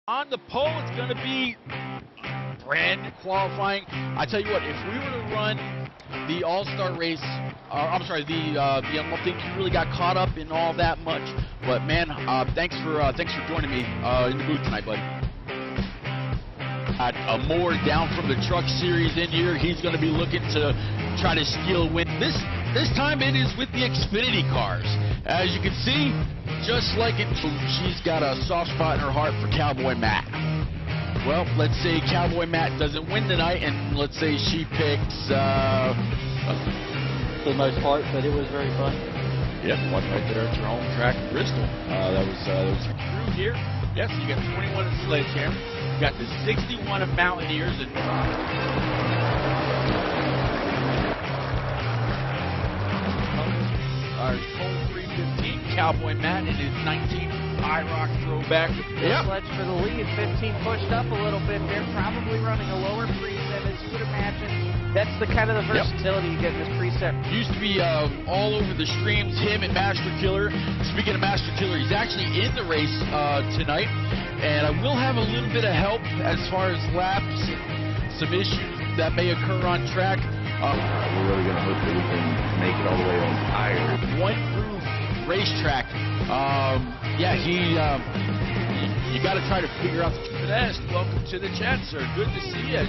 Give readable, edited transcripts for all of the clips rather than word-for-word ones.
On the pole, it's going to be brand new qualifying. I tell you what, if we were to run the All-Star race, the things, you really got caught up in all that much. But man, thanks for joining me in the booth tonight, buddy. More down from the Truck Series in here. He's going to be looking to try to steal a win. This time it is with the Xfinity cars. As you can see, just like it, she's got a soft spot in her heart for Cowboy Matt. Well, let's say Cowboy Matt doesn't win tonight, and let's say she picks. For the most part, but it was very fun. Yep, one right there at your home track, Bristol. That was your crew here. Yes, you got 21 of Sledgehammer. You got the 61 of Mountaineers, and our Cole 315 Cowboy Matt in his 19 IROC throwback. Sledge for the lead, 15 pushed up a little bit there, probably running a lower preset, as you would imagine. That's the kind of the versatility you get in this preset. Used to be all over the streams, him and Master Killer. Speaking of Master Killer, he's actually in the race tonight, and I will have a little bit of help as far as laps and some issues that may occur on track. We're really going to hope that we can make it all the way on tires. One Groove Racetrack. You got to try to figure out the finesse. Welcome to the chat, sir. Good to see you.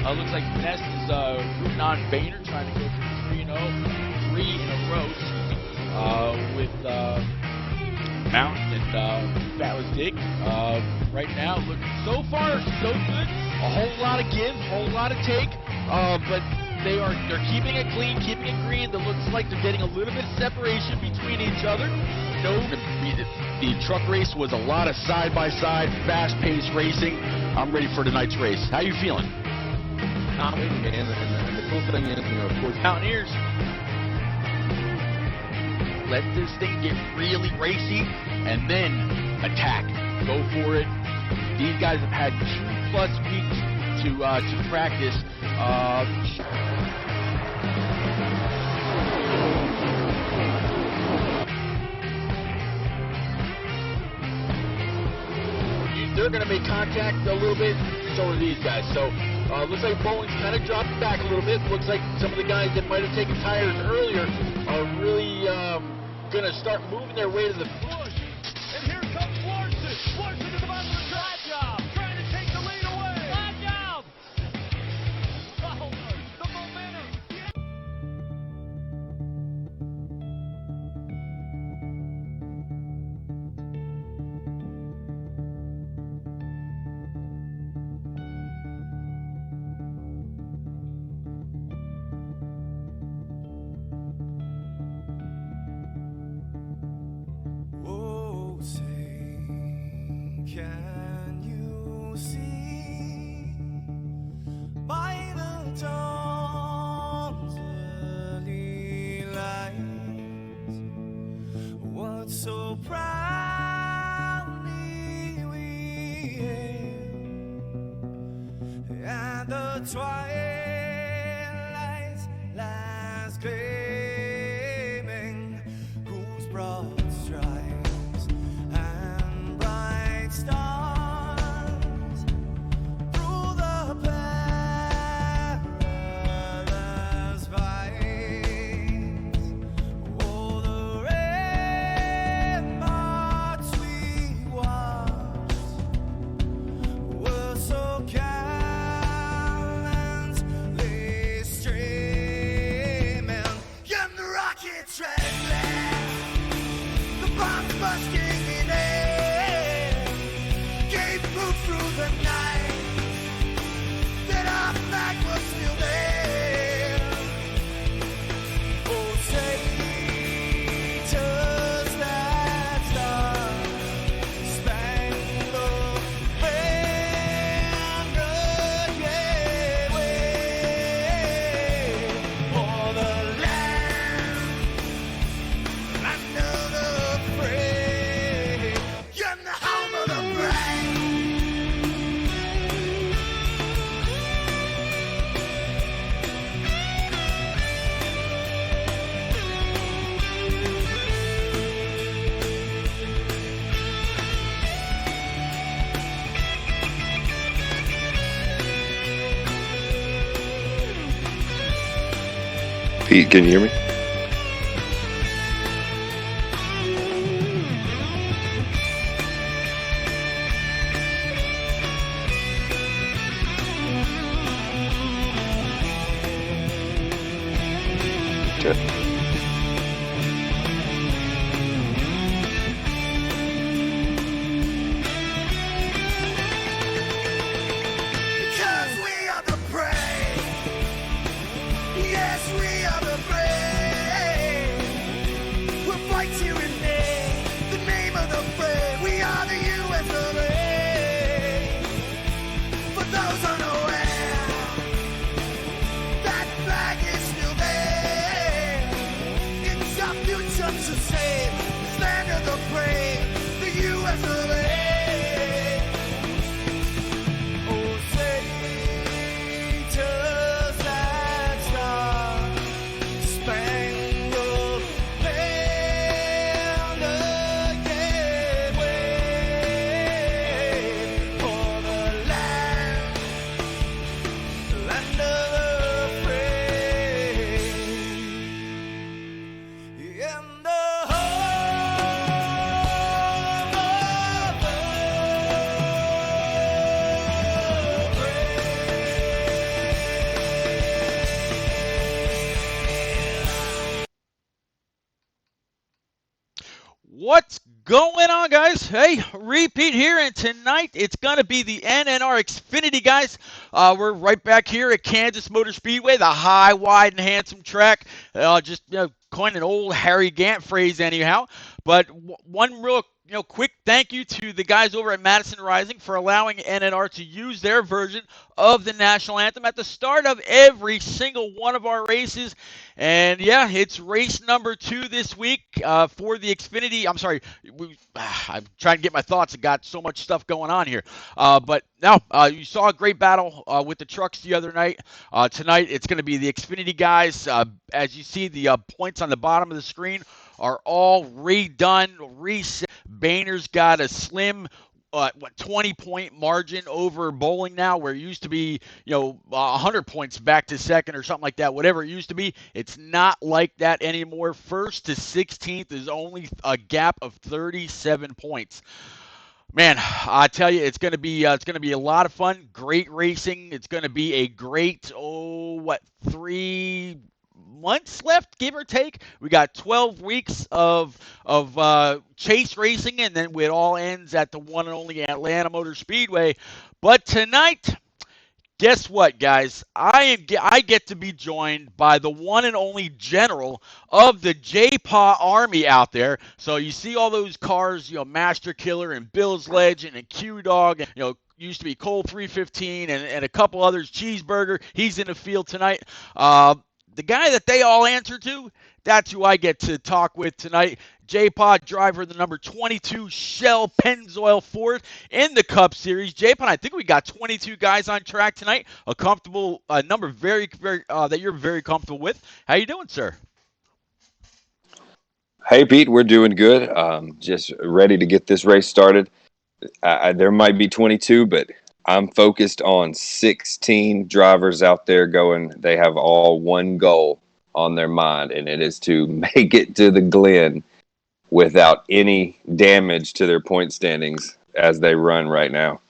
Looks like finesse is rooting on Boehner, trying to go for 3-0, 3 in a row, with Mountain and That Was Dick. Right now, looking so far so good. A whole lot of give, a whole lot of take, but they're keeping it clean, keeping it green. It looks like they're getting a little bit of separation between each other. No, the truck race was a lot of side-by-side, fast-paced racing. I'm ready for tonight's race. How you feeling? And the cool thing is, of course, Mountaineers, let this thing get really racy and then attack. Go for it. These guys have had 2+ weeks to practice. They're going to make contact a little bit, so are these guys. So looks like Bowen's kind of dropped back a little bit. Looks like some of the guys that might have taken tires earlier are really going to start moving their way to the push. And here comes Larson. Larson to the bottom of the track. Job. Trying to take the lead away. Good job. Fowler, the momentum. Oh, say, can you see by the dawn's early light what so proudly we hailed at the twilight's last gleaming, whose broad stripes and bright stars through the perilous fights, oh, the ramparts we watched were so gallant Pete, can you hear me? Okay. Because we are the prey. Yes, we are the prey. We'll fight you in the name of the prey. We are the U.S. of A. For those unaware, that flag is still there. It's our future to save. This land of the prey, the U.S. of A. Oh, say, just that star-spangled banner, yeah, wave for the land of the free, in the home of the What's going on, guys? Hey, repeat here, and tonight it's going to be the NNR Xfinity, guys. We're right back here at Kansas Motor Speedway, the high, wide, and handsome track. Just coin an old Harry Gant phrase, anyhow. But one real quick thank you to the guys over at Madison Rising for allowing NNR to use their version of the national anthem at the start of every single one of our races. And yeah, it's race number 2 this week for the Xfinity. I'm sorry, I'm trying to get my thoughts. I got so much stuff going on here. But no, you saw a great battle with the trucks the other night. Tonight, it's going to be the Xfinity guys. As you see, the points on the bottom of the screen are all redone, reset. Boehner's got a slim 20-point margin over Bowling now, where it used to be 100 points back to second or something like that, whatever it used to be. It's not like that anymore. First to 16th is only a gap of 37 points. Man, I tell you, it's going to be a lot of fun. Great racing. It's going to be a great 3 months left, give or take. We got 12 weeks of chase racing, and then it all ends at the one and only Atlanta Motor Speedway. But tonight, guess what, guys? I get to be joined by the one and only general of the J-Paw Army out there. So you see all those cars, Master Killer and Bill's Legend and Q-Dog, and used to be Cole 315 and a couple others, Cheeseburger. He's in the field tonight. The guy that they all answer to, that's who I get to talk with tonight. J-Pod driver, the number 22 Shell Pennzoil Ford in the Cup Series. J-Pod, I think we got 22 guys on track tonight. A comfortable number, very that you're very comfortable with. How you doing, sir? Hey, Pete, we're doing good. Just ready to get this race started. There might be 22, but I'm focused on 16 drivers out there going. They have all one goal on their mind, and it is to make it to the Glen without any damage to their point standings as they run right now.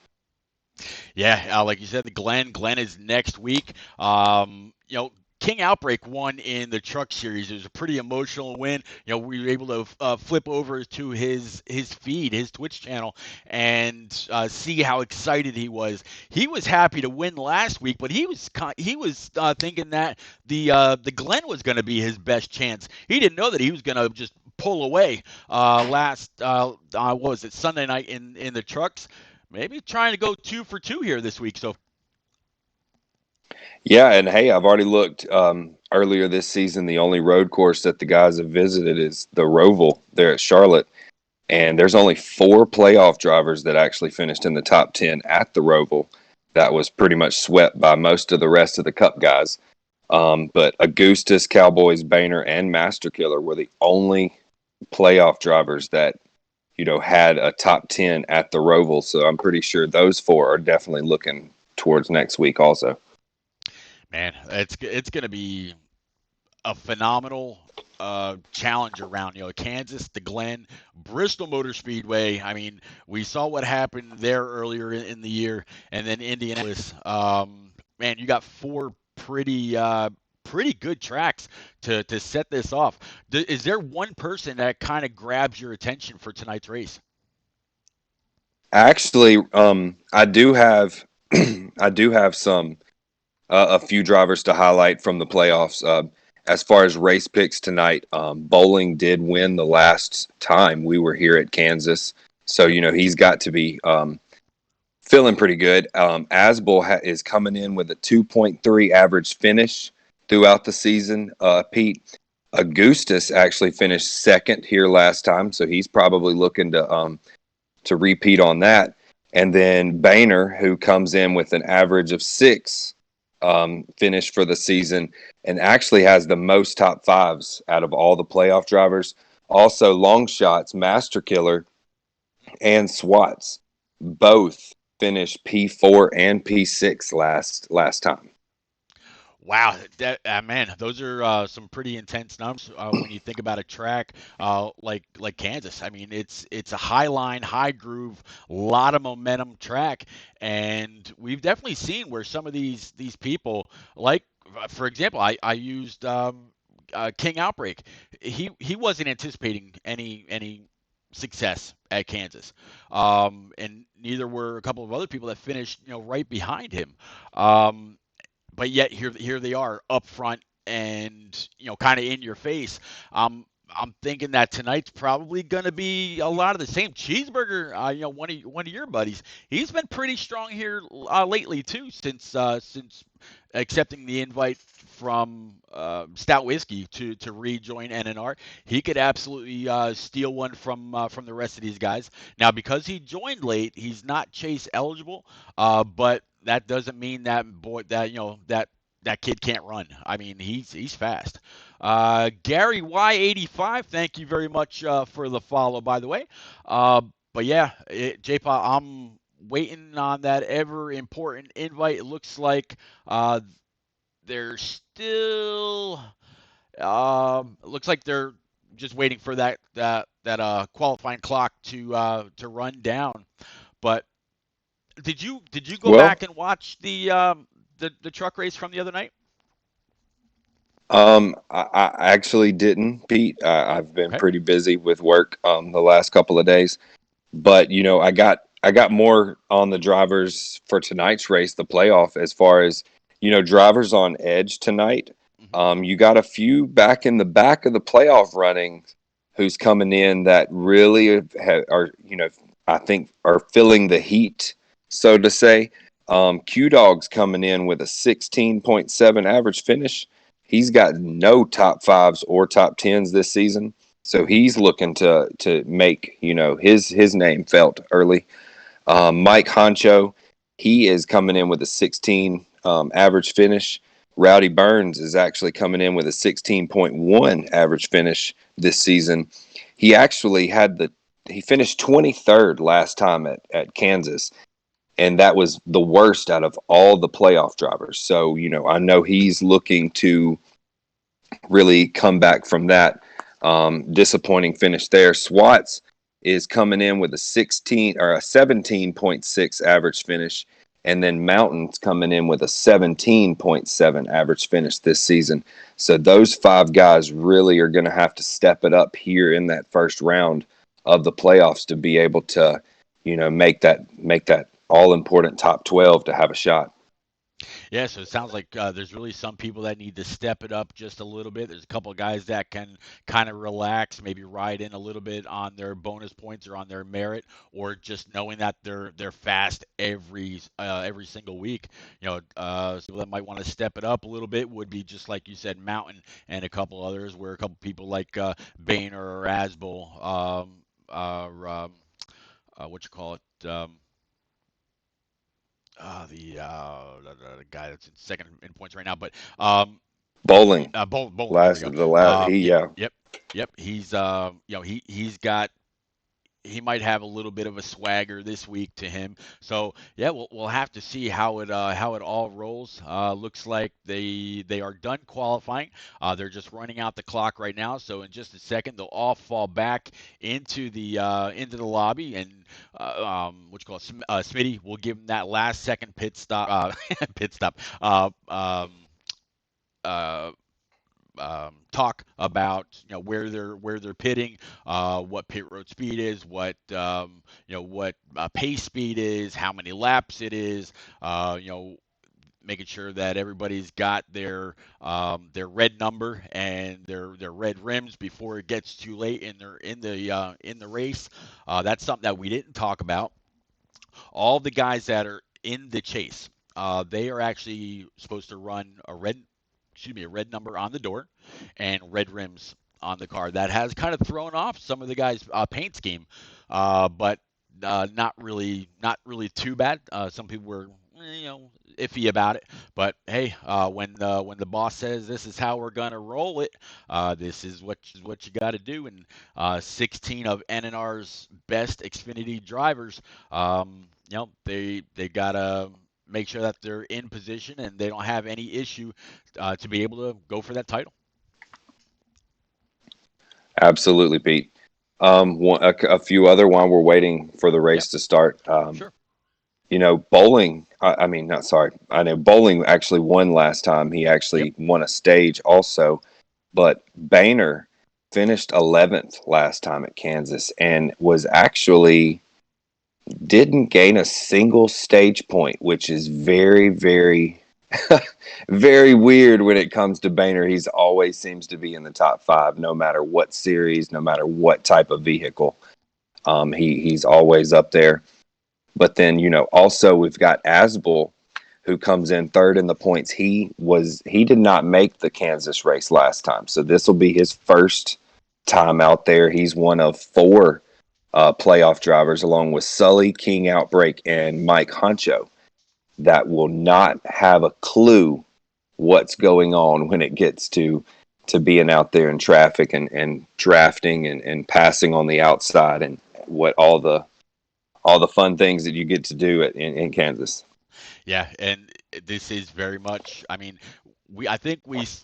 Yeah, like you said, the Glen is next week. King Outbreak won in the Truck Series. It was a pretty emotional win. We were able to flip over to his feed, his Twitch channel, and see how excited he was. He was happy to win last week, but he was thinking that the Glen was going to be his best chance. He didn't know that he was going to just pull away what was it, Sunday night in the trucks. Maybe trying to go 2 for 2 here this week. So. Yeah, and hey, I've already looked earlier this season. The only road course that the guys have visited is the Roval there at Charlotte. And there's only 4 playoff drivers that actually finished in the top 10 at the Roval. That was pretty much swept by most of the rest of the Cup guys. But Augustus, Cowboys, Boehner, and Master Killer were the only playoff drivers that, had a top 10 at the Roval. So I'm pretty sure those 4 are definitely looking towards next week also. Man, it's going to be a phenomenal challenge around. Kansas, the Glen, Bristol Motor Speedway. I mean, we saw what happened there earlier in the year, and then Indianapolis. Man, you got four pretty good tracks to set this off. Is there one person that kind of grabs your attention for tonight's race? Actually, I do have I do have some a few drivers to highlight from the playoffs. As far as race picks tonight, Bowling did win the last time we were here at Kansas, so he's got to be feeling pretty good. Asbel is coming in with a 2.3 average finish throughout the season. Pete Augustus actually finished second here last time, so he's probably looking to repeat on that. And then Boehner, who comes in with an average of 6 finish for the season and actually has the most top fives out of all the playoff drivers. Also, long shots, Master Killer, and Swats both finished P4 and P6 last time. Wow, that man, those are some pretty intense numbers when you think about a track like Kansas. I mean, it's a high line, high groove, a lot of momentum track, and we've definitely seen where some of these people, like for example, I used King Outbreak. He wasn't anticipating any success at Kansas, and neither were a couple of other people that finished right behind him. But yet here they are up front and kind of in your face. I'm thinking that tonight's probably going to be a lot of the same. Cheeseburger, one of your buddies, he's been pretty strong here lately too, since accepting the invite from Stout Whiskey to rejoin NNR. He could absolutely steal one from the rest of these guys. Now, because he joined late, he's not chase eligible, but that doesn't mean that kid can't run. I mean, he's fast. Gary Y85, thank you very much for the follow, by the way. But yeah, J-Paw, I'm waiting on that ever important invite. It looks like they're still. Looks like they're just waiting for that qualifying clock to run down. But did you go Well, back and watch the truck race from the other night? I actually didn't, Pete. I've been Okay. pretty busy with work the last couple of days, but I got more on the drivers for tonight's race, the playoff, as far as drivers on edge tonight. Hmm. You got a few back in the back of the playoff running who's coming in that really are I think are feeling the heat, so to say. Q Dog's coming in with a 16.7 average finish. He's got no top fives or top tens this season, so he's looking to make his name felt early. Mike Honcho, he is coming in with a 16 average finish. Rowdy Burns is actually coming in with a 16.1 average finish this season. He actually he finished 23rd last time at Kansas, and that was the worst out of all the playoff drivers. So, I know he's looking to really come back from that disappointing finish there. Swats is coming in with a 16 or a 17.6 average finish, and then Mountain's coming in with a 17.7 average finish this season. So those 5 guys really are going to have to step it up here in that first round of the playoffs to be able to, make that all important top 12 to have a shot. Yeah, so it sounds like there's really some people that need to step it up just a little bit. There's a couple of guys that can kind of relax, maybe ride in a little bit on their bonus points or on their merit, or just knowing that they're fast every single week. People that might want to step it up a little bit would be just like you said, Mountain and a couple others, where a couple people like Boehner or Asbel, are what you call it. The guy that's in second in points right now, but Bowling, Bowling. There we last go. the last he Yep, yeah. yep, yep. He's he's got he might have a little bit of a swagger this week to him. So yeah, we'll have to see how it all rolls. Looks like they are done qualifying. They're just running out the clock right now. So in just a second, they'll all fall back into the lobby, and what you call it, Smitty will give them that last second pit stop. Pit stop. Uh, talk about where they're pitting, what pit road speed is, what pace speed is, how many laps it is, making sure that everybody's got their red number and their red rims before it gets too late in the race. That's something that we didn't talk about. All the guys that are in the chase, they are actually supposed to run a red number on the door and red rims on the car. That has kind of thrown off some of the guys' paint scheme, but not really too bad. Some people were, iffy about it, but hey, when the boss says this is how we're gonna roll it, this is what you got to do. And 16 of NNR's best Xfinity drivers, they gotta make sure that they're in position and they don't have any issue to be able to go for that title. Absolutely, Pete. A few other while we're waiting for the race to start. Sure. Bowling. I mean, not sorry. I know Bowling actually won last time. He actually won a stage also, but Boehner finished 11th last time at Kansas and was actually didn't gain a single stage point, which is very, very, very weird when it comes to Boehner. He's always seems to be in the top 5, no matter what series, no matter what type of vehicle. He's always up there. But then, also we've got Asbel, who comes in third in the points. He did not make the Kansas race last time, so this will be his first time out there. He's one of 4 playoff drivers, along with Sully, King Outbreak, and Mike Honcho, that will not have a clue what's going on when it gets to being out there in traffic and drafting and passing on the outside and what all the fun things that you get to do in Kansas. Yeah, and this is very much. I mean,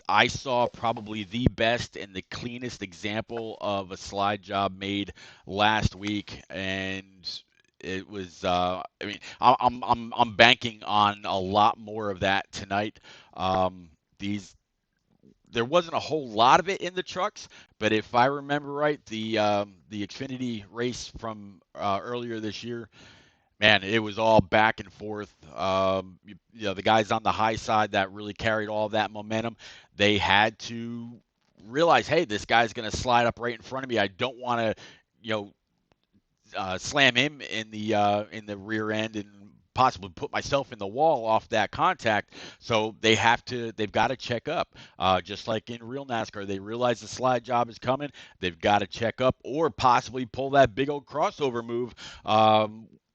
I saw probably the best and the cleanest example of a slide job made last week, and it was. I mean, I'm banking on a lot more of that tonight. These There wasn't a whole lot of it in the trucks, but if I remember right, the Xfinity race from earlier this year, man, it was all back and forth. The guys on the high side that really carried all that momentum, they had to realize, hey, this guy's going to slide up right in front of me. I don't want to, slam him in the rear end and possibly put myself in the wall off that contact. So they've got to check up. Just like in real NASCAR, they realize the slide job is coming. They've got to check up or possibly pull that big old crossover move.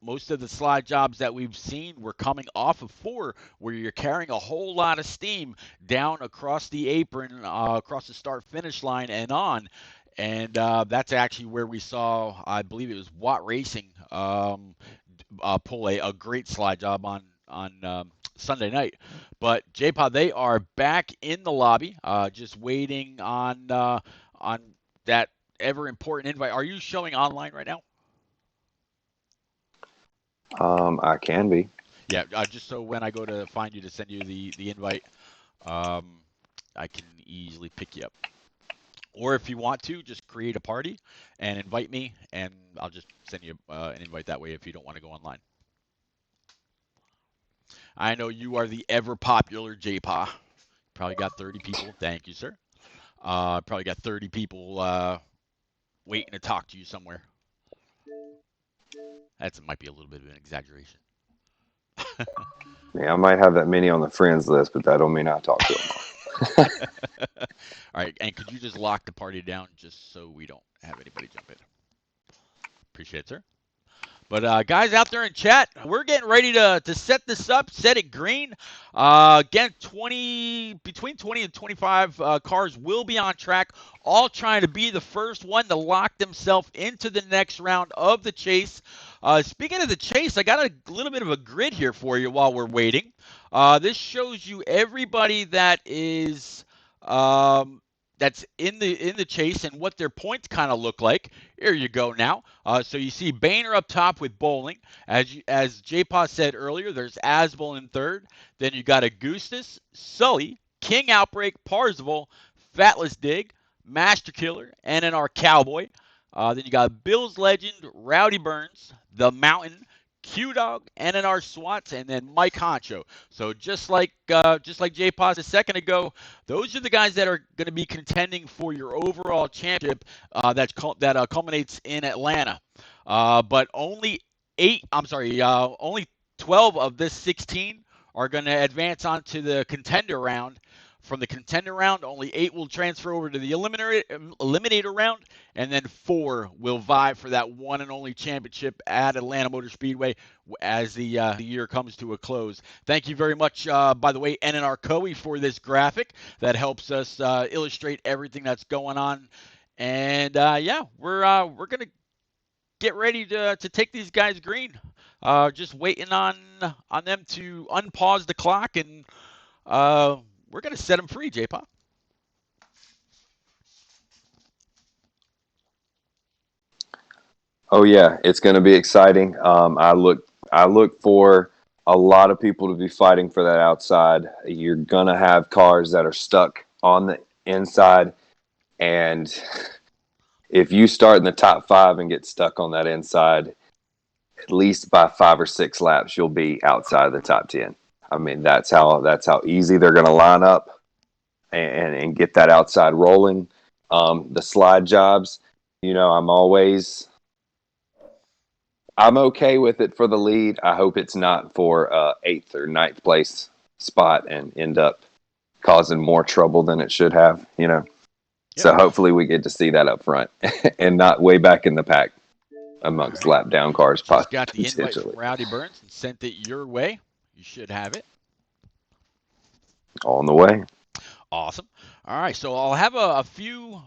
Most of the slide jobs that we've seen were coming off of 4, where you're carrying a whole lot of steam down across the apron, across the start-finish line and on. And that's actually where we saw, I believe it was Watt Racing, pull a great slide job on Sunday night. But J-Pod, they are back in the lobby, just waiting on that ever important invite. Are you showing online right now? I can be. Yeah, just so when I go to find you to send you the invite, I can easily pick you up. Or if you want to, just create a party and invite me, and I'll just send you an invite that way if you don't want to go online. I know you are the ever popular JPA. Probably got 30 people. Thank you, sir. Probably got 30 people waiting to talk to you somewhere. That might be a little bit of an exaggeration. Yeah, I might have that many on the friends list, but that don't mean I talk to them. All right, and could you just lock the party down just so we don't have anybody jump in? Appreciate it, sir. But guys out there in chat, we're getting ready to set this up, set it green. Again, between 20 and 25 cars will be on track, all trying to be the first one to lock themselves into the next round of the chase. Speaking of the chase, I got a little bit of a grid here for you while we're waiting. This shows you everybody that is that's in the chase and what their points kind of look like. Here you go now. So you see Boehner up top with Bowling. As J-Pa said earlier, there's Asbel in third. Then you got Augustus, Sully, King Outbreak, Parzival, Fatless Dig, Master Killer, NNR Cowboy. Then you got Bill's Legend, Rowdy Burns, The Mountain, Q-Dog, NNR Swats, and then Mike Honcho. So just like J-Paz a second ago, those are the guys that are going to be contending for your overall championship that culminates in Atlanta. But only 12 of this 16 are going to advance onto the contender round. From the contender round, only 8 will transfer over to the eliminator round, and then 4 will vie for that one and only championship at Atlanta Motor Speedway as the year comes to a close. Thank you very much, by the way, NNR Coe, for this graphic that helps us illustrate everything that's going on. And we're going to get ready to take these guys green. Just waiting on them to unpause the clock, and we're going to set them free, J-Pop. Oh yeah, it's going to be exciting. I look for a lot of people to be fighting for that outside. You're going to have cars that are stuck on the inside, and if you start in the top 5 and get stuck on that inside, at least by 5 or 6 laps, you'll be outside of the top 10. I mean, that's how easy they're going to line up and get that outside rolling. The slide jobs, I'm okay with it for the lead. I hope it's not for 8th or 9th place spot and end up causing more trouble than it should have, Yep. So hopefully we get to see that up front and not way back in the pack amongst lap down cars. Just got the invite from Rowdy Burns and sent it your way. You should have it. On the way. Awesome. All right, so I'll have a few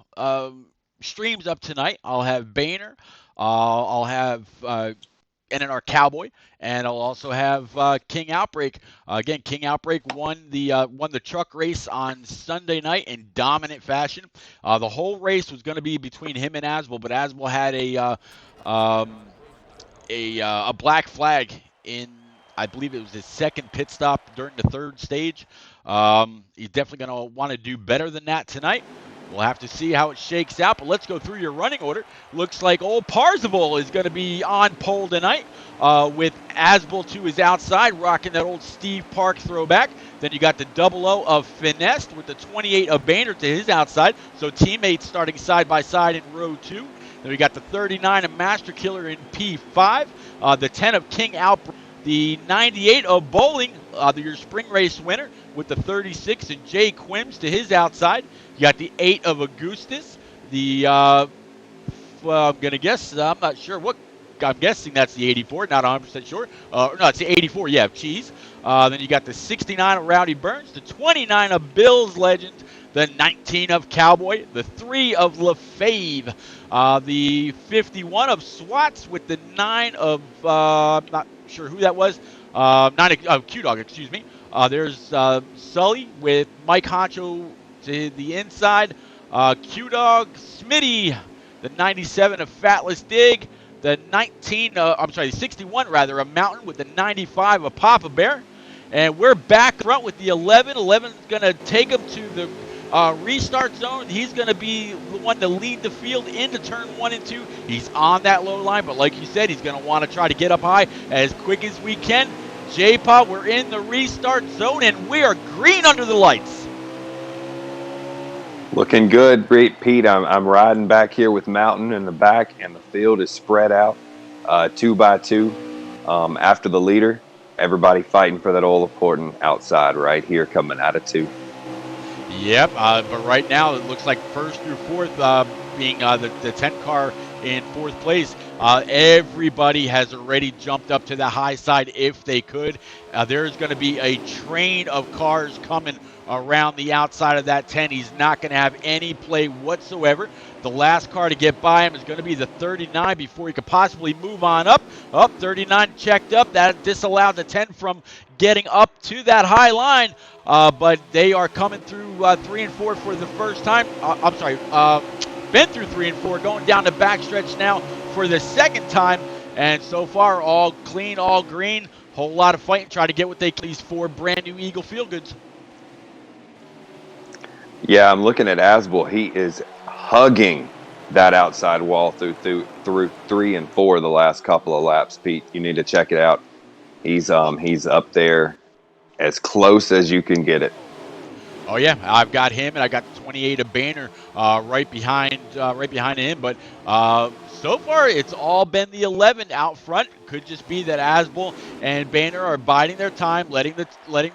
streams up tonight. I'll have Boehner. I'll have NNR Cowboy, and I'll also have King Outbreak. Again, King Outbreak won the truck race on Sunday night in dominant fashion. The whole race was going to be between him and Asbel, but Asbel had a black flag in, I believe it was his second pit stop during the third stage. He's definitely going to want to do better than that tonight. We'll have to see how it shakes out, but let's go through your running order. Looks like old Parzival is going to be on pole tonight with Asbel to his outside, rocking that old Steve Park throwback. Then you got the 00 of Finesse with the 28 of Boehner to his outside, so teammates starting side by side in row 2. Then we got the 39 of Master Killer in P5, the 10 of King Outbreak, the 98 of Bowling, your spring race winner, with the 36 and Jay Quims to his outside. You got the 8 of Augustus, the I'm going to guess, I'm not sure what, I'm guessing that's the 84, not 100% sure. No, it's the 84, yeah, Cheese. Then you got the 69 of Rowdy Burns, the 29 of Bill's Legend, the 19 of Cowboy, the 3 of LaFave, the 51 of Swats with the 9 of, I'm not sure who that was, 9 of Q-Dog, excuse me. There's Sully with Mike Honcho to the inside, Q-Dog, Smitty, the 97 of Fatless Dig, the 61 rather, a Mountain with the 95 of Papa Bear. And we're back front with the 11. 11's going to take him to the restart zone. He's going to be the one to lead the field into turn 1 and 2. He's on that low line, but like you said, he's going to want to try to get up high as quick as we can. J-Pa, we're in the restart zone, and we are green under the lights. Looking good, Pete. I'm riding back here with Mountain in the back, and the field is spread out 2 by 2 after the leader. Everybody fighting for that all-important outside right here coming out of 2. Yep, but right now it looks like first through fourth being the 10 car in fourth place. Everybody has already jumped up to the high side if they could. There's going to be a train of cars coming around the outside of that 10. He's not going to have any play whatsoever. The last car to get by him is going to be the 39 before he could possibly move on up. 39 checked up. That disallowed the 10 from getting up to that high line. But they are coming through 3 and 4 for the first time. I'm sorry, been through 3 and 4, going down the backstretch now for the second time. And so far, all clean, all green. Whole lot of fighting, try to get what they can, these 4 brand new Eagle Feel Goods. Yeah, I'm looking at Asbel. He is hugging that outside wall through 3 and 4 the last couple of laps. Pete, you need to check it out. He's up there as close as you can get it. Oh yeah, I've got him, and I got the 28 of Banner right behind him. But so far, it's all been the 11 out front. Could just be that Asbel and Banner are biding their time, letting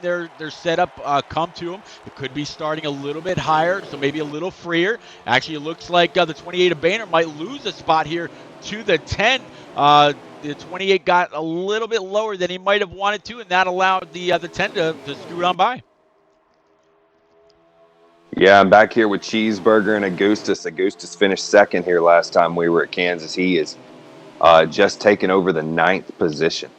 their setup come to them. It could be starting a little bit higher, so maybe a little freer. Actually, it looks like the 28 of Banner might lose a spot here to the 10. The 28 got a little bit lower than he might have wanted to, and that allowed the 10 to scoot on by. Yeah, I'm back here with Cheeseburger and Augustus. Augustus finished second here last time we were at Kansas. He is just taken over the 9th position.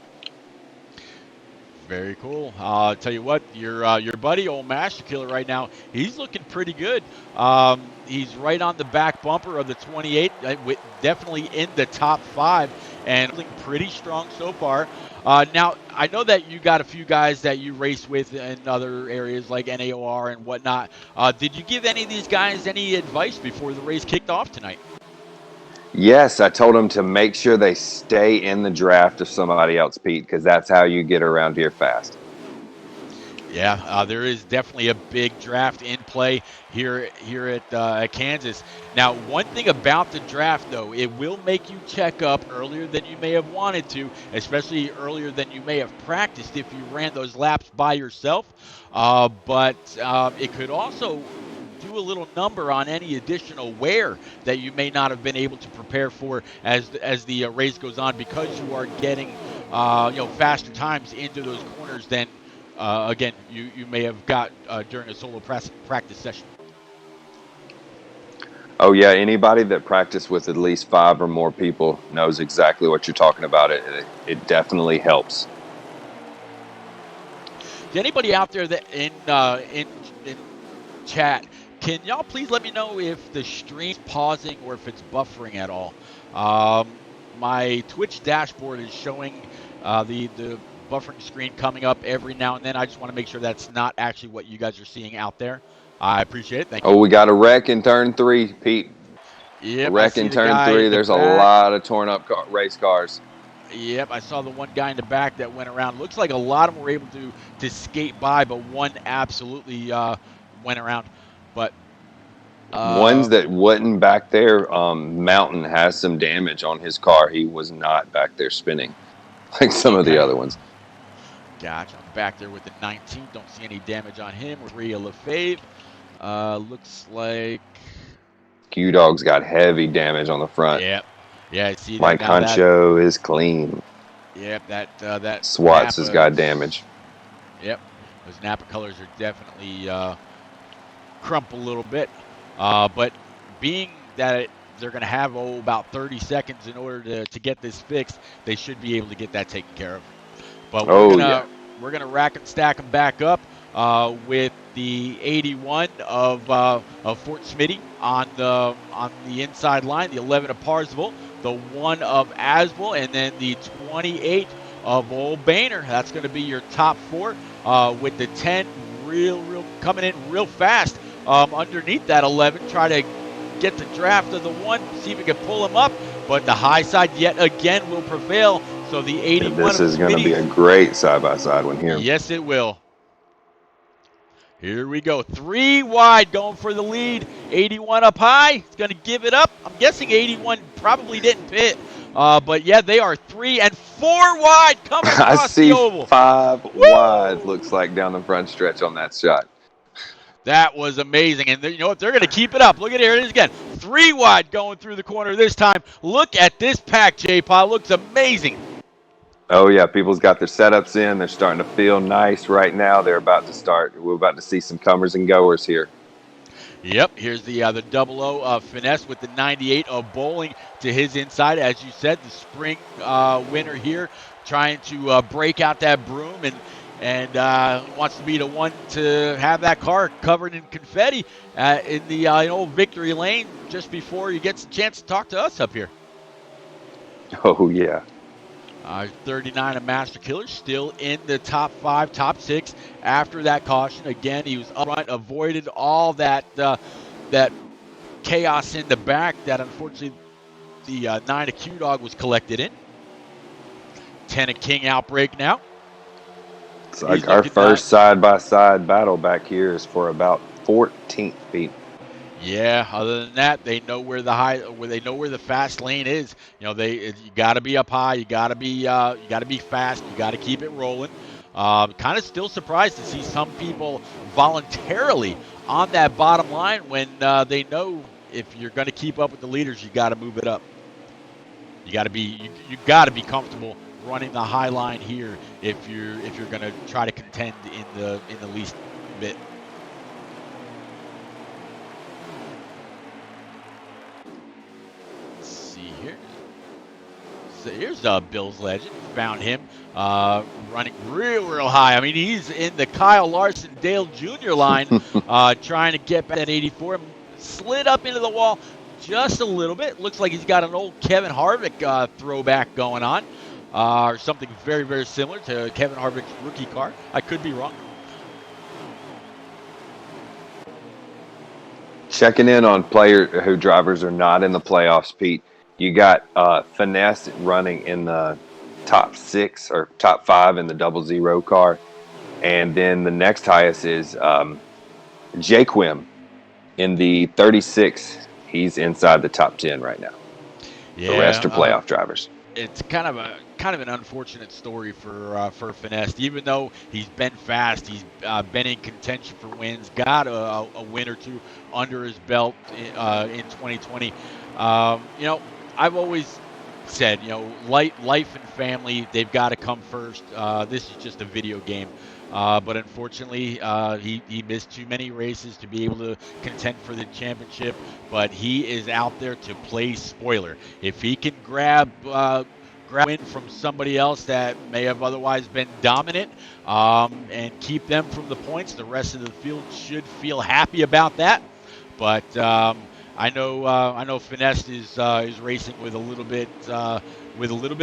Very cool. I'll tell you what, your buddy, old Master Killer, right now, he's looking pretty good. He's right on the back bumper of the 28, definitely in the top 5, and looking pretty strong so far. Now, I know that you got a few guys that you race with in other areas like NAOR and whatnot. Did you give any of these guys any advice before the race kicked off tonight? Yes, I told them to make sure they stay in the draft of somebody else, Pete, because that's how you get around here fast. Yeah, there is definitely a big draft in play here at Kansas. Now, one thing about the draft, though, it will make you check up earlier than you may have wanted to, especially earlier than you may have practiced if you ran those laps by yourself. But it could also do a little number on any additional wear that you may not have been able to prepare for as the race goes on, because you are getting faster times into those corners than again you may have got during a solo practice session. Oh yeah, anybody that practiced with at least 5 or more people knows exactly what you're talking about. It definitely helps. Is anybody out there that in chat, can y'all please let me know if the stream's pausing or if it's buffering at all? My Twitch dashboard is showing the buffering screen coming up every now and then. I just want to make sure that's not actually what you guys are seeing out there. I appreciate it. Thank you. Oh, we got a wreck in turn 3, Pete. Yep, a wreck in turn 3. There's a lot of torn up race cars. Yep, I saw the one guy in the back that went around. Looks like a lot of them were able to skate by, but one absolutely went around. But ones that wasn't back there, Mountain has some damage on his car. He was not back there spinning like some of the other ones. Gotcha. I'm back there with the 19. Don't see any damage on him. Rhea Lefebvre. Looks like Q-Dog's got heavy damage on the front. Yep. Yeah, I see that. Mike Huncho is clean. Yep, that Swats has got damage. Yep. Those Napa colors are definitely crumpled a little bit. But being that they're going to have about 30 seconds in order to get this fixed, they should be able to get that taken care of. But we're gonna rack and stack them back up with the 81 of Fort Smitty on the inside line, the 11 of Parsifal, the 1 of Asbel, and then the 28 of Old Boehner. That's going to be your top 4 with the 10 real coming in real fast underneath that 11. Try to get the draft of the 1, see if we can pull him up, but the high side yet again will prevail. So the 81. This is going to be a great side-by-side one here. Yes, it will. Here we go. 3 wide going for the lead. 81 up high. He's going to give it up. I'm guessing 81 probably didn't pit. But, yeah, they are 3 and 4 wide coming across the oval. I see 5 wide, looks like, down the front stretch on that shot. That was amazing. And you know what? They're going to keep it up. Look at here. It is again. 3 wide going through the corner this time. Look at this pack, J-Pod. Looks amazing. Oh yeah, people's got their setups in. They're starting to feel nice right now. They're about to start. We're about to see some comers and goers here. Yep, here's the 00 of Finesse with the 98 of Bowling to his inside. As you said, the spring winner here, trying to break out that broom and wants to be the one to have that car covered in confetti in the old victory lane just before he gets a chance to talk to us up here. Oh yeah. 39 of Master Killer, still in the top 5, top 6 after that caution. Again, he was up front, avoided all that that chaos in the back that unfortunately the 9 of Q-Dog was collected in. 10 of King Outbreak now. It's like our first side-by-side battle back here is for about 14th feet. Yeah. Other than that, they know where the fast lane is. You know, you got to be up high. You got to be fast. You got to keep it rolling. Kind of still surprised to see some people voluntarily on that bottom line when they know if you're going to keep up with the leaders, you got to move it up. You got to be comfortable running the high line here if you're going to try to contend in the least bit. So here's Bill's legend. Found him running real high. I mean, he's in the Kyle Larson Dale Jr. line trying to get back that 84. Slid up into the wall just a little bit. Looks like he's got an old Kevin Harvick throwback going on, or something very, very similar to Kevin Harvick's rookie car. I could be wrong. Checking in on drivers are not in the playoffs, Pete. You got Finesse running in the top 6 or top 5 in the 00 car. And then the next highest is Jaquim in the 36. He's inside the top 10 right now. Yeah, the rest are playoff drivers. It's kind of an unfortunate story for Finesse. Even though he's been fast, he's been in contention for wins, got a win or two under his belt in 2020. You know, I've always said, you know, life and family, they've got to come first. This is just a video game. But unfortunately, he missed too many races to be able to contend for the championship. But he is out there to play spoiler. If he can grab win from somebody else that may have otherwise been dominant and keep them from the points, the rest of the field should feel happy about that. But I know Finesse is racing with a little bit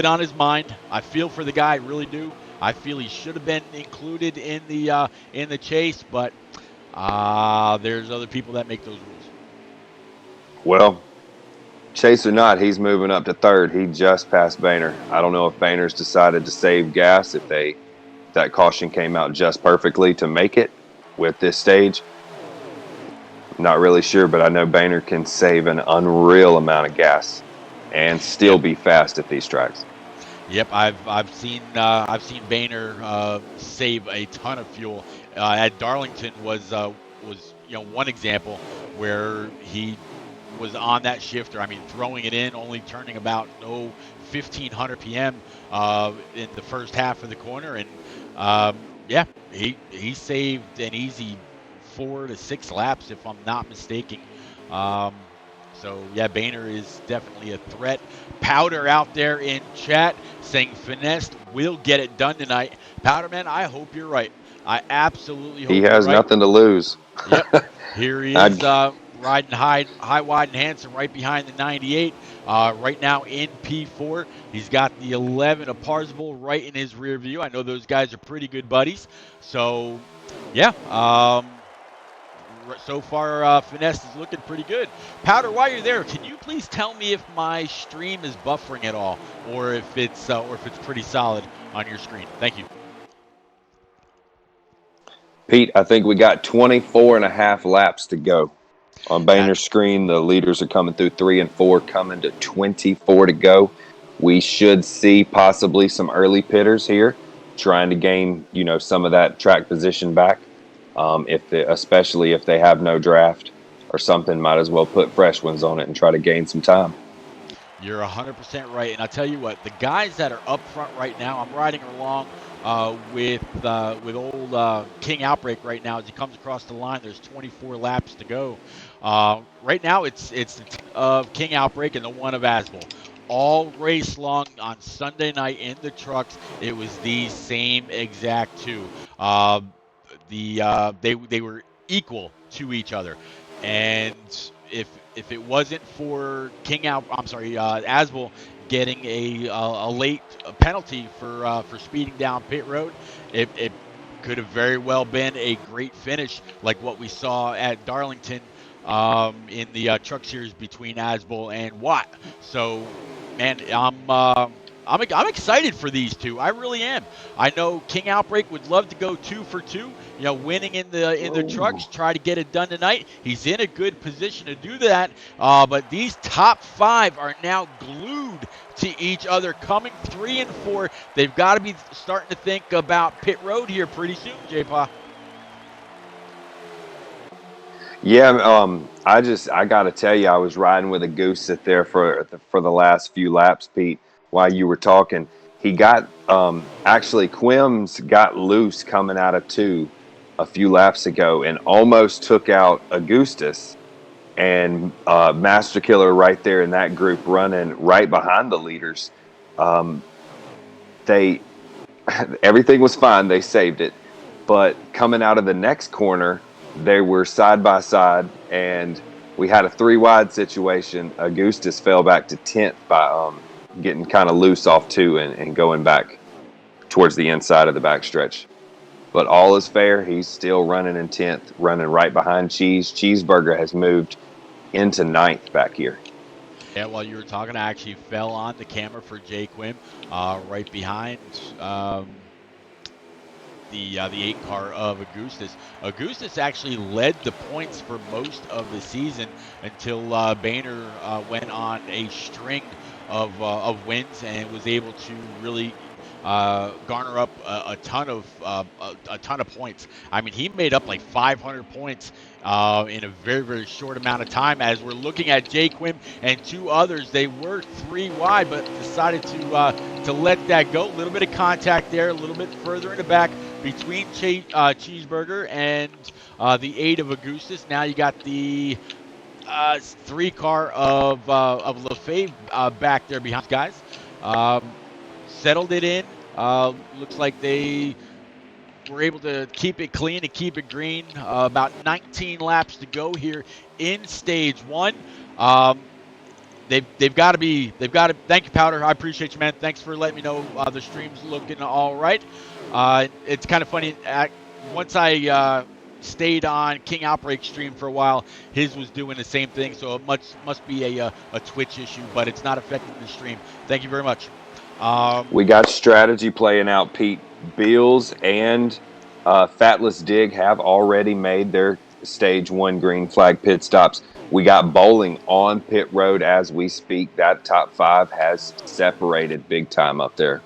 on his mind. I feel for the guy, I really do. I feel he should have been included in the chase, but there's other people that make those rules. Well, chase or not, he's moving up to 3rd. He just passed Boehner. I don't know if Boehner's decided to save gas, if that caution came out just perfectly to make it with this stage. Not really sure, but I know Boehner can save an unreal amount of gas and still be fast at these tracks. Yep, I've seen Boehner save a ton of fuel. At Darlington was one example where he was on that shifter. I mean, throwing it in, only turning about 1,500 PM in the first half of the corner, and he saved an easy 4 to 6 laps, if I'm not mistaken. So, yeah, Boehner is definitely a threat. Powder out there in chat saying Finesse will get it done tonight. Powderman, I hope you're right. I absolutely hope he has you're right. Nothing to lose. Yep. Here he is riding high, wide, and handsome right behind the 98. Right now in P4. He's got the 11 of Parzival right in his rear view. I know those guys are pretty good buddies. So, yeah. So far, Finesse is looking pretty good. Powder, while you're there, can you please tell me if my stream is buffering at all, or if it's pretty solid on your screen? Thank you. Pete, I think we got 24 and a half laps to go. On Boehner's screen, the leaders are coming through 3 and 4, coming to 24 to go. We should see possibly some early pitters here, trying to gain, some of that track position back. Especially if they have no draft or something, might as well put fresh ones on it and try to gain some time. You're 100% right, and I'll tell you what, the guys that are up front right now, I'm riding along with old King Outbreak right now as he comes across the line. There's 24 laps to go. Right now, it's the team of King Outbreak and the one of Asbel. All race long on Sunday night in the trucks, it was the same exact two. They were equal to each other, and if it wasn't for Asbel getting a late penalty for speeding down pit road, it could have very well been a great finish like what we saw at Darlington in the truck series between Asbel and Watt. So, man, I'm excited for these two. I really am. I know King Outbreak would love to go 2 for 2, winning in the trucks, try to get it done tonight. He's in a good position to do that. But these top 5 are now glued to each other, coming 3 and 4. They've got to be starting to think about pit road here pretty soon, J-Pa. Yeah, I got to tell you, I was riding with a goose sit there for the last few laps, Pete. While you were talking, he got actually Quims got loose coming out of 2 a few laps ago and almost took out Augustus, and Master Killer right there in that group running right behind the leaders. They everything was fine. They saved it, but coming out of the next corner, they were side by side, and we had a 3 wide situation. Augustus fell back to 10th by getting kind of loose off 2 and going back towards the inside of the backstretch. But all is fair. He's still running in 10th, running right behind Cheeseburger has moved into 9th back here. Yeah, while you were talking, I actually fell on the camera for Jay Quim, right behind the 8 car of Augustus. Augustus actually led the points for most of the season until Boehner went on a string of wins and was able to really garner up a ton of points. I mean, he made up like 500 points in a very, very short amount of time. As we're looking at Jay Quim and 2 others, they were 3 wide, but decided to let that go. A little bit of contact there, a little bit further in the back between Cheeseburger and the 8 of Augustus. Now you got the 3 car of LaFave back there behind guys. Settled it in. Looks like they were able to keep it clean and keep it green. About 19 laps to go here in stage 1. They've got to. Thank you, Powder. I appreciate you, man. Thanks for letting me know the stream's looking all right. It's kind of funny. Once I stayed on King Outbreak stream for a while, his was doing the same thing. So it must be a Twitch issue, but it's not affecting the stream. Thank you very much. We got strategy playing out, Pete. Beals and Fatless Dig have already made their stage 1 green flag pit stops. We got Bowling on pit road as we speak. That top 5 has separated big time up there.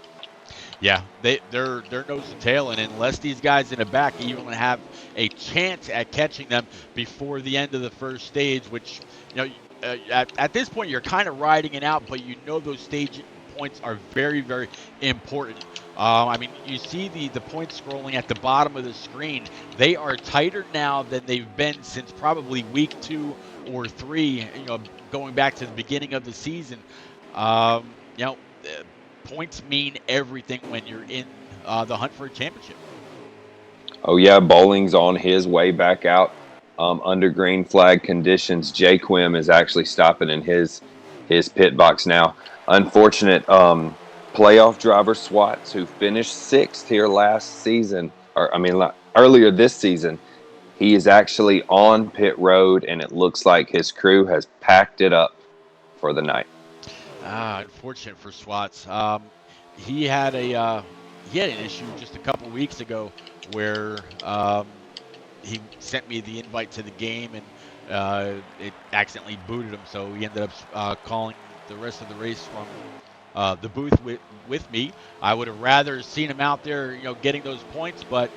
Yeah, they're nose to tail, and unless these guys in the back even have a chance at catching them before the end of the first stage, which at this point you're kind of riding it out, but those stage points are very, very important. I mean, you see the points scrolling at the bottom of the screen. They are tighter now than they've been since probably week 2 or 3. Going back to the beginning of the season. Points mean everything when you're in the hunt for a championship. Oh yeah, Bowling's on his way back out under green flag conditions. Jay Quim is actually stopping in his pit box now. Unfortunate playoff driver Swats, who finished 6th here earlier this season. He is actually on pit road, and it looks like his crew has packed it up for the night. Unfortunate for Swats. He had an issue just a couple weeks ago where he sent me the invite to the game, and it accidentally booted him, so he ended up calling the rest of the race from the booth with me. I would have rather seen him out there, getting those points, but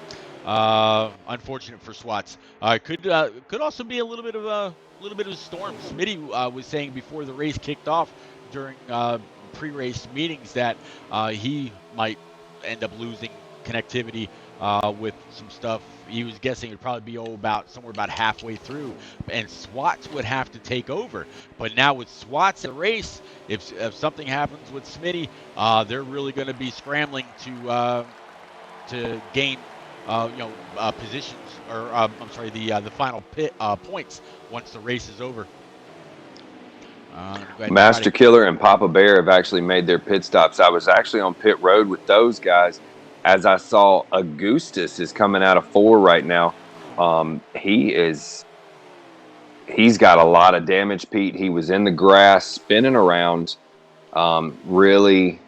Unfortunate for Swats. Could also be a little bit of a storm. Smitty was saying before the race kicked off during pre-race meetings that he might end up losing connectivity with some stuff. He was guessing it'd probably be somewhere about halfway through, and Swats would have to take over. But now with Swats in the race, if something happens with Smitty, they're really going to be scrambling to gain positions, or I'm sorry, the final points once the race is over. Master Killer and Papa Bear have actually made their pit stops. I was actually on pit road with those guys as I saw Augustus is coming out of 4 right now. He's got a lot of damage, Pete. He was in the grass, spinning around, really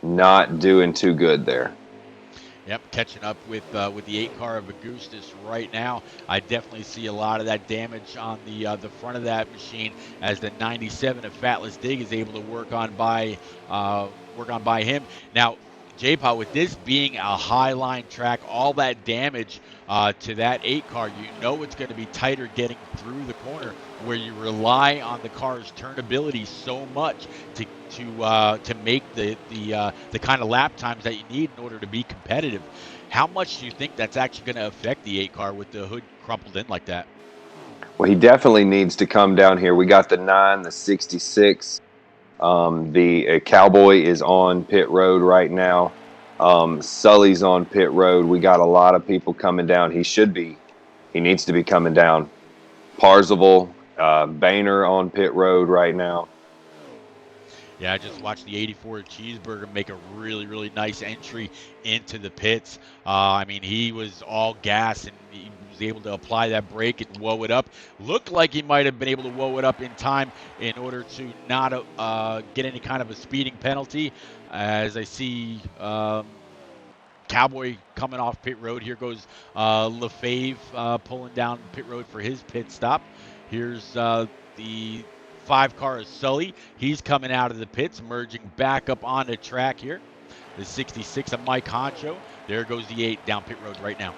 not doing too good there. Yep, catching up with the 8 car of Augustus right now. I definitely see a lot of that damage on the front of that machine as the 97 of Fatless Dig is able to work on by him. Now, J-Paw, with this being a high line track, all that damage to that 8 car, you know it's going to be tighter getting through the corner, where you rely on the car's turnability so much to make the kind of lap times that you need in order to be competitive. How much do you think that's actually going to affect the 8 car with the hood crumpled in like that? Well, he definitely needs to come down here. We got the 9, the 66. The Cowboy is on pit road right now. Sully's on pit road. We got a lot of people coming down. He needs to be coming down. Parzival, Boehner on pit road right now. Yeah, I just watched the 84 Cheeseburger make a really, really nice entry into the pits. I mean, he was all gas, and he was able to apply that brake and woe it up. Looked like he might have been able to woe it up in time in order to not get any kind of a speeding penalty. As I see Cowboy coming off pit road. Here goes Lefebvre pulling down pit road for his pit stop. Here's the 5 car is Sully. He's coming out of the pits, merging back up on the track here. The 66 of Mike Honcho. There goes the 8 down pit road right now.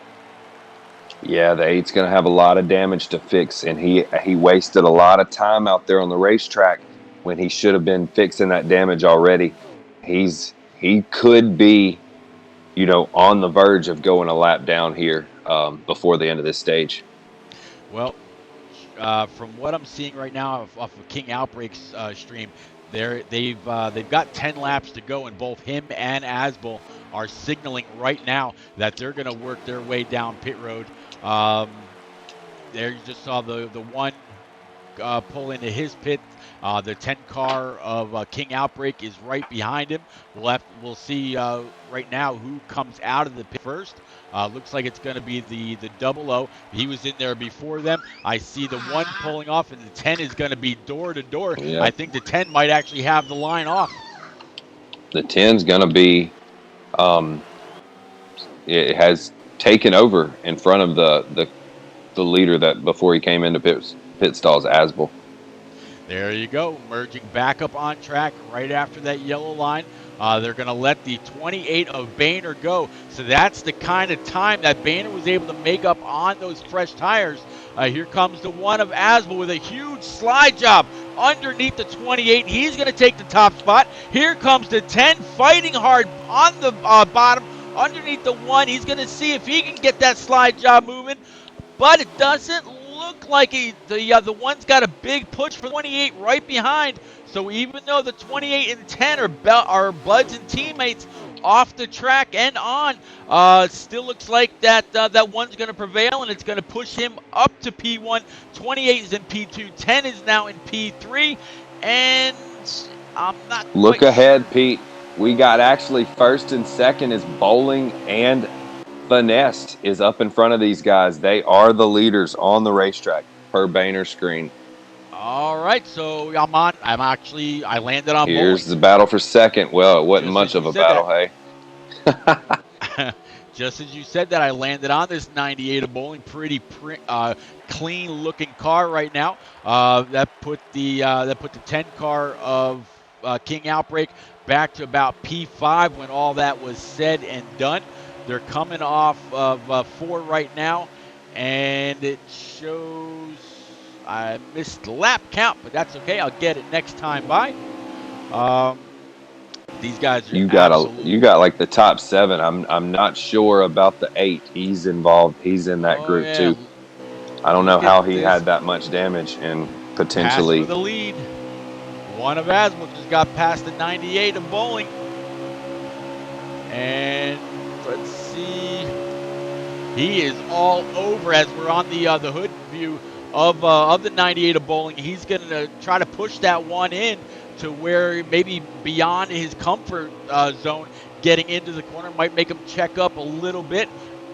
Yeah, the 8's going to have a lot of damage to fix, and he wasted a lot of time out there on the racetrack when he should have been fixing that damage already. He could be, on the verge of going a lap down here before the end of this stage. Well, from what I'm seeing right now off of King Outbreak's stream, they've got 10 laps to go, and both him and Asbel are signaling right now that they're going to work their way down pit road. There you just saw the 1 pull into his pit. The 10 car of King Outbreak is right behind him. We'll see right now who comes out of the pit first. Looks like it's going to be the 00. He was in there before them. I see the 1 pulling off, and the 10 is going to be door to door. Yep. I think the 10 might actually have the line off. The 10's going to be, it has taken over in front of the leader that before he came into pit stalls, Asbel. There you go, merging back up on track right after that yellow line. They're going to let the 28 of Boehner go. So that's the kind of time that Boehner was able to make up on those fresh tires. Here comes the 1 of Asbel with a huge slide job underneath the 28. He's going to take the top spot. Here comes the 10 fighting hard on the bottom underneath the 1. He's going to see if he can get that slide job moving, but it doesn't look like the 1's got a big push for 28 right behind. So even though the 28 and 10 are buds and teammates off the track and on, still looks like that 1's going to prevail, and it's going to push him up to P1. 28 is in P2, 10 is now in P3, and I'm not Look ahead, Pete. We got actually first and second is Bowling and Finesse is up in front of these guys. They are the leaders on the racetrack per Boehner screen. All right, so I landed on Here's Bowling. the battle for second. Well, it wasn't Just much as of you a said battle, hey? Just as you said that, I landed on this 98 of Bowling. Pretty clean-looking car right now. That put the 10 car of King Outbreak back to about P5 when all that was said and done. They're coming off of 4 right now, and it shows I missed the lap count, but that's okay. I'll get it next time by. These guys are You absolutely. got like the top 7. I'm not sure about the 8. He's involved. He's in that Oh group yeah. too. I don't know Look how at he this had that much damage and pass for potentially. the lead. One of Asmal just got past the 98 of Bowling, and let's see. He is all over as we're on the hood view of the 98 of Bowling. He's going to try to push that one in to where maybe beyond his comfort zone, getting into the corner might make him check up a little bit.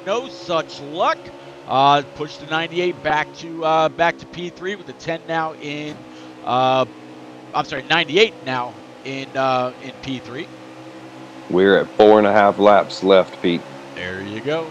No such luck. Push the 98 back to P3 with the 10 now in. I'm sorry, 98 now in P3. We're at 4.5 laps left, Pete. There you go.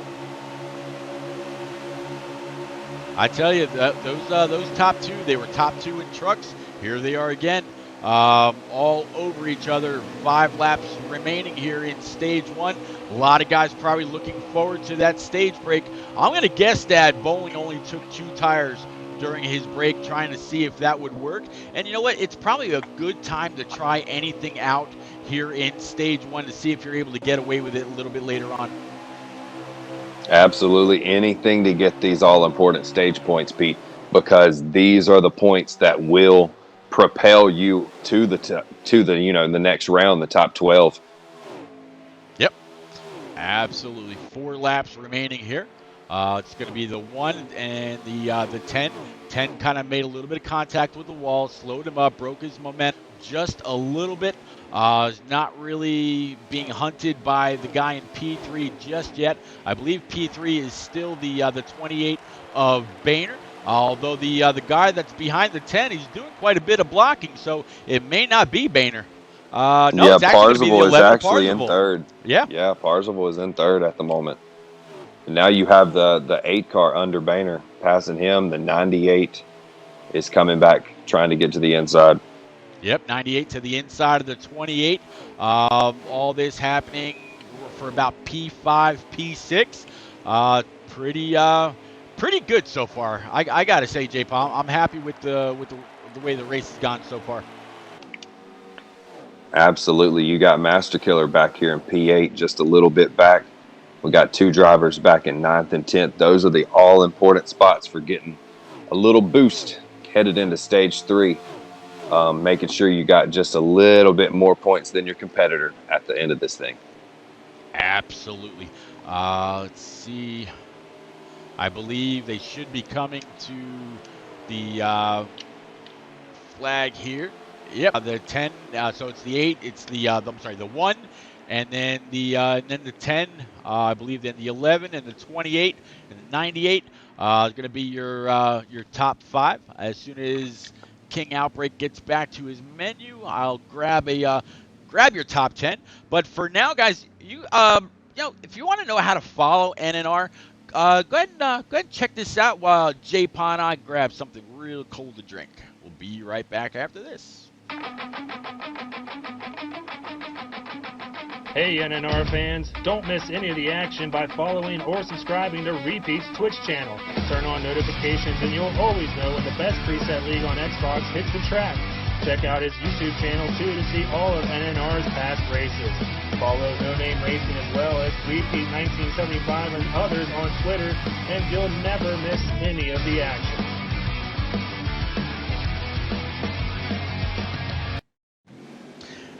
I tell you, those top 2, they were top 2 in trucks. Here they are again, all over each other. 5 laps remaining here in stage 1. A lot of guys probably looking forward to that stage break. I'm going to guess that Bowling only took 2 tires during his break, trying to see if that would work. And you know what? It's probably a good time to try anything out here in stage 1 to see if you're able to get away with it a little bit later on. Absolutely anything to get these all-important stage points, Pete, because these are the points that will propel you to the the next round, the top 12. Yep, absolutely. 4 laps remaining here. It's going to be the 1 and the 10. 10 kind of made a little bit of contact with the wall, slowed him up, broke his momentum just a little bit. Not really being hunted by the guy in P3 just yet. I believe P3 is still the 28 of Boehner. Although the guy that's behind the 10, he's doing quite a bit of blocking, so it may not be Boehner. No, Yeah, it's actually going to be the Parzival is 11 actually in Parzival. third. Yeah. Yeah, Parzival is in third at the moment. And now you have the 8 car under Boehner passing him. The 98 is coming back, trying to get to the inside. Yep, 98 to the inside of the 28. All this happening for about P5, P6. Pretty good so far. I gotta say, J-Paul, I'm happy with the way the race has gone so far. Absolutely. You got Master Killer back here in P8, just a little bit back. We got 2 drivers back in 9th and 10th. Those are the all-important spots for getting a little boost headed into stage 3. Making sure you got just a little bit more points than your competitor at the end of this thing. Absolutely. Let's see. I believe they should be coming to the flag here. Yep, the 10. So it's the 8. It's the 1, and then the 10. I believe then the 11 and the 28 and the 98 is going to be your top 5. As soon as King Outbreak gets back to his menu, I'll grab your top 10. But for now, guys, you if you want to know how to follow NNR, go ahead and check this out while J-Paw and I grab something real cold to drink. We'll be right back after this. Hey NNR fans, don't miss any of the action by following or subscribing to Repeat's Twitch channel. Turn on notifications and you'll always know when the best preset league on Xbox hits the track. Check out his YouTube channel too to see all of NNR's past races. Follow No Name Racing as well as Repeat 1975 and others on Twitter, and you'll never miss any of the action.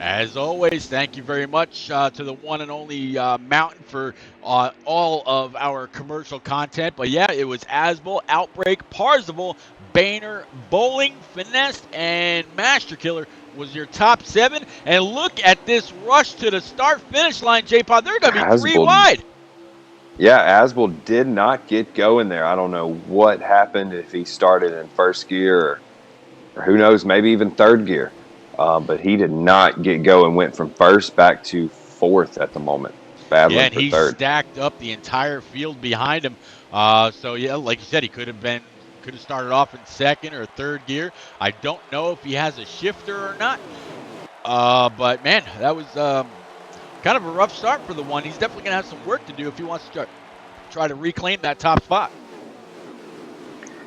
As always, thank you very much to the one and only Mountain for all of our commercial content. But yeah, it was Asmal, Outbreak, Parzival, Boehner, Bowling, Finesse, and Master Killer was your top 7. And look at this rush to the start-finish line, J-Pod. They're going to be 3 wide. Yeah, Asmal did not get going there. I don't know what happened, if he started in first gear or who knows, maybe even third gear. But he did not get going, went from first back to 4th at the moment. Battling and for he third. Stacked up the entire field behind him. So, yeah, like you said, he could have started off in 2nd or 3rd gear. I don't know if he has a shifter or not. But, man, that was kind of a rough start for the one. He's definitely going to have some work to do if he wants to try to reclaim that top spot.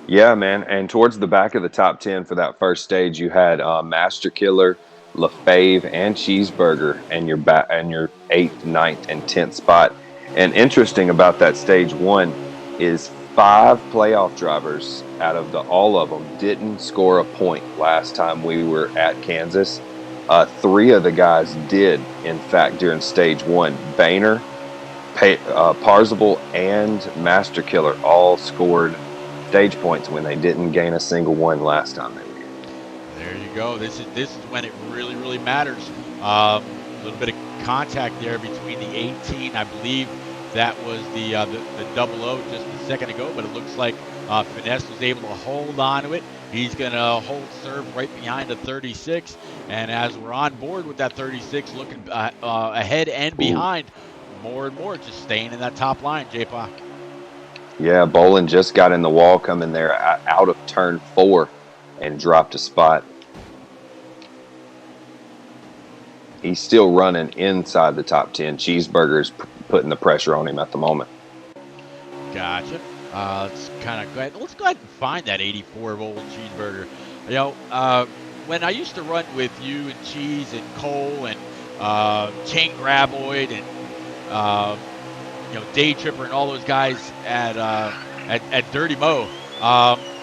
Yeah, man. And towards the back of the top 10 for that first stage, you had Master Killer, LaFave, and Cheeseburger, and your 8th, 9th, and 10th spot. And interesting about that stage one is 5 playoff drivers out of all of them didn't score a point last time we were at Kansas. 3 of the guys did, in fact, during stage one. Boehner, Parzival, and Master Killer all scored stage points when they didn't gain a single one last time they were here. There you go. This is when it really, really matters. A little bit of contact there between the 18. I believe that was the 00 just a second ago, but it looks like Finesse was able to hold on to it. He's going to hold serve right behind the 36. And as we're on board with that 36, looking ahead and behind, more and more just staying in that top line, J-Pa. Yeah, Bolin just got in the wall coming there out of turn 4 and dropped a spot. He's still running inside the top 10. Cheeseburger's putting the pressure on him at the moment. Gotcha. Let's go ahead and find that 84 of old Cheeseburger. You know, when I used to run with you and Cheese and Cole and Chain Graboid and Day Tripper and all those guys at Dirty Mo,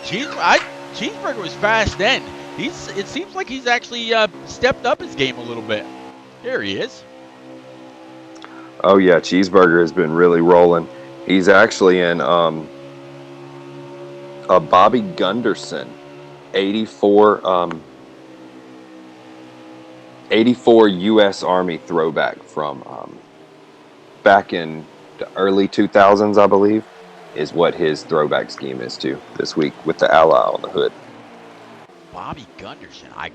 Cheeseburger was fast then. It seems like he's actually stepped up his game a little bit. Here he is. Oh yeah, Cheeseburger has been really rolling. He's actually in a Bobby Gunderson 84 U.S. Army throwback from back in the early 2000s, I believe, is what his throwback scheme is to this week with the ally on the hood. Bobby Gunderson. I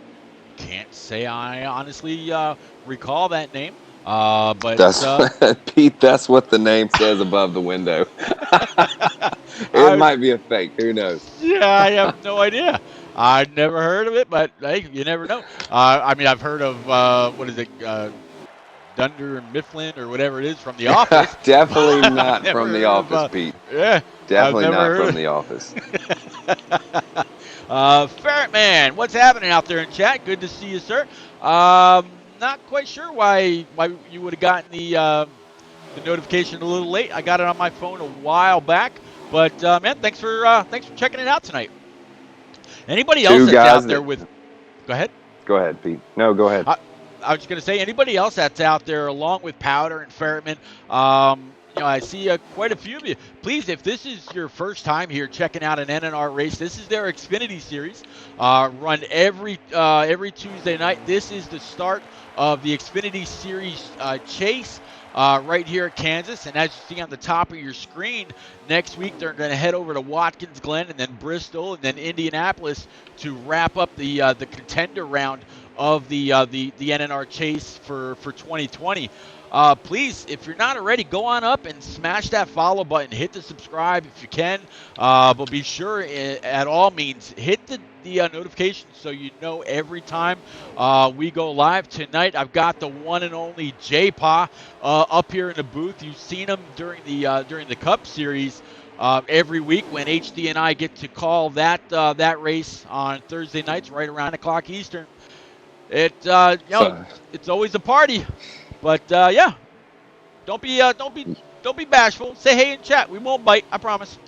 can't say I honestly recall that name. But that's Pete. That's what the name says above the window. It might be a fake. Who knows? Yeah, I have no idea. I'd never heard of it, but hey, you never know. I mean, I've heard of what is it, Dunder Mifflin or whatever it is from The Office. Definitely not from The Office, Pete. Yeah, definitely not from The Office. Ferret Man, what's happening out there in chat? Good to see you, sir. Not quite sure why you would have gotten the notification a little late. I got it on my phone a while back, but man, thanks for checking it out tonight. Anybody else that's out there with? Go ahead. Go ahead, Pete. No, go ahead. I was just going to say, anybody else that's out there along with Powder and Ferretman, I see quite a few of you. Please, if this is your first time here checking out an NNR race, this is their Xfinity series, run every Tuesday night. This is the start of the Xfinity series chase right here at Kansas. And as you see on the top of your screen, next week they're going to head over to Watkins Glen and then Bristol and then Indianapolis to wrap up the contender round of the NNR chase for 2020. Please, if you're not already, go on up and smash that follow button. Hit the subscribe if you can, but be sure at all means hit the notification so you know every time we go live. Tonight I've got the one and only J-Pa up here in the booth. You've seen him during the Cup Series every week when HD and I get to call that race on Thursday nights right around 9 o'clock Eastern. It's always a party, but yeah, don't be bashful. Say hey in chat. We won't bite. I promise.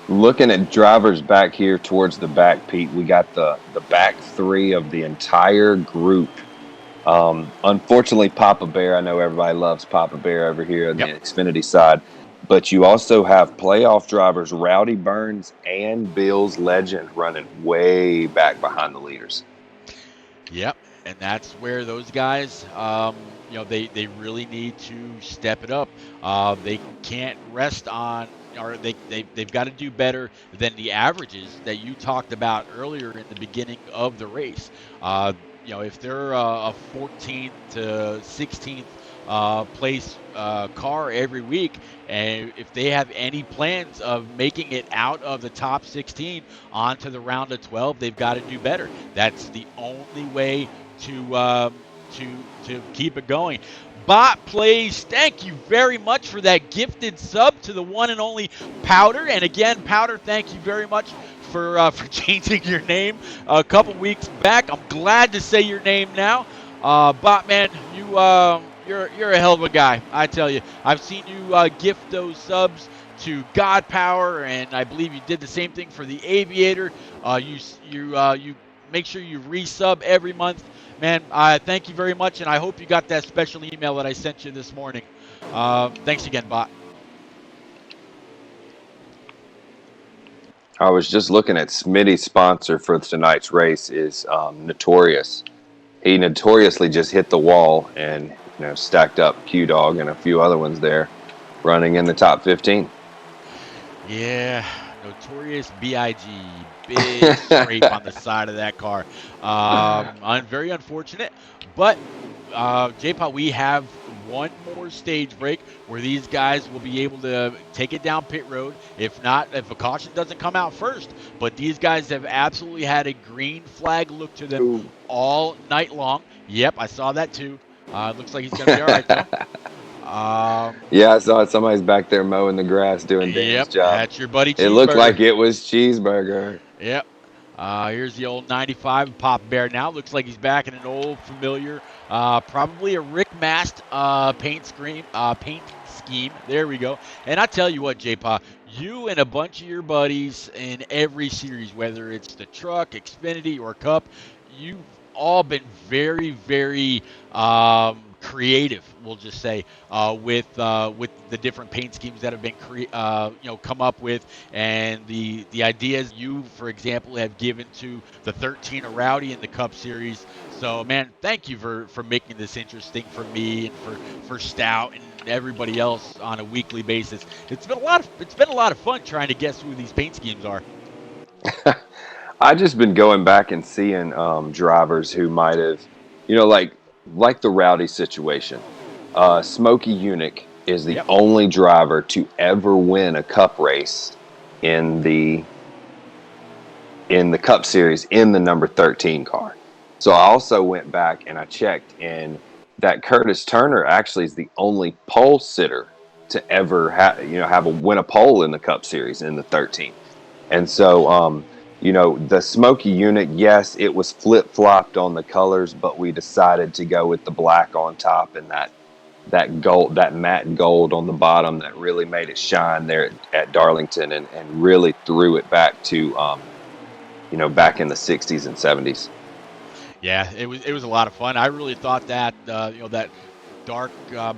Looking at drivers back here towards the back, Pete, we got the back 3 of the entire group. Unfortunately, Papa Bear. I know everybody loves Papa Bear over here on the Xfinity side, but you also have playoff drivers Rowdy Burns and Bill's Legend running way back behind the leaders. Yep, and that's where those guys, they really need to step it up. They can't rest on, or they've got to do better than the averages that you talked about earlier in the beginning of the race. If they're a 14th to 16th place car every week, and if they have any plans of making it out of the top 16 onto the round of 12, they've got to do better. That's the only way to to keep it going. Bot Plays, thank you very much for that gifted sub to the one and only Powder. And again, Powder, thank you very much for changing your name a couple weeks back. I'm glad to say your name now. Bot man, you're a hell of a guy. I tell you, I've seen you gift those subs to God Power, and I believe you did the same thing for the Aviator. You make sure you resub every month. Man, thank you very much, and I hope you got that special email that I sent you this morning. Thanks again, Bot. I was just looking at Smitty's sponsor for tonight's race is Notorious. He notoriously just hit the wall and stacked up Q-Dog and a few other ones there, running in the top 15. Yeah, Notorious B.I.G. Big scrape on the side of that car. Very unfortunate, but J-Pot, we have one more stage break where these guys will be able to take it down pit road. If a caution doesn't come out first, but these guys have absolutely had a green flag look to them all night long. Yep, I saw that too. Looks like he's going to be all right though. Yeah, I saw it. Somebody's back there mowing the grass doing Dan's job. That's your buddy Cheeseburger. It looked like it was Cheeseburger. Yep. Here's the old 95 Pop Bear now. Looks like he's back in an old familiar, probably a Rick Mast paint scheme. There we go. And I tell you what, J-Pa, you and a bunch of your buddies in every series, whether it's the Truck, Xfinity, or Cup, you've all been very, very creative, we'll just say, with the different paint schemes that have been come up with, and the ideas you, for example, have given to the 13 of Rowdy in the Cup Series. So, man, thank you for making this interesting for me and for Stout and everybody else on a weekly basis. It's been a lot of fun trying to guess who these paint schemes are. I've just been going back and seeing drivers who might have, like the Rowdy situation. Smokey Unick is the only driver to ever win a Cup race in the Cup Series in the number 13 car. So I also went back and I checked, and that Curtis Turner actually is the only pole sitter to ever win a pole in the Cup Series in the 13. And so the Smokey unit, yes, it was flip-flopped on the colors, but we decided to go with the black on top and that gold, that matte gold on the bottom that really made it shine there at Darlington and really threw it back to, back in the 60s and 70s. Yeah, it was a lot of fun. I really thought that that dark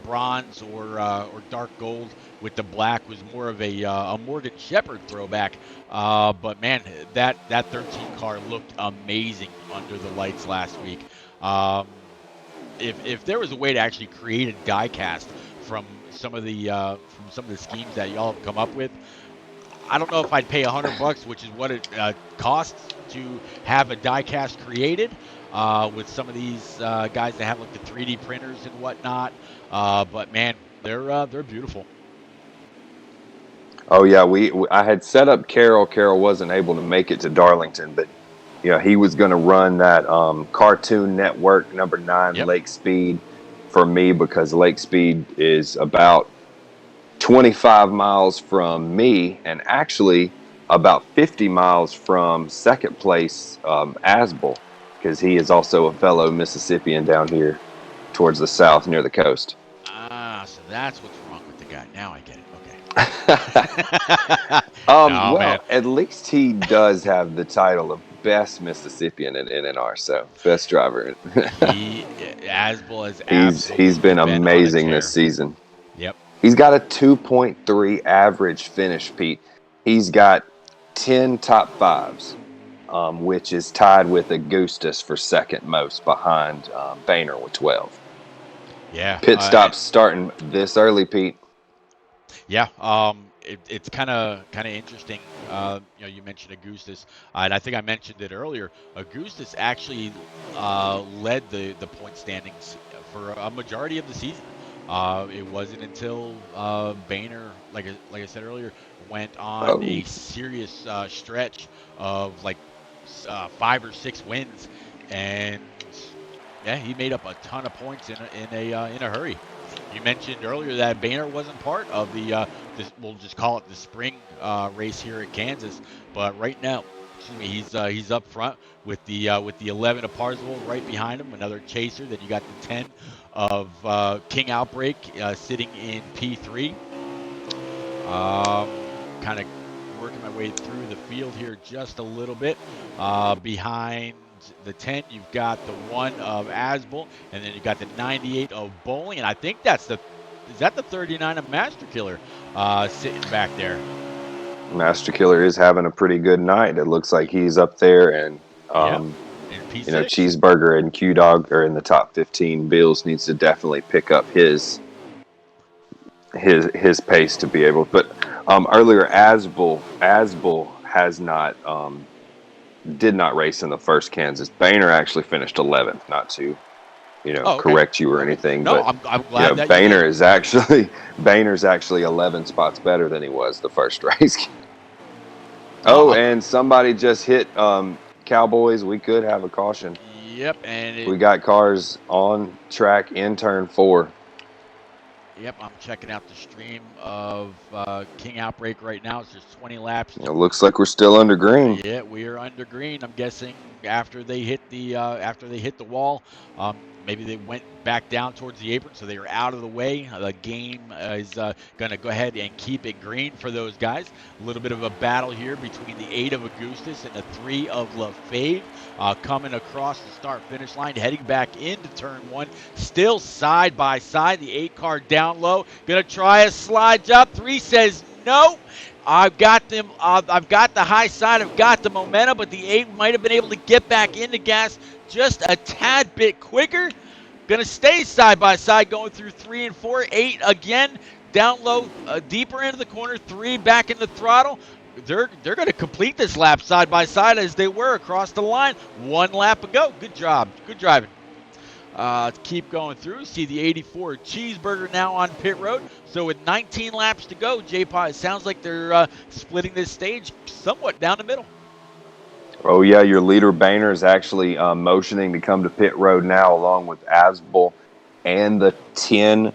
bronze or dark gold with the black was more of a Morgan Shepherd throwback. But man, that 13 car looked amazing under the lights last week. If there was a way to actually create a die cast from some of the schemes that y'all have come up with, I don't know if I'd pay $100, which is what it costs to have a die cast created. With some of these guys that have like the 3D printers and whatnot, but man, they're beautiful. Oh yeah, I had set up Carroll. Carroll wasn't able to make it to Darlington, but he was going to run that Cartoon Network number 9 Lake Speed for me, because Lake Speed is about 25 miles from me and actually about 50 miles from second place Asbel, because he is also a fellow Mississippian down here towards the south near the coast. So that's what's wrong with the guy. Now I get it. Okay. At least he does have the title of best Mississippian in NNR, so best driver. Asbel is he's been amazing this season. Yep. He's got a 2.3 average finish, Pete. He's got 10 top fives. Which is tied with Augustus for second most behind Boehner with 12. Yeah. Pit stops starting this early, Pete. Yeah. It's kind of interesting. You mentioned Augustus, and I think I mentioned it earlier. Augustus actually led the point standings for a majority of the season. It wasn't until Boehner, like I said earlier, went on a serious stretch of like 5 or 6 wins, and Yeah, he made up a ton of points in a hurry. You mentioned earlier that Boehner wasn't part of we'll just call it the spring race here at Kansas, but right now, excuse me, he's up front with the 11 of Parzival right behind him, another chaser. Then you got the 10 of King Outbreak sitting in P3. Kind of working my way through the field here just a little bit. Behind the 10, you've got the 1 of Asbel, and then you've got the 98 of Bowling, and I think is that the 39 of Master Killer sitting back there. Master Killer is having a pretty good night. It looks like he's up there, and Cheeseburger and Q Dog are in the top 15. Bills needs to definitely pick up his pace to be able. But earlier, Asbel has not did not race in the first Kansas. Boehner actually finished 11th. Not to correct you or anything, no, but I'm glad that Boehner's actually 11 spots better than he was the first race. And somebody just hit Cowboys. We could have a caution. Yep, and we got cars on track in turn 4. Yep, I'm checking out the stream of King Outbreak right now. It's just 20 laps. It looks like we're still under green. Yeah, we are under green. I'm guessing after they hit the wall, maybe they went back down towards the apron, so they were out of the way. The game is going to go ahead and keep it green for those guys. A little bit of a battle here between the 8 of Augustus and the 3 of LaFave. Coming across the start-finish line, heading back into turn 1. Still side by side. The 8 car down low. Going to try a slide job. 3 says no. I've got them. I've got the high side. I've got the momentum, but the 8 might have been able to get back into gas just a tad bit quicker. Going to stay side by side, going through 3 and 4. 8 again, down low, deeper into the corner. 3 back in the throttle. They're going to complete this lap side by side as they were across the line. 1 lap ago. Good job. Good driving. Keep going through. See the 84 Cheeseburger now on pit road. So with 19 laps to go, J-Pod, it sounds like they're splitting this stage somewhat down the middle. Oh, yeah, your leader Boehner is actually motioning to come to pit road now, along with Asbel and the 10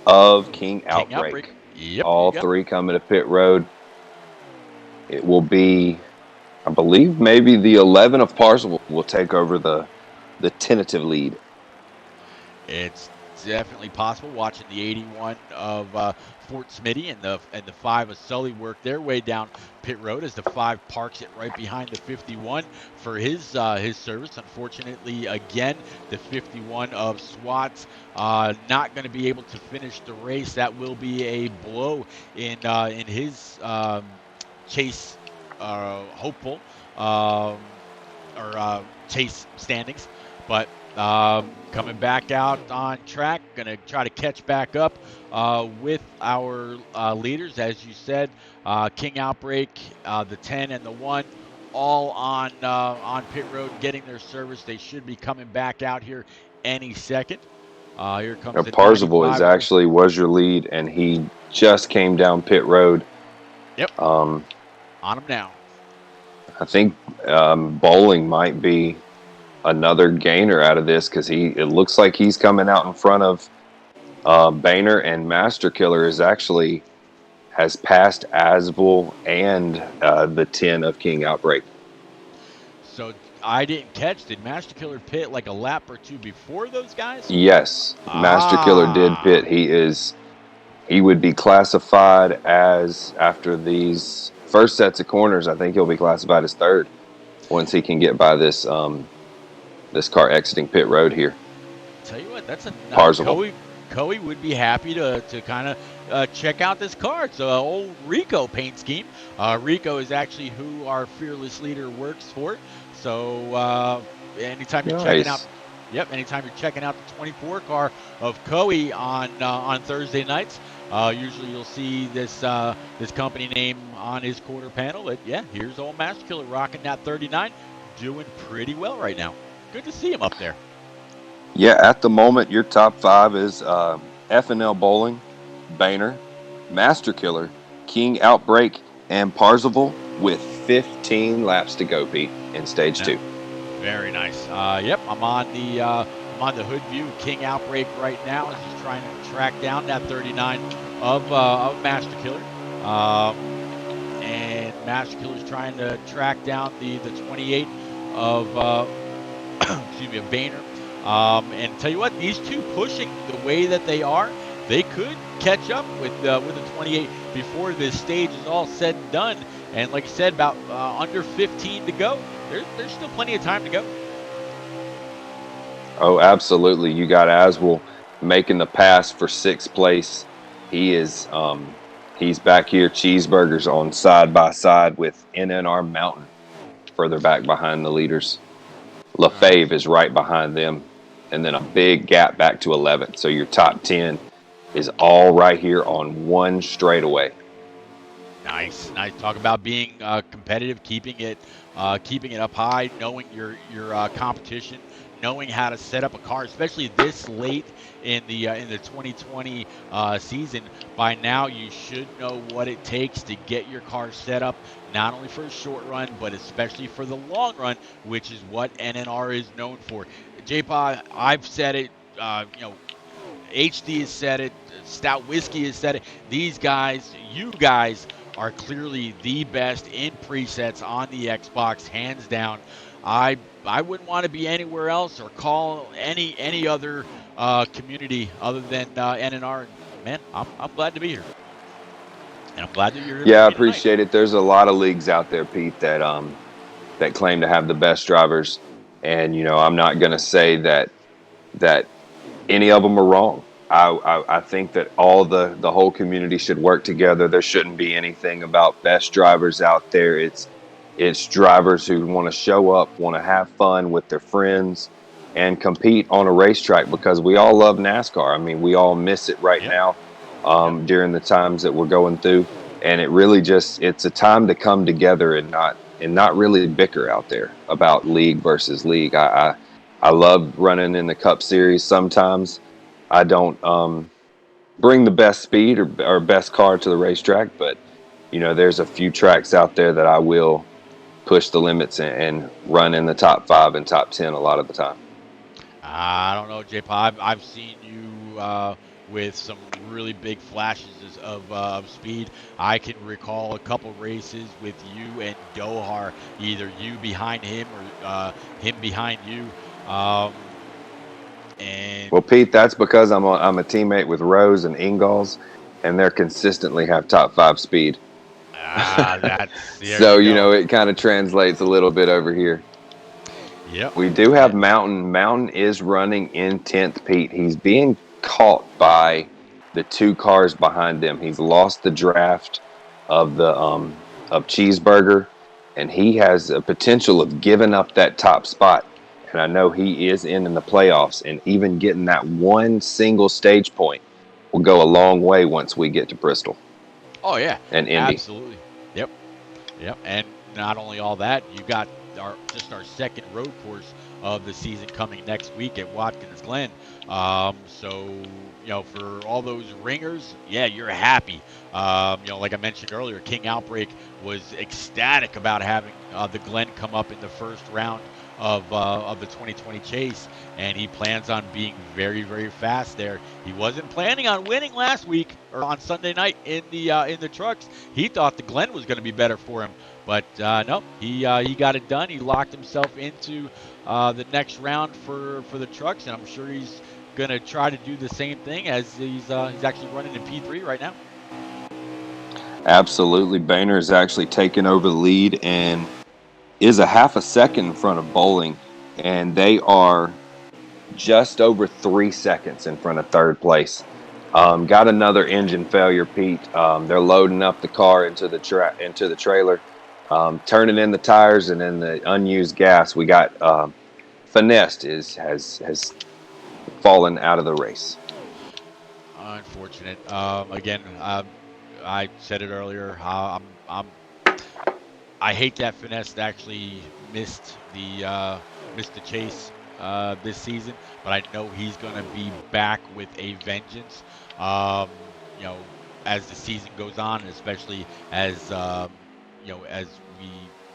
of King Outbreak. Yep, all 3 coming to pit road. It will be, I believe, maybe the 11 of Parzival will take over the tentative lead. It's definitely possible. Watching the 81 of Fort Smitty and the 5 of Sully work their way down pit road as the 5 parks it right behind the 51 for his service. Unfortunately, again, the 51 of Swats not going to be able to finish the race. That will be a blow in his chase hopeful or chase standings, but coming back out on track, going to try to catch back up with our leaders, as you said. King Outbreak, the 10 and the 1, all on pit road, getting their service. They should be coming back out here any second. Here comes Parzival was your lead, and he just came down pit road. Yep. On him now. I think Bowling might be another gainer out of this because it looks like he's coming out in front of Boehner, and Master Killer has passed Asbel and the 10 of King Outbreak. So I didn't catch. Did Master Killer pit like a lap or 2 before those guys? Yes, Master Killer did pit. He would be classified as, after these first sets of corners, I think he'll be classified as 3rd once he can get by this car exiting pit road here. Tell you what, that's a Parzival. Coey would be happy to kind of check out this car. It's an old Rico paint scheme. Rico is actually who our fearless leader works for. So anytime you're checking out, anytime you're checking out the 24 car of Coey on Thursday nights, usually you'll see this company name on his quarter panel. But yeah, here's old Master Killer rocking that 39, doing pretty well right now. Good to see him up there. Yeah, at the moment, your top 5 is F&L Bowling, Boehner, Master Killer, King Outbreak, and Parzival with 15 laps to go, Pete, in stage 2. Very nice. Yep, I'm on on the hood view. King Outbreak right now as he's trying to track down that 39 of Master Killer. And Master Killer's trying to track down the 28 of excuse me, of Vayner. And tell you what, these two pushing the way that they are, they could catch up with the 28 before this stage is all said and done. And like I said, about under 15 to go. There's still plenty of time to go. Oh, absolutely. You got Aswell making the pass for 6th place. He is he's back here. Cheeseburgers on side by side with NNR Mountain, further back behind the leaders. LaFave is right behind them, and then a big gap back to 11th. So your top 10 is all right here on one straightaway. Nice. Talk about being competitive, keeping it up high, knowing your competition, knowing how to set up a car, especially this late in the 2020 season. By now, you should know what it takes to get your car set up, not only for a short run, but especially for the long run, which is what NNR is known for. J-Pa, I've said it. HD has said it. Stout Whiskey has said it. These guys, you guys, are clearly the best in presets on the Xbox, hands down. I wouldn't want to be anywhere else or call any other community other than NNR. Man, I'm glad to be here, and I'm glad that you're here. Yeah, I appreciate it. There's a lot of leagues out there, Pete, that claim to have the best drivers, and I'm not going to say that any of them are wrong. I think that all the whole community should work together. There shouldn't be anything about best drivers out there. It's drivers who want to show up, want to have fun with their friends, and compete on a racetrack, because we all love NASCAR. I mean, we all miss it right now during the times that we're going through, and it really it's a time to come together and not really bicker out there about league versus league. I love running in the Cup Series. Sometimes I don't bring the best speed or best car to the racetrack, but there's a few tracks out there that I will push the limits and run in the top 5 and top 10 a lot of the time. I don't know, J-Pa. I've seen you with some really big flashes of speed. I can recall a couple races with you and Dohar, either you behind him or him behind you. Well, Pete, that's because I'm a teammate with Rose and Ingalls, and they're consistently have top 5 speed. So it kind of translates a little bit over here. Yep. We do have Mountain. Mountain is running in 10th, Pete. He's being caught by the 2 cars behind them. He's lost the draft of the of Cheeseburger, and he has a potential of giving up that top spot. And I know he is in the playoffs, and even getting that one single stage point will go a long way once we get to Bristol. Oh yeah, and Indy. Absolutely. Yep. And not only all that, you got our second road course of the season coming next week at Watkins Glen. So for all those ringers, yeah, you're happy. Like I mentioned earlier, King Outbreak was ecstatic about having the Glen come up in the first round of the 2020 chase, and he plans on being very, very fast there. He wasn't planning on winning last week or on Sunday night in the trucks. He thought the Glen was going to be better for him, but no, he got it done. He locked himself into the next round for the trucks, and I'm sure he's going to try to do the same thing as he's actually running in P3 right now. Absolutely. Boehner is actually taking over the lead and is a half a second in front of Bowling, and they are just over 3 seconds in front of third place. Got another engine failure, Pete. They're loading up the car into the trailer, turning in the tires and then the unused gas. We got Finessed has fallen out of the race. Unfortunate. Again, I said it earlier. I hate that Finesse actually missed the chase this season, but I know he's going to be back with a vengeance. As the season goes on, and especially as as we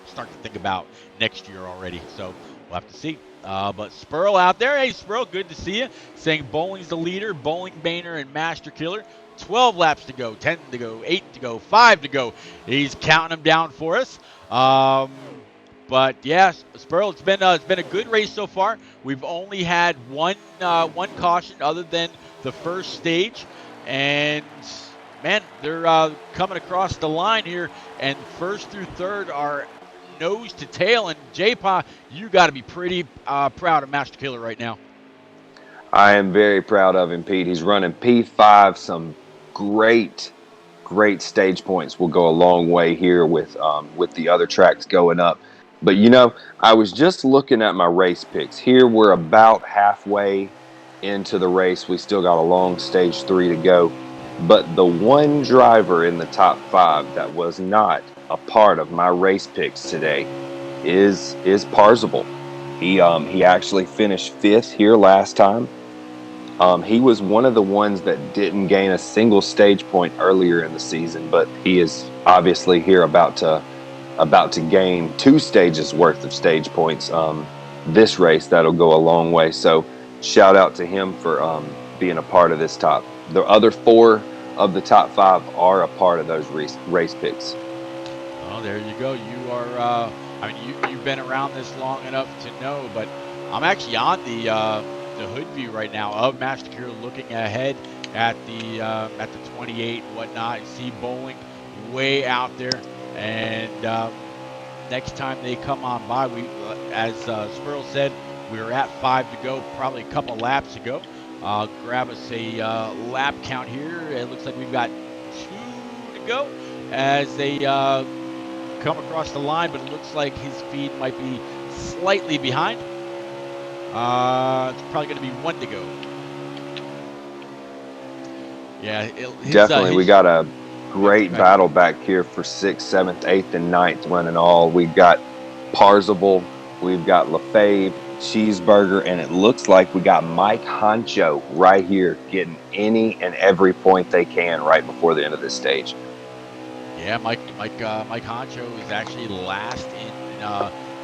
start to think about next year already. So we'll have to see. But Spurl out there. Hey, Spurl, good to see you. Saying Bowling's the leader. Bowling, Boehner, and Master Killer. 12 laps to go, 10 to go, 8 to go, 5 to go. He's counting them down for us. But yeah, Spurl, it's been a good race so far. We've only had one caution other than the first stage, and man, they're coming across the line here, and first through third are nose to tail. And J-Pa, you got to be pretty proud of Master Killer right now. I am very proud of him, Pete. He's running P5. Some great stage points will go a long way here with the other tracks going up. But I was just looking at my race picks. Here we're about halfway into the race. We still got a long stage 3 to go. But the one driver in the top 5 that was not a part of my race picks today is Parzival. He actually finished 5th here last time. He was one of the ones that didn't gain a single stage point earlier in the season, but he is obviously here about to gain 2 stages worth of stage points this race. That'll go a long way. So shout out to him for being a part of this top. The other 4 of the top 5 are a part of those race picks. Oh, there you go. You are. You've been around this long enough to know, but I'm actually on the hood view right now of Master Killer, looking ahead at the 28 and whatnot. See Bowling way out there, and next time they come on by, we as Spurl said, we were at 5 to go, probably a couple laps ago. Grab us a lap count here. It looks like we've got 2 to go as they come across the line, but it looks like his speed might be slightly behind. It's probably going to be 1 to go. Yeah, definitely. We got a great battle back here for 6th, 7th, 8th, and 9th running all. We've got Parzival, we've got Lefebvre, Cheeseburger, and it looks like we got Mike Honcho right here getting any and every point they can right before the end of this stage. Yeah, Mike Honcho is actually last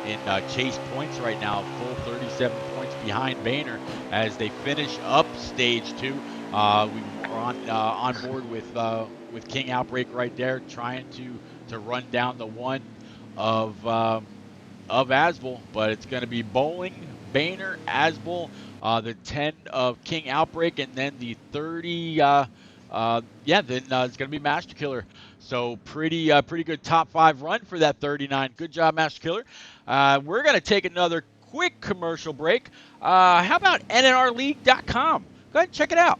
in chase points right now, full 37 points behind Boehner as they finish up stage 2. We were on board with King Outbreak right there, trying to run down the 1 of Asbel, but it's going to be Bowling, Boehner, Asbel, the 10 of King Outbreak, and then the 30. Then it's going to be Master Killer. So pretty good top 5 run for that 39. Good job, Master Killer. We're going to take another quick commercial break. How about NNRLeague.com? Go ahead and check it out.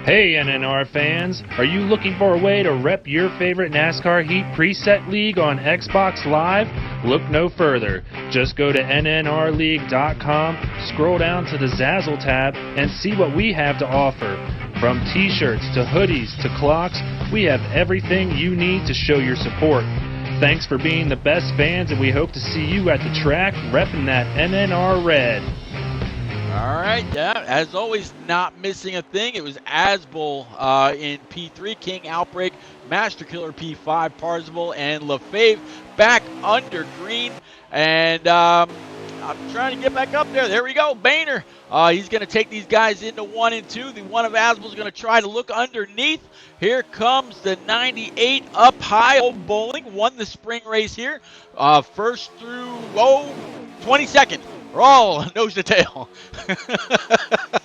Hey NNR fans, are you looking for a way to rep your favorite NASCAR Heat preset league on Xbox Live? Look no further. Just go to NNRLeague.com, scroll down to the Zazzle tab, and see what we have to offer. From t-shirts to hoodies to clocks, we have everything you need to show your support. Thanks for being the best fans, and we hope to see you at the track repping that NNR red. All right, yeah, as always, not missing a thing. It was Asbel in P3, King Outbreak, Master Killer P5, Parzival, and Lefebvre back under green. And I'm trying to get back up there. There we go, Boehner. He's going to take these guys into 1 and 2. The 1 of Asbel's going to try to look underneath. Here comes the 98 up high. Old Bowling won the spring race here. First through, 22nd. We're all nose to tail.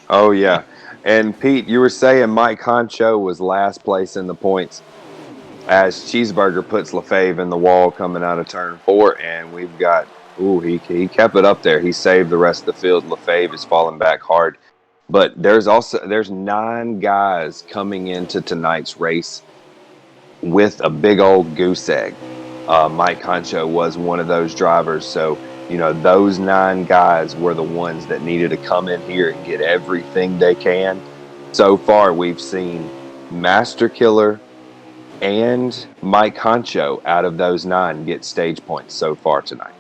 Oh, yeah. And, Pete, you were saying Mike Honcho was last place in the points as Cheeseburger puts Lefebvre in the wall coming out of turn 4, and we've got, he kept it up there. He saved the rest of the field. Lefebvre is falling back hard. But there's 9 guys coming into tonight's race with a big old goose egg. Mike Honcho was one of those drivers, so those 9 guys were the ones that needed to come in here and get everything they can. So far, we've seen Master Killer and Mike Honcho out of those 9 get stage points so far tonight.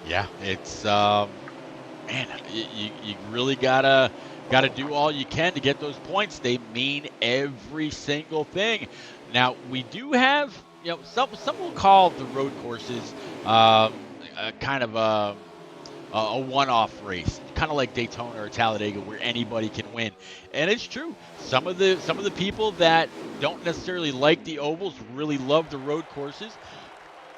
Yeah, it's you really gotta do all you can to get those points. They mean every single thing. Now we do have some will call the road courses a kind of a one-off race, kind of like Daytona or Talladega, where anybody can win. And it's true. Some of the people that don't necessarily like the ovals really love the road courses.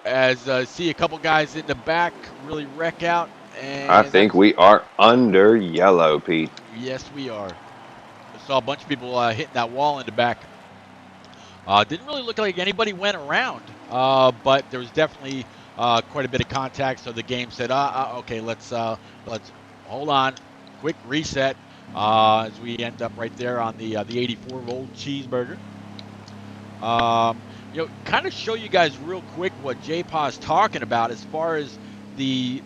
As see a couple guys in the back really wreck out, I and think that's we are under yellow, Pete. yes, we are. I saw a bunch of people hitting that wall in the back. Didn't really look like anybody went around, but there was definitely quite a bit of contact. So the game said, okay, let's hold on, quick reset as we end up right there on the 84 old cheeseburger. Kind of show you guys real quick what J-Pa is talking about as far as the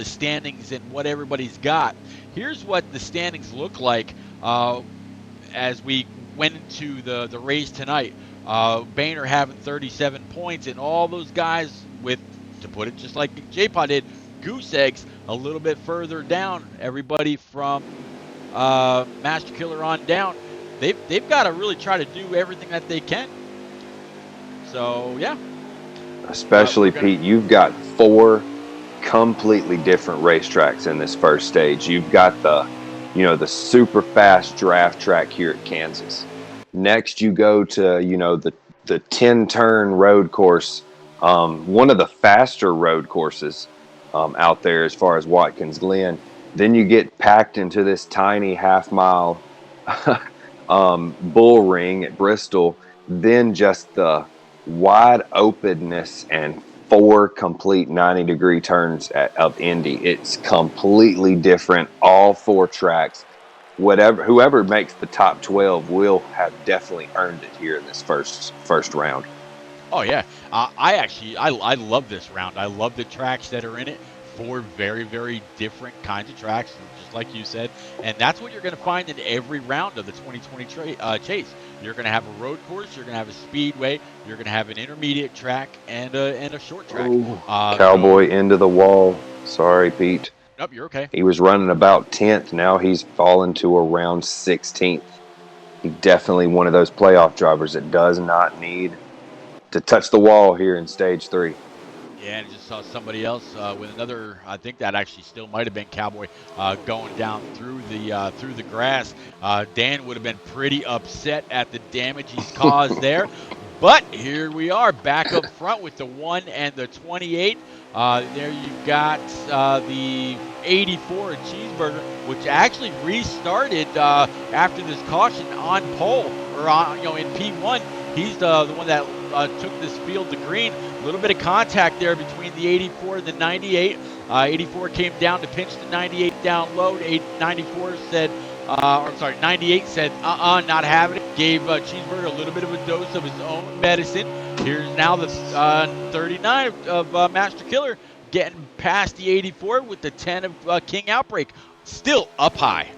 standings and what everybody's got. Here's what the standings look like as we went into the race tonight. Boehner having 37 points, and all those guys with, to put it just like J-Pa did, goose eggs a little bit further down. Everybody from Master Killer on down, they've got to really try to do everything that they can. So yeah. Especially Pete, you've got 4 completely different racetracks in this first stage. You've got the super fast draft track here at Kansas. Next, you go to the 10-turn road course, one of the faster road courses out there as far as Watkins Glen. Then you get packed into this tiny half-mile bull ring at Bristol. Then just the wide openness and 4 complete 90-degree turns of Indy. It's completely different. All 4 tracks. Whoever makes the top 12 will have definitely earned it here in this first round. Oh yeah, I love this round. I love the tracks that are in it. 4 very, very different kinds of tracks, just like you said, and that's what you're going to find in every round of the 2020 chase. You're going to have a road course, you're going to have a speedway, you're going to have an intermediate track, and a short track. Cowboy into the wall. Sorry, Pete. Nope, you're okay. He was running about 10th. Now he's fallen to around 16th. He's definitely one of those playoff drivers that does not need to touch the wall here in stage 3. Yeah, and I just saw somebody else with another. I think that actually still might have been Cowboy going down through the grass. Dan would have been pretty upset at the damage he's caused there. But here we are back up front with the 1 and the 28. There you've got the 84 cheeseburger, which actually restarted after this caution on pole or on in P1. He's the one that took this field to green. A little bit of contact there between the 84 and the 98. 84 came down to pinch the 98 down low. 94 said, 98 said, not having it. Gave Cheeseburger a little bit of a dose of his own medicine. Here's now the 39 of Master Killer getting past the 84 with the 10 of King Outbreak. Still up high.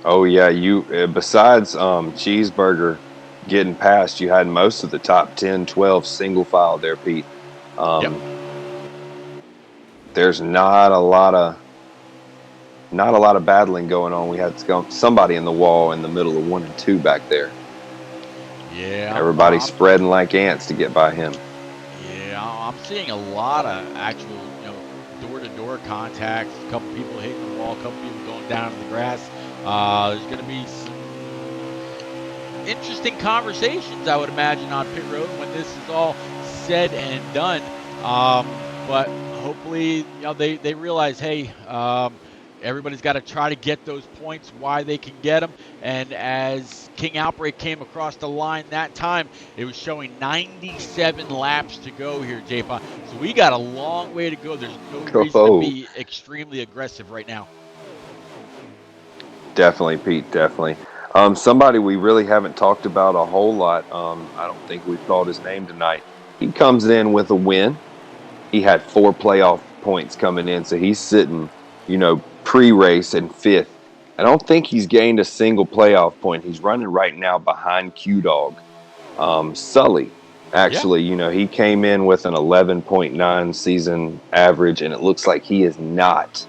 Oh, yeah. Besides Cheeseburger getting past, you had most of the top 10, 12 single file there, Pete. Yep. There's not a lot of battling going on. We had somebody in the wall in the middle of 1 and 2 back there. Yeah. Everybody's spreading like ants to get by him. Yeah, I'm seeing a lot of actual, door-to-door contacts. A couple people hitting the wall, a couple people going down in the grass. There's going to be some interesting conversations, I would imagine, on pit road when this is all said and done. But hopefully, they realize, hey, everybody's got to try to get those points while they can get them. And as King Outbreak came across the line that time, it was showing 97 laps to go here, J-Pa. So we got a long way to go. There's no reason to be extremely aggressive right now. Definitely, Pete, definitely. Somebody we really haven't talked about a whole lot. I don't think we've called his name tonight. He comes in with a win. He had 4 playoff points coming in, so he's sitting, pre-race in 5th. I don't think he's gained a single playoff point. He's running right now behind Q-Dog. Sully, actually, he came in with an 11.9 season average, and it looks like he is not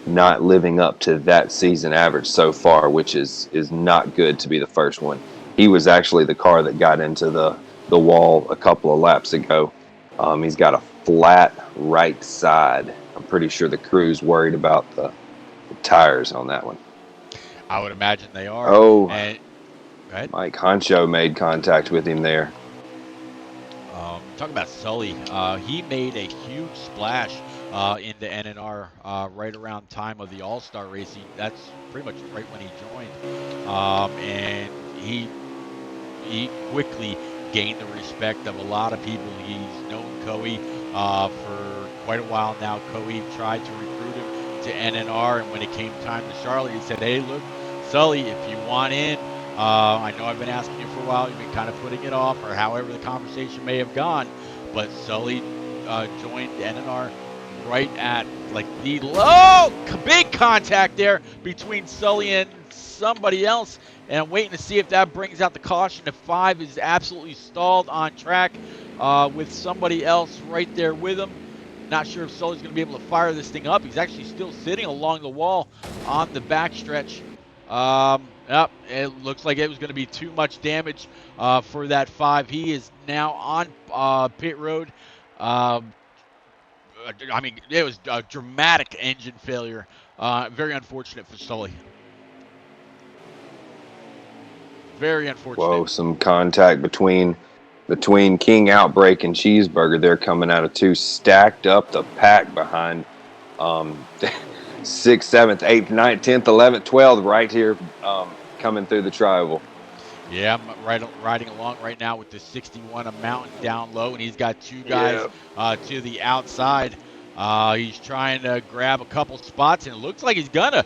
living up to that season average so far, which is not good to be the first one. He was actually the car that got into the the wall a couple of laps ago. He's got a flat right side. I'm pretty sure the crew's worried about the tires on that one. I would imagine they are. Oh, And go ahead. Mike Honcho made contact with him there. Talking about Sully, he made a huge splash in the NNR right around time of the All-Star race. That's pretty much right when he joined, and he quickly gained the respect of a lot of people. He's known Coey for quite a while now. Coey tried to recruit him to NNR, and when it came time to Charlotte, he said, "Hey, look, Sully, if you want in, I know I've been asking you for a while. You've been kind of putting it off, or however the conversation may have gone." But Sully joined NNR right at like the big contact there between Sully and somebody else. And I'm waiting to see if that brings out the caution. If 5 is absolutely stalled on track with somebody else right there with him. Not sure if Sully's going to be able to fire this thing up. He's actually still sitting along the wall on the backstretch. Yep, it looks like it was going to be too much damage for that 5. He is now on pit road. I mean, it was a dramatic engine failure. Very unfortunate for Sully. Very unfortunate. Whoa, some contact between King Outbreak and Cheeseburger. They're coming out of 2, stacked up the pack behind 6th, 7th, 8th, 9th, 10th, 11th, 12th right here coming through the tri-oval. Yeah, I'm riding along right now with the 61 a mountain down low, and he's got 2 guys to the outside. He's trying to grab a couple spots, and it looks like he's gonna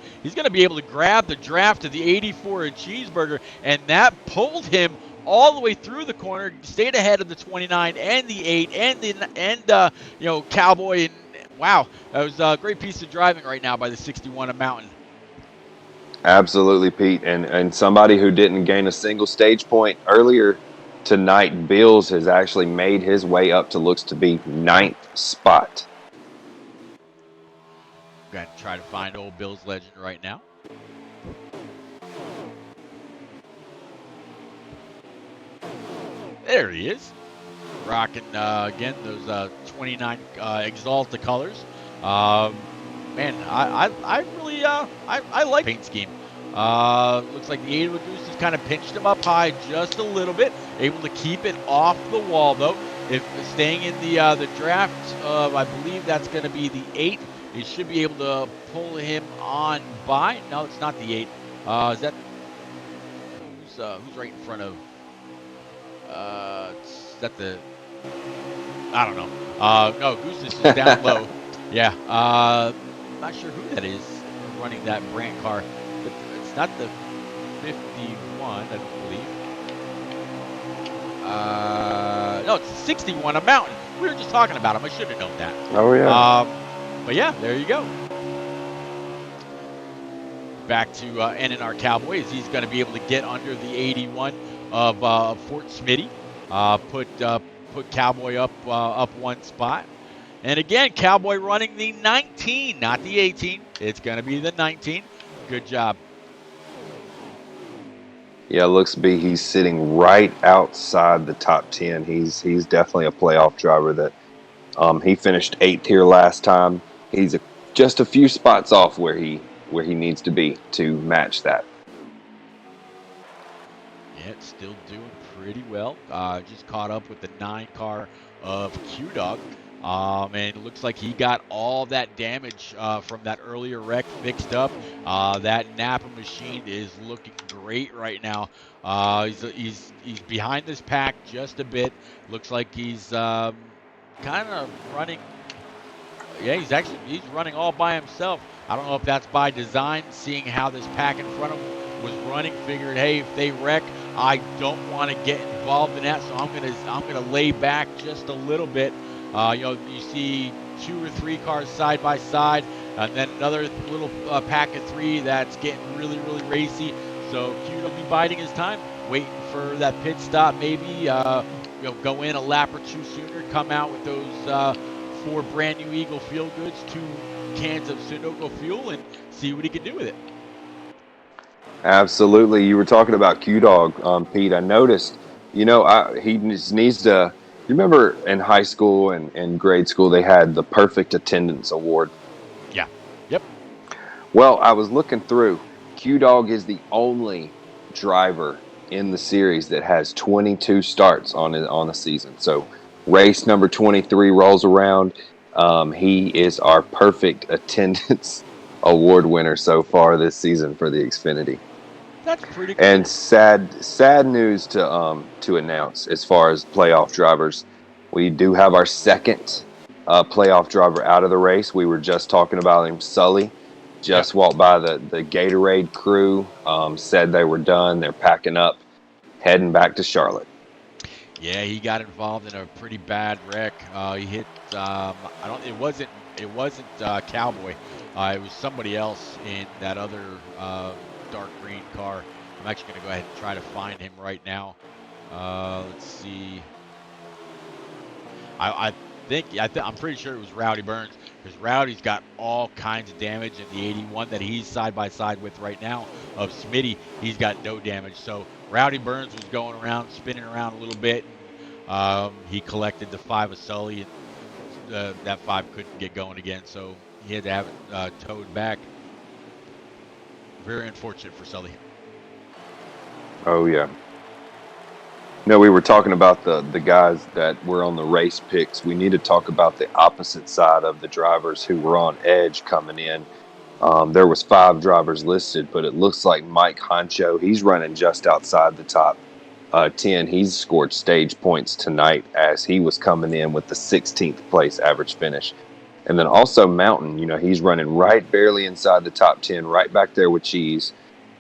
be able to grab the draft of the 84 at Cheeseburger, and that pulled him all the way through the corner, stayed ahead of the 29 and the 8 and Cowboy. And wow, that was a great piece of driving right now by the 61 a mountain. Absolutely, Pete. And somebody who didn't gain a single stage point earlier tonight, Bills, has actually made his way up to looks to be 9th spot. I'm going to try to find old Bills legend right now. There he is. Rocking, again, those 29 Exalta colors. Man, I really I like paint scheme. Looks like the 8 Goose has kind of pinched him up high just a little bit. Able to keep it off the wall, though. If staying in the draft of, I believe that's going to be the 8. He should be able to pull him on by. No, it's not the 8. Is that who's right in front of? Is that the? I don't know. No, Goose is just down low. Yeah. Not sure who that is running that Brandt car. But it's not the 51, I don't believe. No, it's the 61 a mountain. We were just talking about him. I should have known that. Oh, yeah. But yeah, there you go. Back to NNR Cowboys. He's going to be able to get under the 81 of Fort Smitty. Put Cowboy up 1 spot. And again, Cowboy running the 19, not the 18. It's going to be the 19. Good job. Yeah, looks to be he's sitting right outside the top 10. He's definitely a playoff driver that he finished 8th here last time. He's just a few spots off where he needs to be to match that. Yeah, it's still doing pretty well. Just caught up with the 9 car of Q-Dog. And it looks like he got all that damage from that earlier wreck fixed up. That Napa machine is looking great right now. He's behind this pack just a bit. Looks like he's kind of running. Yeah, he's running all by himself. I don't know if that's by design, seeing how this pack in front of him was running. Figured, hey, if they wreck, I don't want to get involved in that, so I'm gonna lay back just a little bit. You see 2 or 3 cars side by side, and then another little pack of 3 that's getting really, really racy. So Q will be biding his time, waiting for that pit stop. Maybe go in a lap or 2 sooner, come out with those 4 brand new Eagle Feel Goods, 2 cans of Sunoco fuel, and see what he can do with it. Absolutely. You were talking about Q-Dog, Pete. I noticed He just needs to. You remember in high school and grade school they had the perfect attendance award. Yeah. Yep. Well, I was looking through. Q Dog is the only driver in the series that has 22 starts on the season. So race number 23 rolls around. He is our perfect attendance award winner so far this season for the Xfinity. That's pretty cool. And sad news to announce as far as playoff drivers. We do have our second playoff driver out of the race. We were just talking about him, Sully. Just walked by the Gatorade crew. Said they were done. They're packing up, heading back to Charlotte. Yeah, he got involved in a pretty bad wreck. He hit. It wasn't Cowboy. It was somebody else in that other dark green car. I'm actually going to go ahead and try to find him right now. Let's see. I'm pretty sure it was Rowdy Burns, because Rowdy's got all kinds of damage in the 81 that he's side by side with right now. Of Smitty, he's got no damage. So Rowdy Burns was going around, spinning around a little bit. He collected the 5 of Sully, and that 5 couldn't get going again, so he had to have it towed back. Very unfortunate for Sully. Oh yeah. No, we were talking about the guys that were on the race picks. We need to talk about the opposite side of the drivers who were on edge coming in. There was 5 drivers listed, but it looks like Mike Honcho, he's running just outside the top 10. He's scored stage points tonight as he was coming in with the 16th place average finish. And then also Mountain, he's running right barely inside the top 10, right back there with Cheese.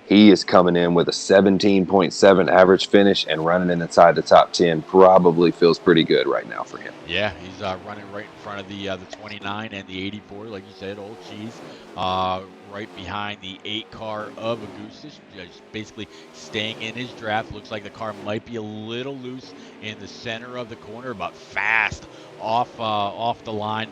He is coming in with a 17.7 average finish and running inside the top 10. Probably feels pretty good right now for him. Yeah, he's running right in front of the 29 and the 84, like you said, Old Cheese. Right behind the 8 car of Augustus, just basically staying in his draft. Looks like the car might be a little loose in the center of the corner, but fast off the line.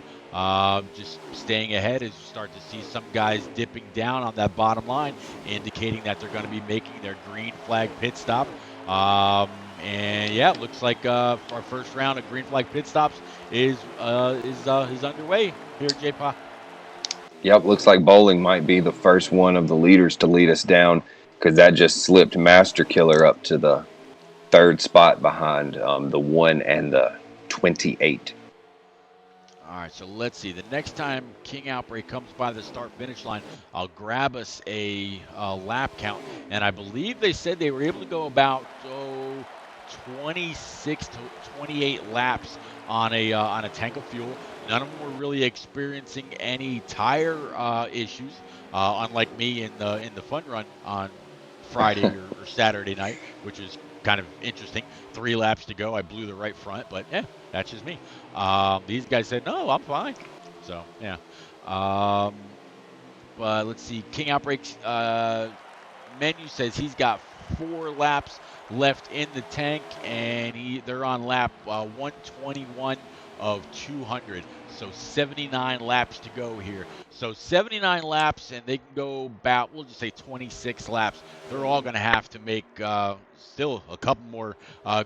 Just staying ahead as you start to see some guys dipping down on that bottom line, indicating that they're going to be making their green flag pit stop. And yeah, it looks like our first round of green flag pit stops is underway here, J-Pa. Yep, looks like Bowling might be the first one of the leaders to lead us down, because that just slipped Master Killer up to the 3rd spot behind the 1 and the 28. All right, so let's see. The next time King Outbreak comes by the start-finish line, I'll grab us a lap count. And I believe they said they were able to go about 26 to 28 laps on a tank of fuel. None of them were really experiencing any tire issues, unlike me in the fun run on Friday or Saturday night, which is kind of interesting. 3 laps to go. I blew the right front, but yeah, that's just me. These guys said, no, I'm fine. So, yeah. But let's see. King Outbreak's menu says he's got 4 laps left in the tank, and they're on lap 121 of 200. So 79 laps to go here. So 79 laps, and they can go about, we'll just say 26 laps. They're all going to have to make still a couple more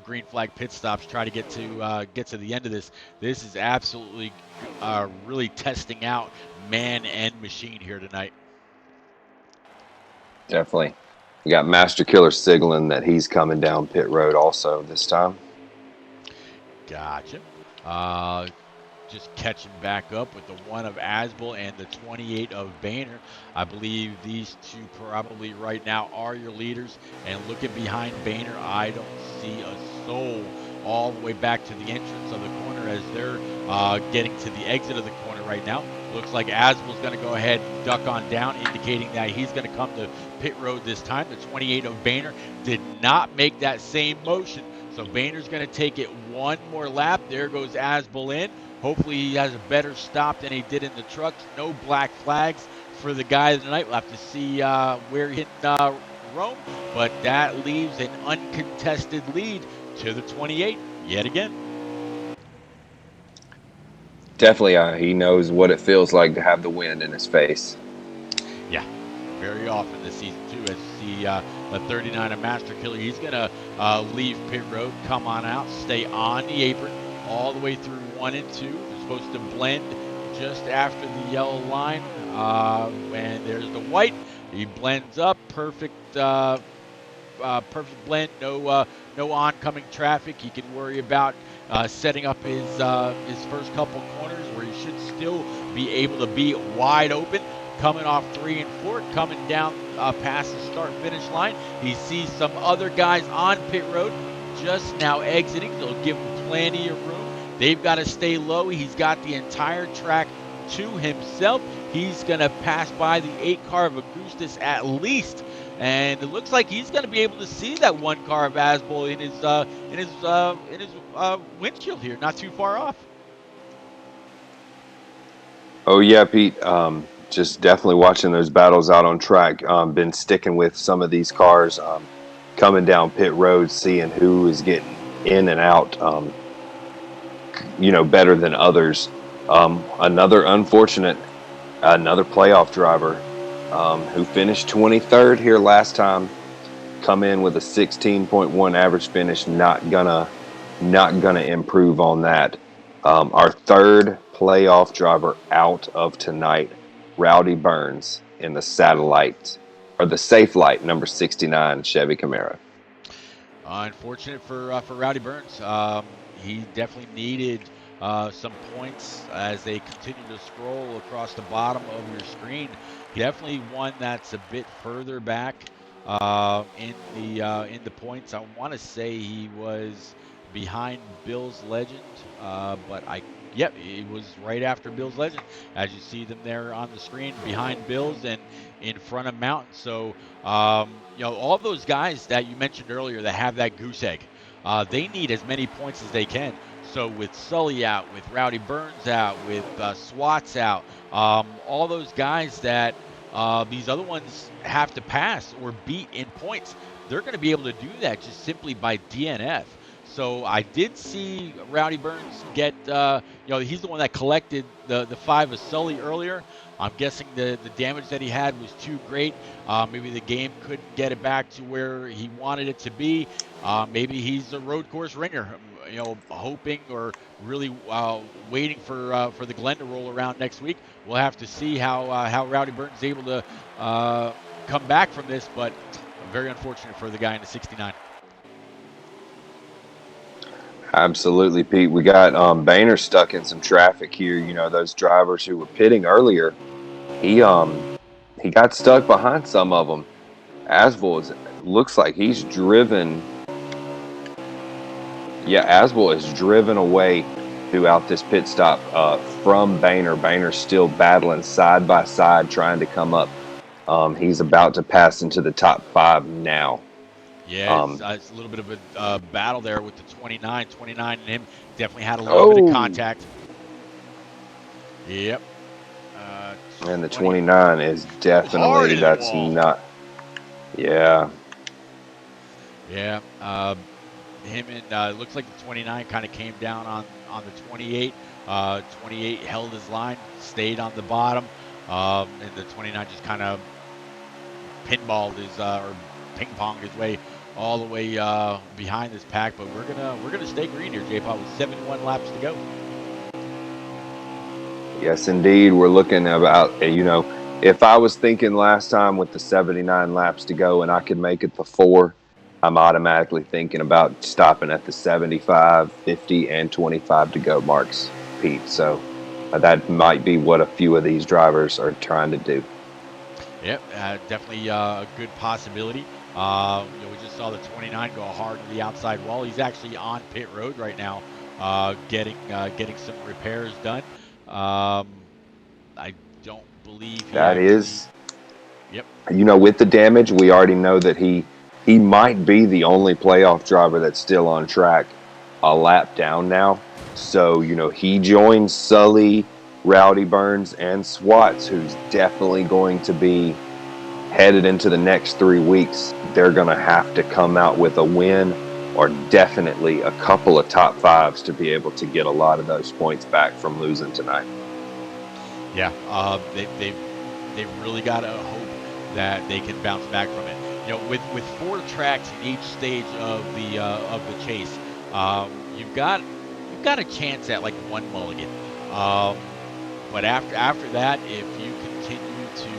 green flag pit stops, try to get to the end of this. This is absolutely really testing out man and machine here tonight. Definitely. We got Master Killer signaling that he's coming down pit road also this time. Gotcha. Just catching back up with the 1 of Asbel and the 28 of Boehner. I believe these two probably right now are your leaders. And looking behind Boehner, I don't see a soul all the way back to the entrance of the corner as they're getting to the exit of the corner right now. Looks like Asbel's going to go ahead and duck on down, indicating that he's going to come to pit road this time. The 28 of Boehner did not make that same motion. So Boehner's going to take it 1 more lap. There goes Asbel in. Hopefully he has a better stop than he did in the trucks. No black flags for the guy tonight. We'll have to see where he hit Rome. But that leaves an uncontested lead to the 28 yet again. Definitely, he knows what it feels like to have the wind in his face. Yeah, very often this season too, as you the 39 a Master Killer. He's going to leave pit road, come on out, stay on the apron all the way through 1 and 2. They're supposed to blend just after the yellow line. When there's the white, he blends up, perfect blend, no oncoming traffic. He can worry about setting up his first couple corners where he should still be able to be wide open. Coming off 3 and 4, coming down past the start-finish line. He sees some other guys on pit road just now exiting. They'll give him plenty of room. They've got to stay low. He's got the entire track to himself. He's going to pass by the 8 car of Augustus at least. And it looks like he's going to be able to see that 1 car of Asbol in his windshield here, not too far off. Oh yeah, Pete. Just definitely watching those battles out on track. Been sticking with some of these cars, coming down pit road, seeing who is getting in and out, better than others. Another playoff driver who finished 23rd here last time, come in with a 16.1 average finish. Not gonna improve on that. Our third playoff driver out of tonight, Rowdy Burns in the Safe Light number 69 Chevy Camaro. Unfortunate for Rowdy Burns. He definitely needed some points as they continue to scroll across the bottom of your screen. Definitely one that's a bit further back in the points. I want to say he was behind Bill's Legend, but it was right after Bill's Legend, as you see them there on the screen, behind Bill's and in front of Mountain. So, all those guys that you mentioned earlier that have that goose egg, they need as many points as they can. So with Sully out, with Rowdy Burns out, with Swats out, all those guys that these other ones have to pass or beat in points, they're going to be able to do that just simply by DNF. So I did see Rowdy Burns get, he's the one that collected the 5 of Sully earlier. I'm guessing the damage that he had was too great. Maybe the game couldn't get it back to where he wanted it to be. Maybe he's a road course ringer, hoping or really waiting for the Glen to roll around next week. We'll have to see how Rowdy Burns is able to come back from this, but very unfortunate for the guy in the 69. Absolutely, Pete. We got Boehner stuck in some traffic here. Those drivers who were pitting earlier, he got stuck behind some of them. Asbol looks like he's driven. Yeah, Asbol is driven away throughout this pit stop from Boehner. Boehner's still battling side by side, trying to come up. He's about to pass into the top 5 now. Yeah, it's a little bit of a battle there with the 29. 29 and him definitely had a little bit of contact. Yep. And the 29 is definitely, that's not. Yeah. Yeah. Him and it looks like the 29 kind of came down on the 28. 28 held his line, stayed on the bottom, and the 29 just kind of pinballed or ping-ponged his way all the way behind this pack. But we're gonna stay green here, J-Pop, with 71 laps to go. Yes, indeed. We're looking about, if I was thinking last time with the 79 laps to go and I could make it to 4, I'm automatically thinking about stopping at the 75, 50, and 25 to go marks, Pete. So that might be what a few of these drivers are trying to do. Yep, definitely a good possibility. We just saw the 29 go hard to the outside wall. He's actually on pit road right now, getting some repairs done. I don't believe that is. Yep. With the damage, we already know that he might be the only playoff driver that's still on track a lap down now. So, he joins Sully, Rowdy Burns, and Swats, who's definitely going to be headed into the next 3 weeks. They're going to have to come out with a win or definitely a couple of top 5s to be able to get a lot of those points back from losing tonight. Yeah, they've really got to hope that they can bounce back from it. with 4 tracks in each stage of the chase, you've got a chance at like 1 mulligan. But after that, if you continue to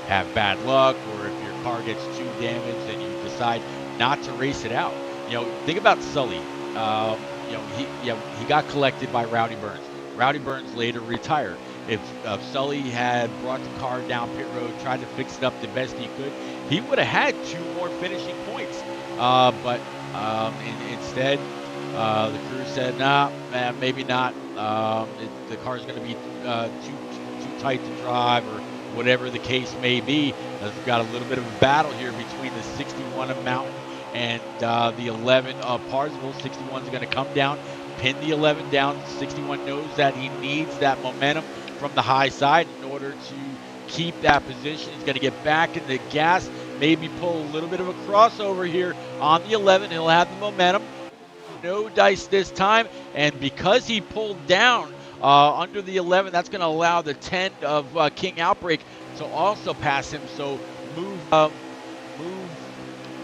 have bad luck, or if your car gets too damaged and you decide not to race it out, think about Sully. He got collected by Rowdy Burns. Rowdy Burns later retired. If Sully had brought the car down pit road, tried to fix it up the best he could, he would have had 2 more finishing points. But instead, the crew said, nah, man, maybe not. The car's going to be too tight to drive, or whatever the case may be. We've got a little bit of a battle here between the 61 of Mountain and the 11 of Parsonsville. 61 is going to come down, pin the 11 down. 61 knows that he needs that momentum from the high side in order to keep that position. He's going to get back in the gas, maybe pull a little bit of a crossover here on the 11. He'll have the momentum. No dice this time, and because he pulled down under the 11, that's going to allow the 10 of King Outbreak to also pass him. So move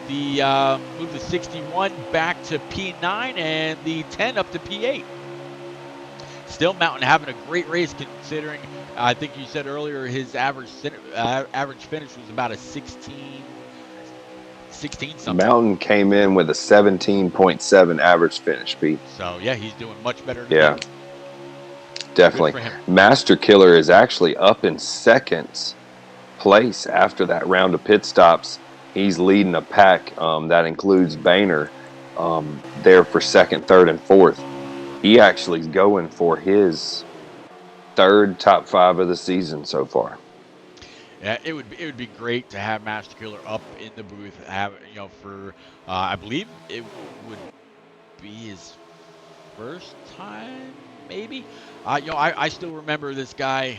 the 61 back to P9 and the 10 up to P8. Still Mountain having a great race, considering I think you said earlier his average finish was about a 16 something. Mountain came in with a 17.7 average finish, Pete. So yeah, he's doing much better than Yeah. me. Definitely. Master Killer is actually up in second place after that round of pit stops. He's leading a pack that includes Boehner there for second, third, and fourth. He actually is going for his 3rd top 5 of the season so far. Yeah, it would be great to have Master Killer up in the booth. For I believe it would be his first time, maybe. I still remember this guy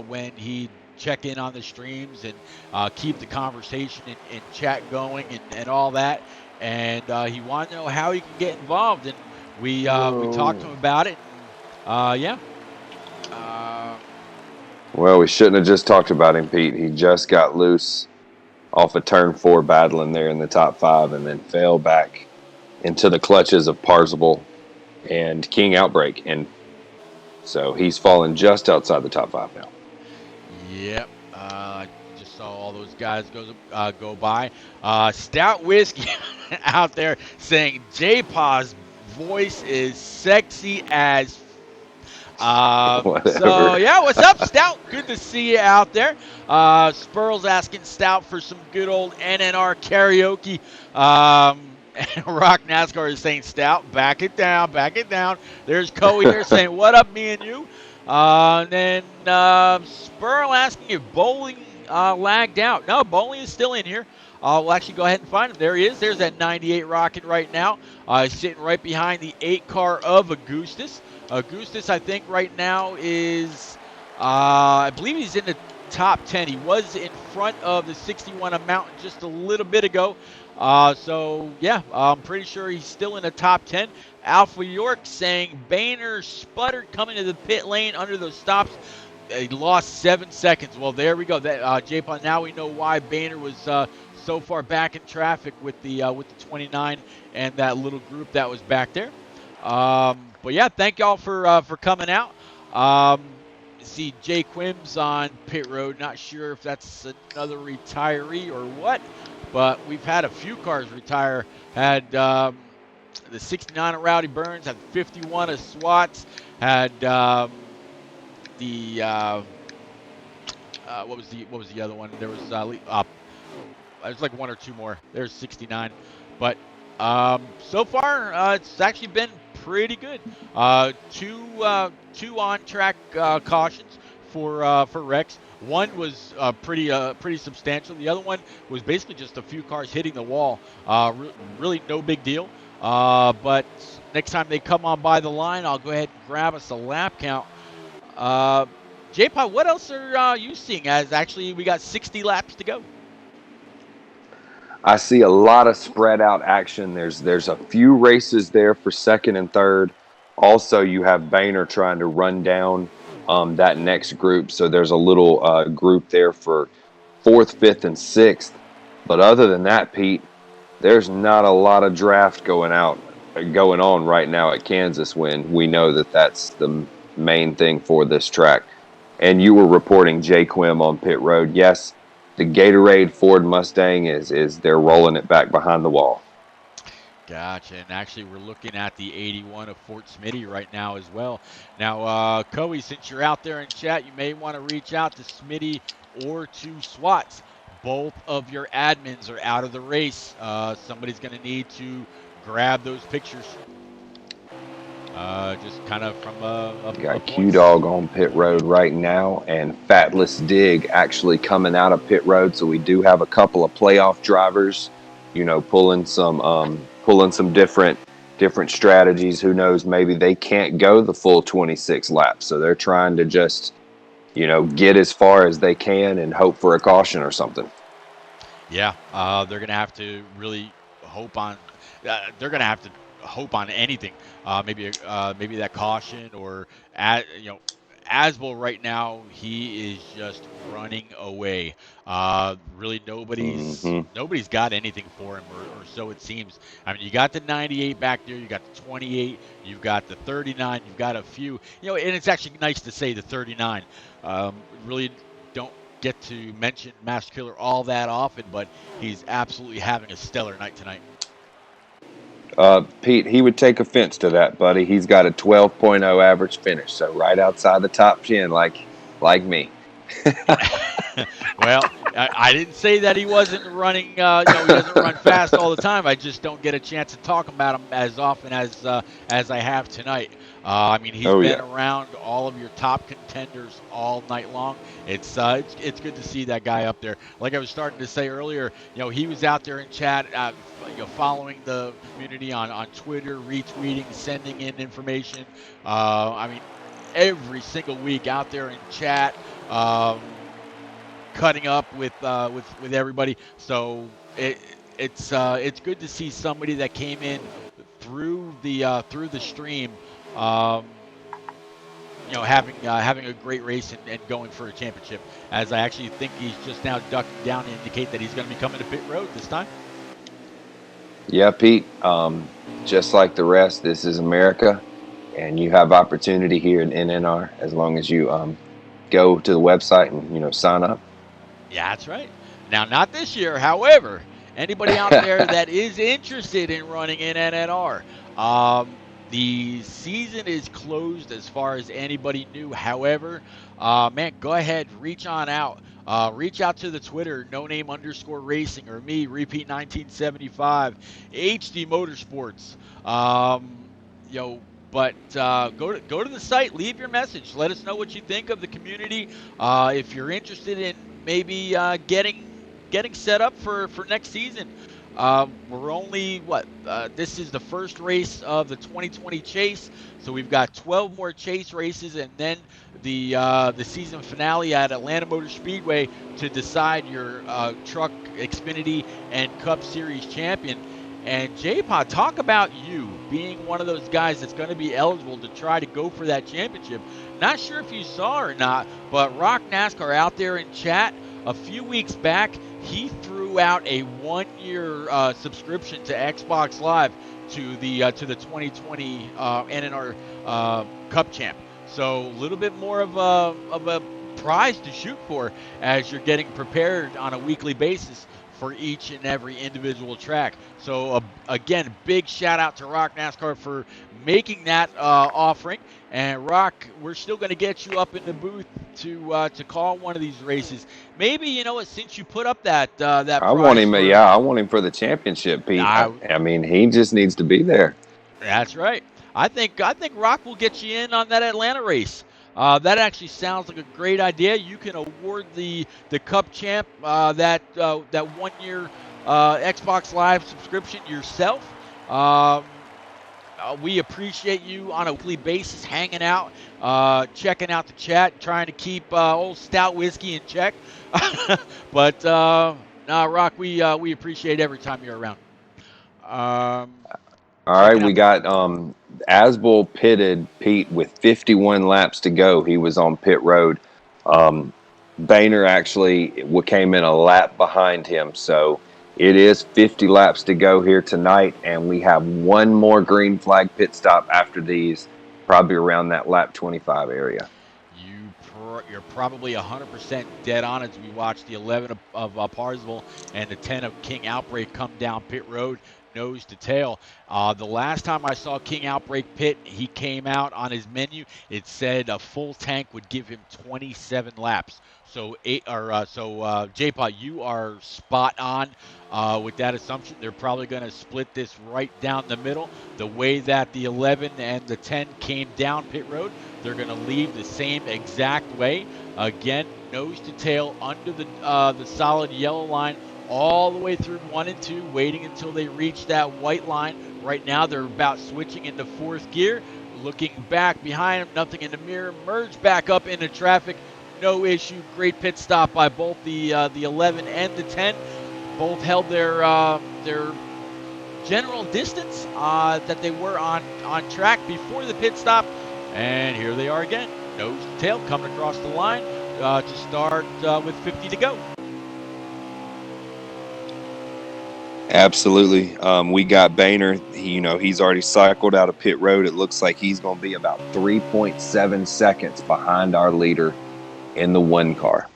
when he'd check in on the streams and keep the conversation and chat going and all that. And he wanted to know how he could get involved, and we talked to him about it. Well, we shouldn't have just talked about him, Pete. He just got loose off of turn 4, battling there in the top 5, and then fell back into the clutches of Parsonsville and King Outbreak. And so he's fallen just outside the top 5 now. Yep. Just saw all those guys go by. Stout Whiskey out there saying J-Paw's voice is sexy as so yeah, what's up, Stout? Good to see you out there. Spurl's asking Stout for some good old NNR karaoke. And Rock NASCAR is saying, Stout, back it down. There's Coe here saying, what up, me and you? And then Spurl asking if Bowling lagged out. No, Bowling is still in here. We'll actually go ahead and find him. There he is. There's that 98 Rocket right now. Sitting right behind the 8 car of Augustus. Augustus, I think, right now is, I believe he's in the top 10. He was in front of the 61 of Mountain just a little bit ago. So, yeah, I'm pretty sure he's still in the top 10. Alpha York saying Boehner sputtered coming to the pit lane under those stops. He lost 7 seconds. Well, there we go. That J-Pon, now we know why Boehner was so far back in traffic with the 29 and that little group that was back there. But yeah, thank y'all for coming out. See Jay Quims on pit road. Not sure if that's another retiree or what, but we've had a few cars retire. Had the 69 of Rowdy Burns, had 51 of Swats, had what was the other one? There was there's like 1 or 2 more. There's 69, but so far it's actually been pretty good. Two on-track cautions for Rex. One was pretty substantial. The other one was basically just a few cars hitting the wall. Really no big deal. But next time they come on by the line, I'll go ahead and grab us a lap count. J-Pod, what else are you seeing? As actually we got 60 laps to go. I see a lot of spread out action. There's a few races there for second and third. Also, you have Boehner trying to run down that next group. So there's a little group there for fourth, fifth, and sixth. But other than that, Pete, there's not a lot of draft going on right now at Kansas when we know that that's the main thing for this track. And you were reporting Jay Quim on pit road. Yes, the Gatorade Ford Mustang is they're rolling it back behind the wall. Gotcha. And actually, we're looking at the 81 of Fort Smitty right now as well. Now, Coey, since you're out there in chat, you may want to reach out to Smitty or to SWATs. Both of your admins are out of the race. Somebody's going to need to grab those pictures. Just kind of from a Got Q-Dog on pit road right now, and Fatless Dig actually coming out of pit road. So we do have a couple of playoff drivers, pulling some different strategies. Who knows? Maybe they can't go the full 26 laps, so they're trying to just, get as far as they can and hope for a caution or something. Yeah, they're going to have to really hope on. They're going to have to hope on anything. Maybe that caution or Asbel right now, he is just running away. Really, nobody's got anything for him, or so it seems. I mean, you got the 98 back there, you got the 28, you've got the 39, you've got a few. And it's actually nice to say the 39. Really don't get to mention Master Killer all that often, but he's absolutely having a stellar night tonight. Pete, he would take offense to that, buddy. He's got a 12.0 average finish, so right outside the top 10, like me. Well, I didn't say that he wasn't running. He doesn't run fast all the time. I just don't get a chance to talk about him as often as I have tonight. I mean, he's been around all of your top contenders all night long. It's good to see that guy up there. Like I was starting to say earlier, he was out there in chat, following the community on Twitter, retweeting, sending in information. I mean, every single week out there in chat, cutting up with everybody. So it's good to see somebody that came in through the stream, having a great race and going for a championship. As I actually think he's just now ducking down to indicate that he's going to be coming to pit road this time. Yeah, Pete. Just like the rest, this is America, and you have opportunity here in NNR as long as you go to the website and sign up. Yeah, that's right. Now, not this year. However, anybody out there that is interested in running in NNR, the season is closed as far as anybody new. However, go ahead, reach on out. Reach out to the Twitter, _racing, or me, Repeat 1975, HD Motorsports. But go to the site, leave your message. Let us know what you think of the community. If you're interested in maybe getting set up for next season. We're only this is the first race of the 2020 Chase, so we've got 12 more Chase races, and then the season finale at Atlanta Motor Speedway to decide your Truck Xfinity and Cup Series champion. And J-Pod, talk about you being one of those guys that's going to be eligible to try to go for that championship. Not sure if you saw or not, but Rock NASCAR out there in chat a few weeks back, he threw out a 1-year subscription to Xbox Live to the 2020 NNR Cup champ. So a little bit more of a prize to shoot for as you're getting prepared on a weekly basis for each and every individual track. So again, big shout out to Rock NASCAR for making that offering. And Rock, we're still going to get you up in the booth to call one of these races. Maybe since you put up that I want him. I want him for the championship, Pete. I mean, he just needs to be there. That's right. I think Rock will get you in on that Atlanta race. That actually sounds like a great idea. You can award the Cup champ that 1-year Xbox Live subscription yourself. We appreciate you on a weekly basis hanging out, checking out the chat, trying to keep old Stout Whiskey in check. But Rock, we appreciate every time you're around. All right, we got Asbel pitted, Pete, with 51 laps to go. He was on pit road. Boehner actually came in a lap behind him, so It is 50 laps to go here tonight, and we have one more green flag pit stop after these, probably around that lap 25 area. You're probably 100% dead on as we watch the 11 of Parsville and the 10 of King Outbreak come down pit road, nose to tail. The last time I saw King Outbreak pit, he came out on his menu. It said a full tank would give him 27 laps. So, J-Pod, you are spot on with that assumption. They're probably going to split this right down the middle. The way that the 11 and the 10 came down pit road, they're going to leave the same exact way. Again, nose to tail under the solid yellow line all the way through 1 and 2, waiting until they reach that white line. Right now, they're about switching into 4th gear. Looking back behind them, nothing in the mirror. Merge back up into traffic. No issue. Great pit stop by both the 11 and the 10. Both held their general distance that they were on track before the pit stop. And here they are again. Nose to tail coming across the line to start with 50 to go. Absolutely. We got Boehner. He's already cycled out of pit road. It looks like he's going to be about 3.7 seconds behind our leader in the 1 car.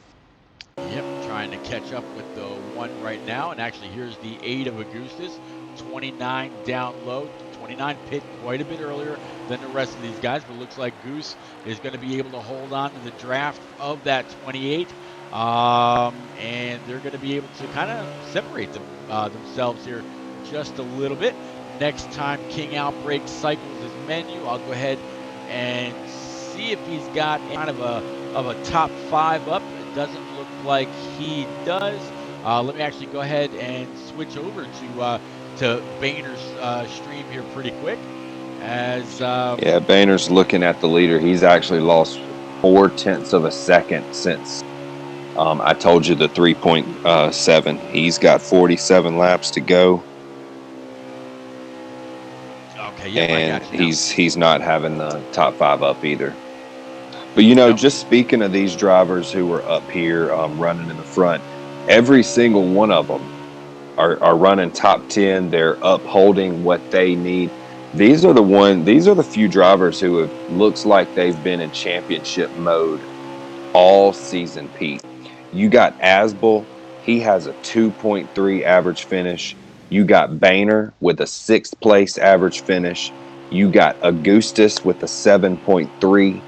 Yep, trying to catch up with the 1 right now. And actually, here's the 8 of Augustus. 29 down low. 29 pit quite a bit earlier than the rest of these guys. But it looks like Goose is going to be able to hold on to the draft of that 28. And they're going to be able to kind of separate themselves here just a little bit. Next time King Outbreak cycles his menu, I'll go ahead and see if he's got kind of a top 5 up. It doesn't look like he does. Let me actually go ahead and switch over to Boehner's stream here pretty quick. Boehner's looking at the leader. He's actually lost 0.4 of a second since I told you the 3.7. He's got 47 laps to go. Okay, yeah, and I got you he's not having the top 5 up either. But just speaking of these drivers who are up here running in the front, every single one of them are running top 10. They're upholding what they need. These are the few drivers who have looks like they've been in championship mode all season, Pete. You got Asbel, he has a 2.3 average finish. You got Boehner with a 6th place average finish. You got Augustus with a 7.3.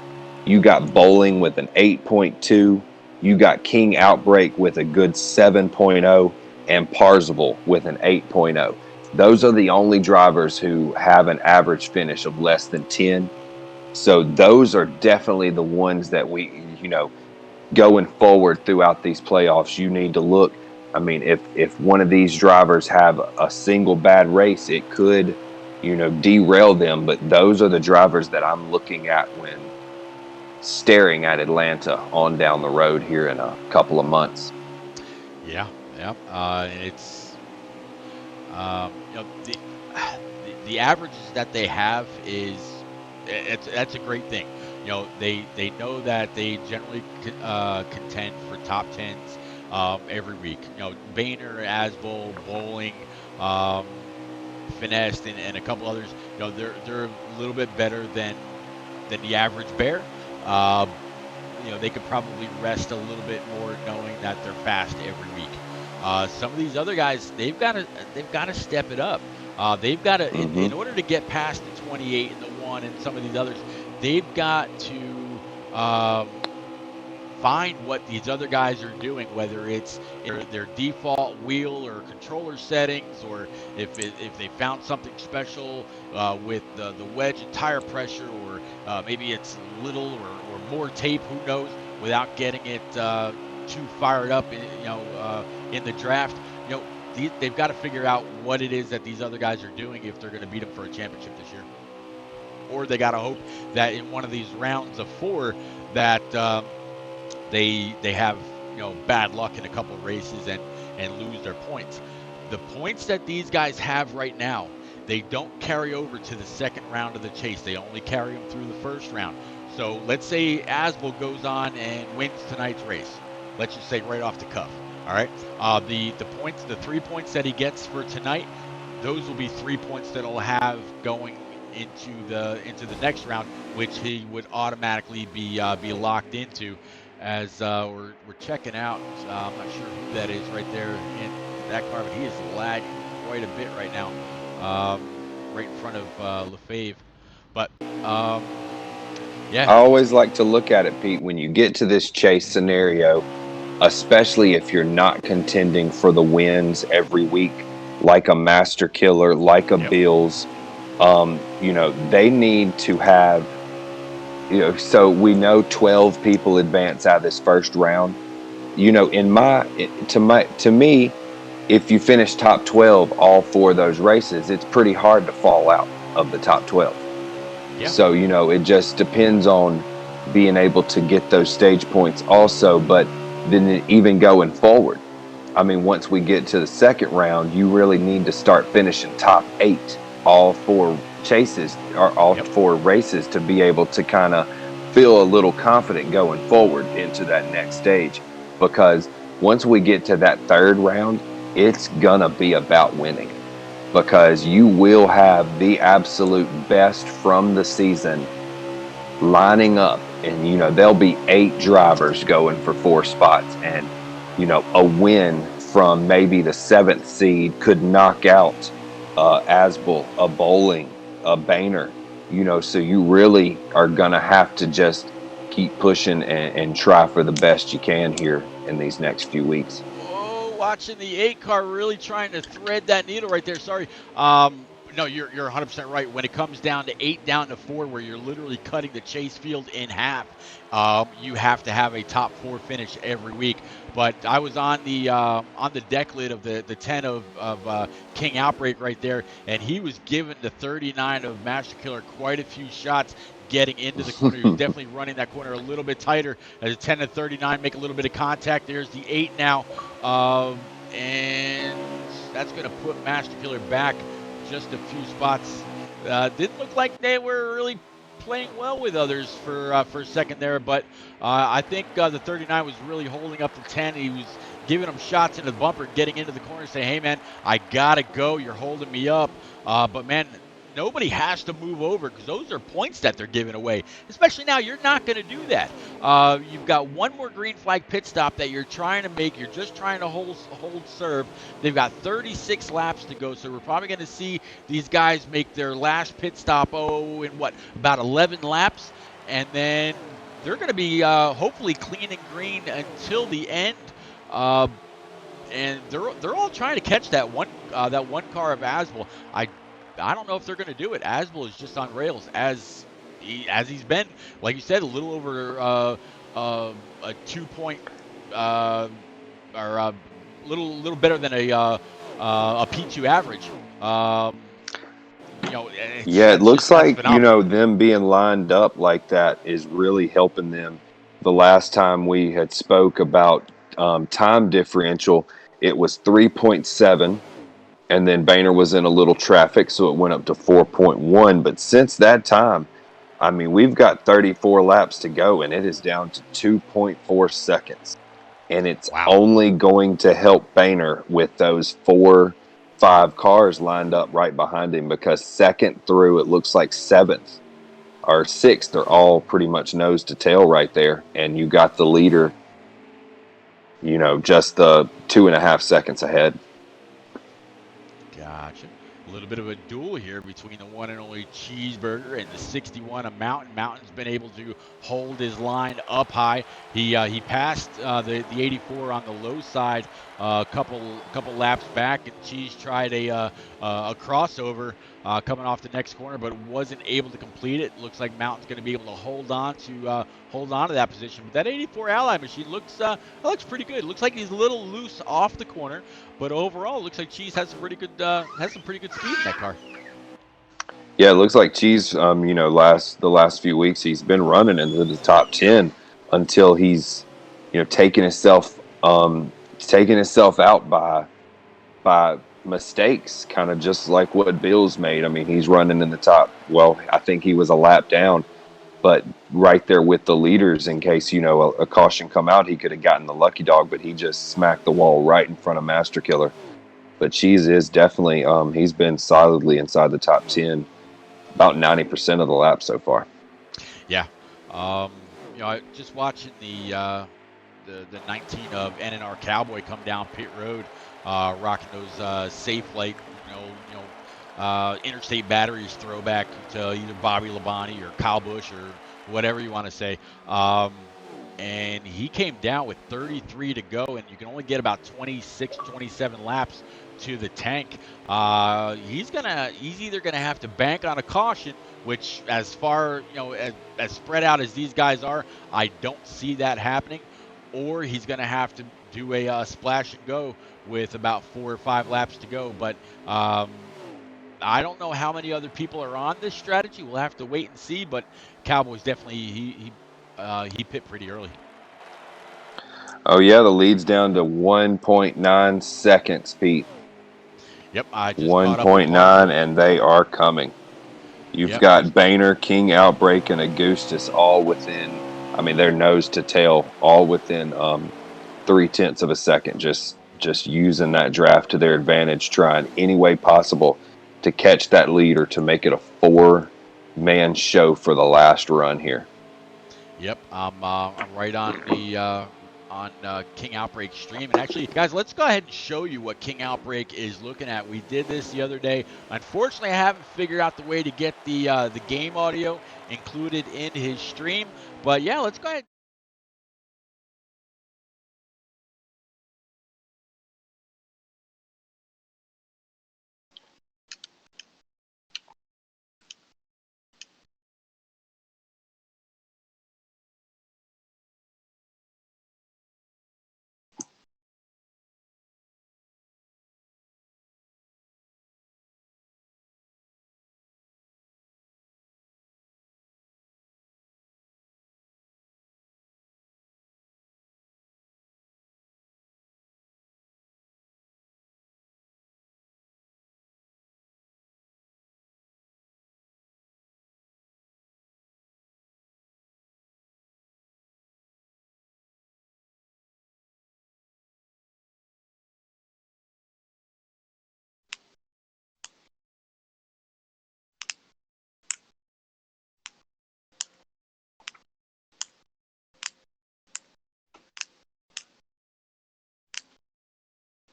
You got Bowling with an 8.2. You got King Outbreak with a good 7.0. And Parsville with an 8.0. Those are the only drivers who have an average finish of less than 10. So those are definitely the ones that we, going forward throughout these playoffs, you need to look. I mean, if one of these drivers have a single bad race, it could, derail them. But those are the drivers that I'm looking at when staring at Atlanta on down the road here in a couple of months. Yeah. It's the averages that they have that's a great thing. They know that they generally contend for top 10s every week. Boehner, Asbel, Bowling, Finesse, and a couple others. They're a little bit better than the average bear. They could probably rest a little bit more knowing that they're fast every week. Some of these other guys, they've got to step it up. They've got to, in order to get past the 28 and the 1 and some of these others, they've got to find what these other guys are doing, whether it's their default wheel or controller settings, or if they found something special with the wedge and tire pressure, or maybe it's little or more tape, who knows, without getting it too fired up, in the draft. They've got to figure out what it is that these other guys are doing if they're going to beat them for a championship this year. Or they got to hope that in one of these rounds of 4 that they have bad luck in a couple of races and lose their points. The points that these guys have right now, they don't carry over to the second round of the chase. They only carry them through the first round. So let's say Asbel goes on and wins tonight's race. Let's just say right off the cuff. All right. The points, the 3 points that he gets for tonight, those will be 3 points that he'll have going into the next round, which he would automatically be locked into. As we're checking out, I'm not sure who that is right there in that car, but he is lagging quite a bit right now, right in front of Lefebvre. But yeah, I always like to look at it, Pete, when you get to this chase scenario, especially if you're not contending for the wins every week, like a Master Killer, like a Yep. Bills. They need to have, so we know 12 people advance out of this first round. To me, if you finish top 12 all 4 of those races, it's pretty hard to fall out of the top 12. Yeah. So, it just depends on being able to get those stage points also. But then even going forward, I mean, once we get to the second round, you really need to start finishing top 8, all 4 chases or all 4 races to be able to kind of feel a little confident going forward into that next stage. Because once we get to that third round, it's gonna be about winning, because you will have the absolute best from the season lining up, and there'll be 8 drivers going for 4 spots, and a win from maybe the 7th seed could knock out Asbel, a Bowling, a Boehner. So you really are gonna have to just keep pushing and try for the best you can here in these next few weeks. Oh, watching the 8 car really trying to thread that needle right there. Sorry. No, you're 100% right. When it comes down to 8 down to 4, where you're literally cutting the chase field in half, you have to have a top 4 finish every week. But I was on the deck lid of the 10 of King Outbreak right there, and he was giving the 39 of Master Killer quite a few shots getting into the corner. He was definitely running that corner a little bit tighter. As a 10 to 39 make a little bit of contact. There's the 8 now, and that's going to put Master Killer back just a few spots. Didn't look like they were really playing well with others for a second there, but I think the 39 was really holding up the 10. He was giving him shots into the bumper, getting into the corner, saying, "Hey man, I gotta go. You're holding me up." But man, nobody has to move over, because those are points that they're giving away. Especially now, you're not going to do that. You've got one more green flag pit stop that you're trying to make. You're just trying to hold serve. They've got 36 laps to go, so we're probably going to see these guys make their last pit stop, in about 11 laps, and then they're going to be hopefully clean and green until the end. And they're all trying to catch that one car of Asbel. I don't know if they're going to do it. Asbel is just on rails as he's been, like you said, a little over a 2 point or a little better than a P2 average. It looks like them being lined up like that is really helping them. The last time we had spoke about time differential, it was 3.7. And then Boehner was in a little traffic, so it went up to 4.1. But since that time, I mean, we've got 34 laps to go, and it is down to 2.4 seconds. And it's only going to help Boehner with those 4-5 cars lined up right behind him, because second through, it looks like 7th or 6th, they're all pretty much nose to tail right there. And you got the leader, just the 2.5 seconds ahead. Gotcha. A little bit of a duel here between the one and only Cheeseburger and the 61 of Mountain. Mountain's been able to hold his line up high. He passed the 84 on the low side a couple laps back, and Cheese tried a crossover coming off the next corner, but wasn't able to complete it. Looks like Mountain's going to be able to hold on to that position. But that 84 Ally machine looks pretty good. Looks like he's a little loose off the corner, but overall, it looks like Cheese has some pretty good speed in that car. Yeah, it looks like Cheese. The last few weeks he's been running into the top 10 until he's, taking himself out by mistakes, kind of just like what Bill's made. I mean, he's running in the top. Well, I think he was a lap down but right there with the leaders in case, a caution come out, he could have gotten the lucky dog, but he just smacked the wall right in front of Master Killer. But Cheese is definitely, he's been solidly inside the top 10 about 90% of the laps so far. Yeah. Just watching the 19 of NNR Cowboy come down pit road, rocking those safe light, interstate batteries throwback to either Bobby Labonte or Kyle Busch or whatever you want to say. And he came down with 33 to go, and you can only get about 26, 27 laps to the tank. He's either gonna have to bank on a caution, which as far as spread out as these guys are, I don't see that happening, or he's gonna have to do a splash and go with about 4 or 5 laps to go. But I don't know how many other people are on this strategy. We'll have to wait and see. But Cowboys definitely he pit pretty early. Oh yeah, the lead's down to 1.9 seconds, Pete. Yep, I just 1.9, and they are coming. You've got Boehner, King Outbreak, and Augustus all within. I mean, they're nose to tail, all within 0.3 of a second. Just using that draft to their advantage, trying any way possible to catch that lead or to make it a 4-man show for the last run here. Yep, I'm right on the King Outbreak stream. And actually, guys, let's go ahead and show you what King Outbreak is looking at. We did this the other day. Unfortunately, I haven't figured out the way to get the game audio included in his stream. But yeah, let's go ahead.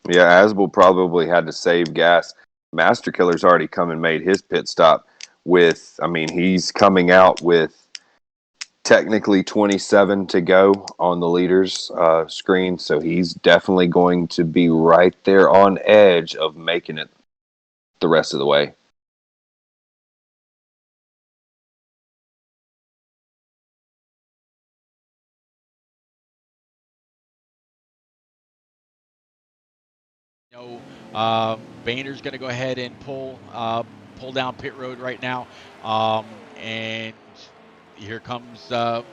Yeah, Asbel probably had to save gas. Master Killer's already come and made his pit stop with, he's coming out with technically 27 to go on the leaders screen, so he's definitely going to be right there on edge of making it the rest of the way. Boehner's going to go ahead and pull down pit road right now, and here comes the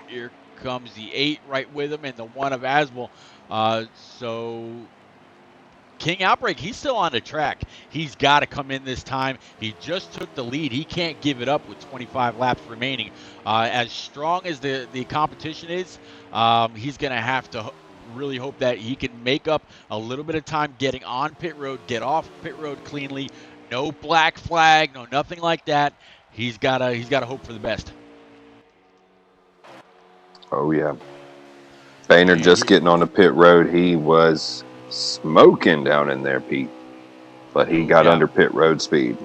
8 right with him and the 1 of Asbel. So King Outbreak, he's still on the track. He's got to come in this time. He just took the lead. He can't give it up with 25 laps remaining. As strong as the competition is, he's going to have to really hope that he can make up a little bit of time getting on pit road, get off pit road cleanly. No black flag, no nothing like that. He's got to hope for the best. Oh yeah. Boehner just getting on the pit road. He was smoking down in there, Pete. But he got under pit road speed.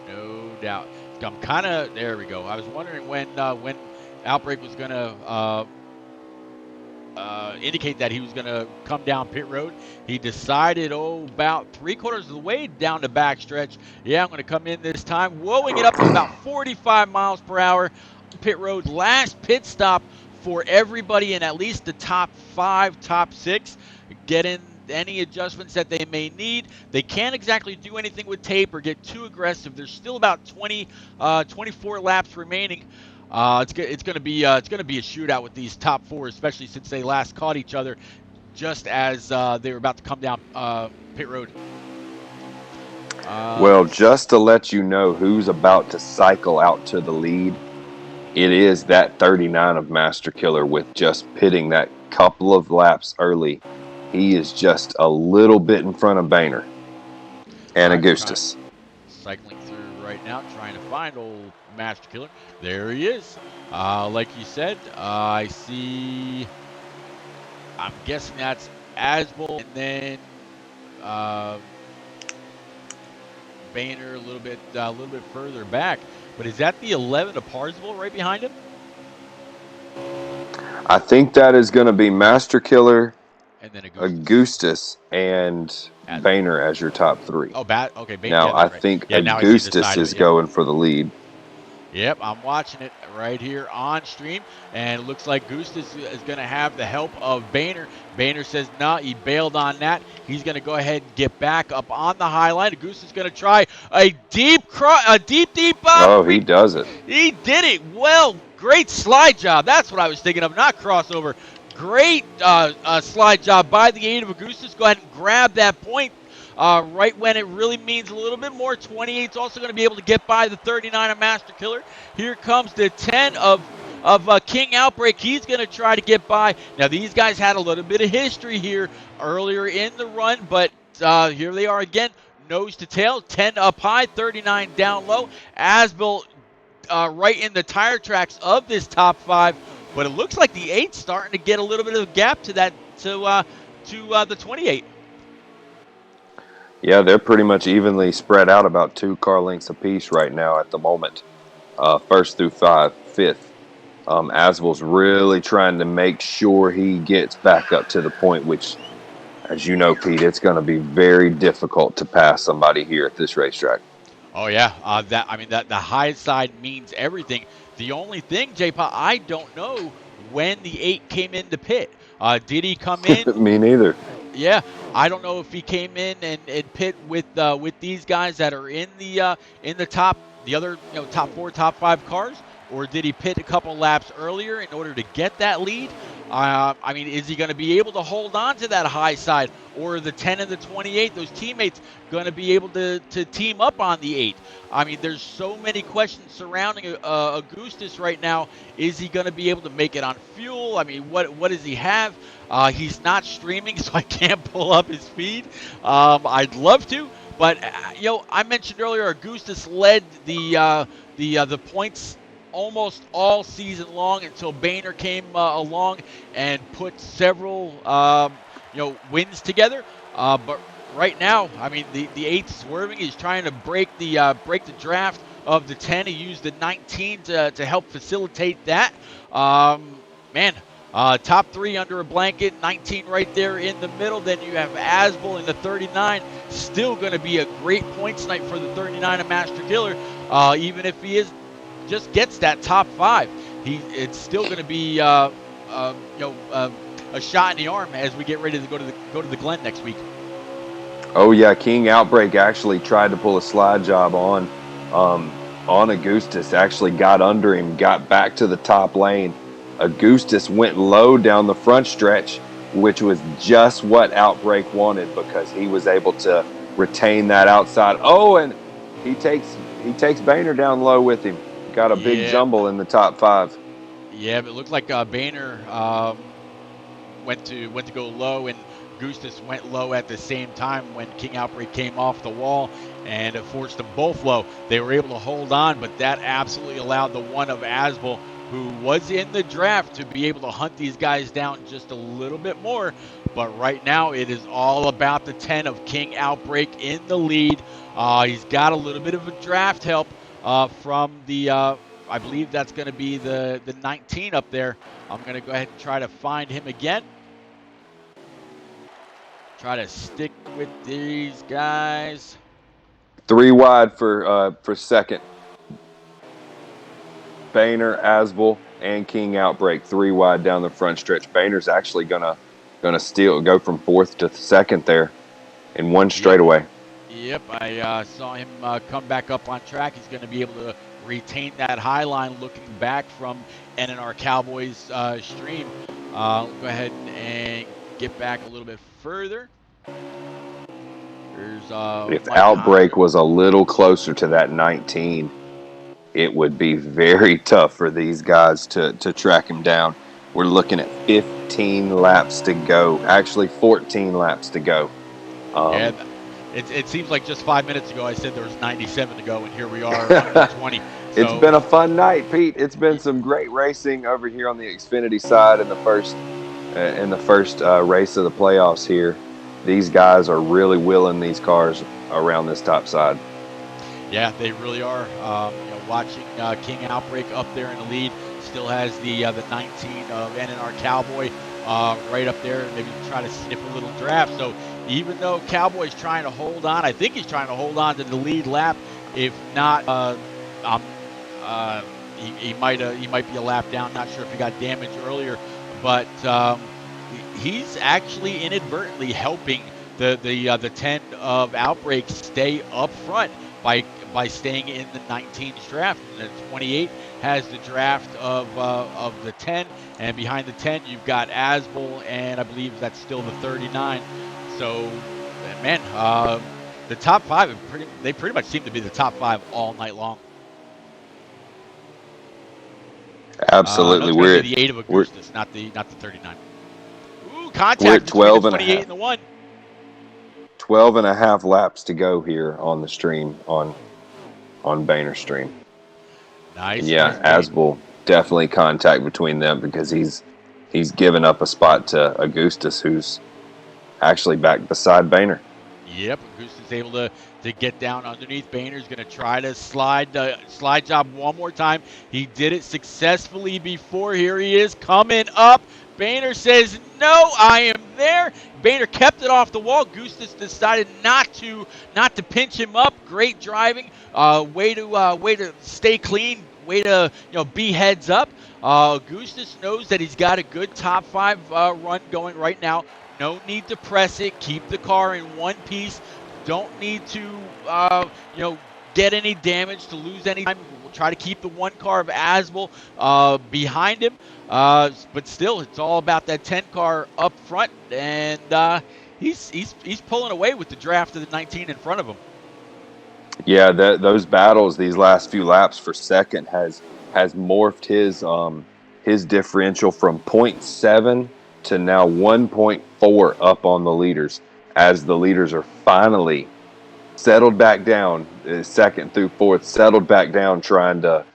No doubt. I'm kind of, there we go. I was wondering when Outbreak was going to indicate that he was going to come down pit road. He decided, about 3/4 of the way down the backstretch. Yeah, I'm going to come in this time, whoaing it up to about 45 miles per hour. Pit road, last pit stop for everybody in at least the top 5, top 6. Get in any adjustments that they may need. They can't exactly do anything with tape or get too aggressive. There's still about 24 laps remaining. It's going to be a shootout with these top 4, especially since they last caught each other just as they were about to come down pit road. Well, just to let you know who's about to cycle out to the lead, it is that 39 of Master Killer with just pitting that couple of laps early. He is just a little bit in front of Boehner and Augustus. Cycling through right now, trying to find old Master Killer. There he is. Like you said, I see. I'm guessing that's Asbel, and then Boehner a little bit further back. But is that the 11 of Parsifal right behind him? I think that is going to be Master Killer, And then Augustus, and Boehner as your top three. Oh, okay. Boehner, now, yeah, I right. think Yeah, now I see the Augustus side of is it, going for the lead. Yep, I'm watching it right here on stream, and it looks like Gustus is going to have the help of Boehner. Boehner says, no, he bailed on that. He's going to go ahead and get back up on the high line. Gustus is going to try a deep he does it. He did it well. Great slide job. That's what I was thinking of, not crossover. Great slide job by the 8 of Augustus. Go ahead and grab that point. Right when it really means a little bit more. 28's also going to be able to get by the 39 of Master Killer. Here comes the 10 of King Outbreak. He's going to try to get by. Now, these guys had a little bit of history here earlier in the run, but here they are again, nose to tail. 10 up high, 39 down low. Asbel right in the tire tracks of this top 5, but it looks like the 8's starting to get a little bit of a gap to that to the 28. Yeah, they're pretty much evenly spread out, about 2 car lengths apiece right now at the moment. 1st through 5th. Asbel's really trying to make sure he gets back up to the point, which, as you know, Pete, it's going to be very difficult to pass somebody here at this racetrack. Oh yeah, that the high side means everything. The only thing, J-Pa, I don't know when the 8 came into pit. Did he come in? Me neither. Yeah, I don't know if he came in and pit with these guys that are in the top, the other top 4, top 5 cars, or did he pit a couple laps earlier in order to get that lead? I mean, is he going to be able to hold on to that high side, or the 10 and the 28, those teammates, going to be able to team up on the 8? I mean, there's so many questions surrounding Augustus right now. Is he going to be able to make it on fuel? I mean, what does he have? He's not streaming, so I can't pull up his feed. I'd love to, but I mentioned earlier Augustus led the points almost all season long until Boehner came along and put several wins together. But right now, I mean, the 8's swerving. He's trying to break the draft of the 10. He used the 19 to help facilitate that. Top 3 under a blanket, 19 right there in the middle. Then you have Asbel in the 39. Still going to be a great points night for the 39 of Master Killer. Even if he just gets that top 5, it's still going to be a shot in the arm as we get ready to go to the Glen next week. Oh yeah, King Outbreak actually tried to pull a slide job on Augustus. Actually got under him, got back to the top lane. Augustus went low down the front stretch, which was just what Outbreak wanted, because he was able to retain that outside. Oh, and he takes Boehner down low with him. Got a big jumble in the top 5. Yeah, but it looked like Boehner went to go low, and Augustus went low at the same time when King Outbreak came off the wall, and it forced them both low. They were able to hold on, but that absolutely allowed the 1 of Asbel, who was in the draft, to be able to hunt these guys down just a little bit more. But right now, it is all about the 10 of King Outbreak in the lead. He's got a little bit of a draft help from the, I believe that's going to be the 19 up there. I'm going to go ahead and try to find him again. Try to stick with these guys. 3 wide for second. Boehner, Asbel, and King Outbreak 3 wide down the front stretch. Boehner's actually gonna go from 4th to 2nd there in one straightaway. Yep, I saw him come back up on track. He's going to be able to retain that high line looking back from NNR Cowboys stream. Go ahead and get back a little bit further. There's if Outbreak was a little closer to that 19, it would be very tough for these guys to track him down. We're looking at 15 laps to go, actually 14 laps to go. Yeah, it seems like just 5 minutes ago I said there was 97 to go, and here we are under 20. It's So been a fun night, Pete. It's been some great racing over here on the Xfinity side in the first race of the playoffs here. These guys are really wheeling these cars around this top side. yeah, they really are. Watching King Outbreak up there in the lead, still has the 19 of NNR Cowboy right up there, maybe try to sniff a little draft. So even though Cowboy's trying to hold on, I think he's trying to hold on to the lead lap. If not, he might be a lap down. Not sure if he got damaged earlier, but he's actually inadvertently helping the 10 of Outbreak stay up front by staying in the 19's draft. And the 28 has the draft of the 10, and behind the 10 you've got Asbel, and I believe that's still the 39. So, man, the top five they pretty much seem to be the top five all night long. Absolutely, No, we're the 8 of Augustus, not the 39. Ooh, contact we're at 12 between the and a 28 half. and the 1. 12 and a half laps to go here on the stream on Boehner's stream. Nice. And yeah, nice. Asbel, definitely contact between them because he's given up a spot to Augustus, who's actually back beside Boehner. Yep, Augustus able to get down underneath. Boehner's going to try to slide job one more time. He did it successfully before. Here he is coming up. Boehner says, no, I am there. Boehner kept it off the wall. Augustus decided not to pinch him up. Great driving. Way to stay clean. Way to be heads up. Augustus knows that he's got a good top 5 run going right now. No need to press it. Keep the car in one piece. Don't need to get any damage, to lose any time. We'll try to keep the one car of Asbel behind him. But still, it's all about that 10 car up front, and he's pulling away with the draft of the 19 in front of him. Yeah, those battles, these last few laps for second has morphed his differential from 0.7 to now 1.4 up on the leaders, as the leaders are finally settled back down, second through fourth, settled back down, trying to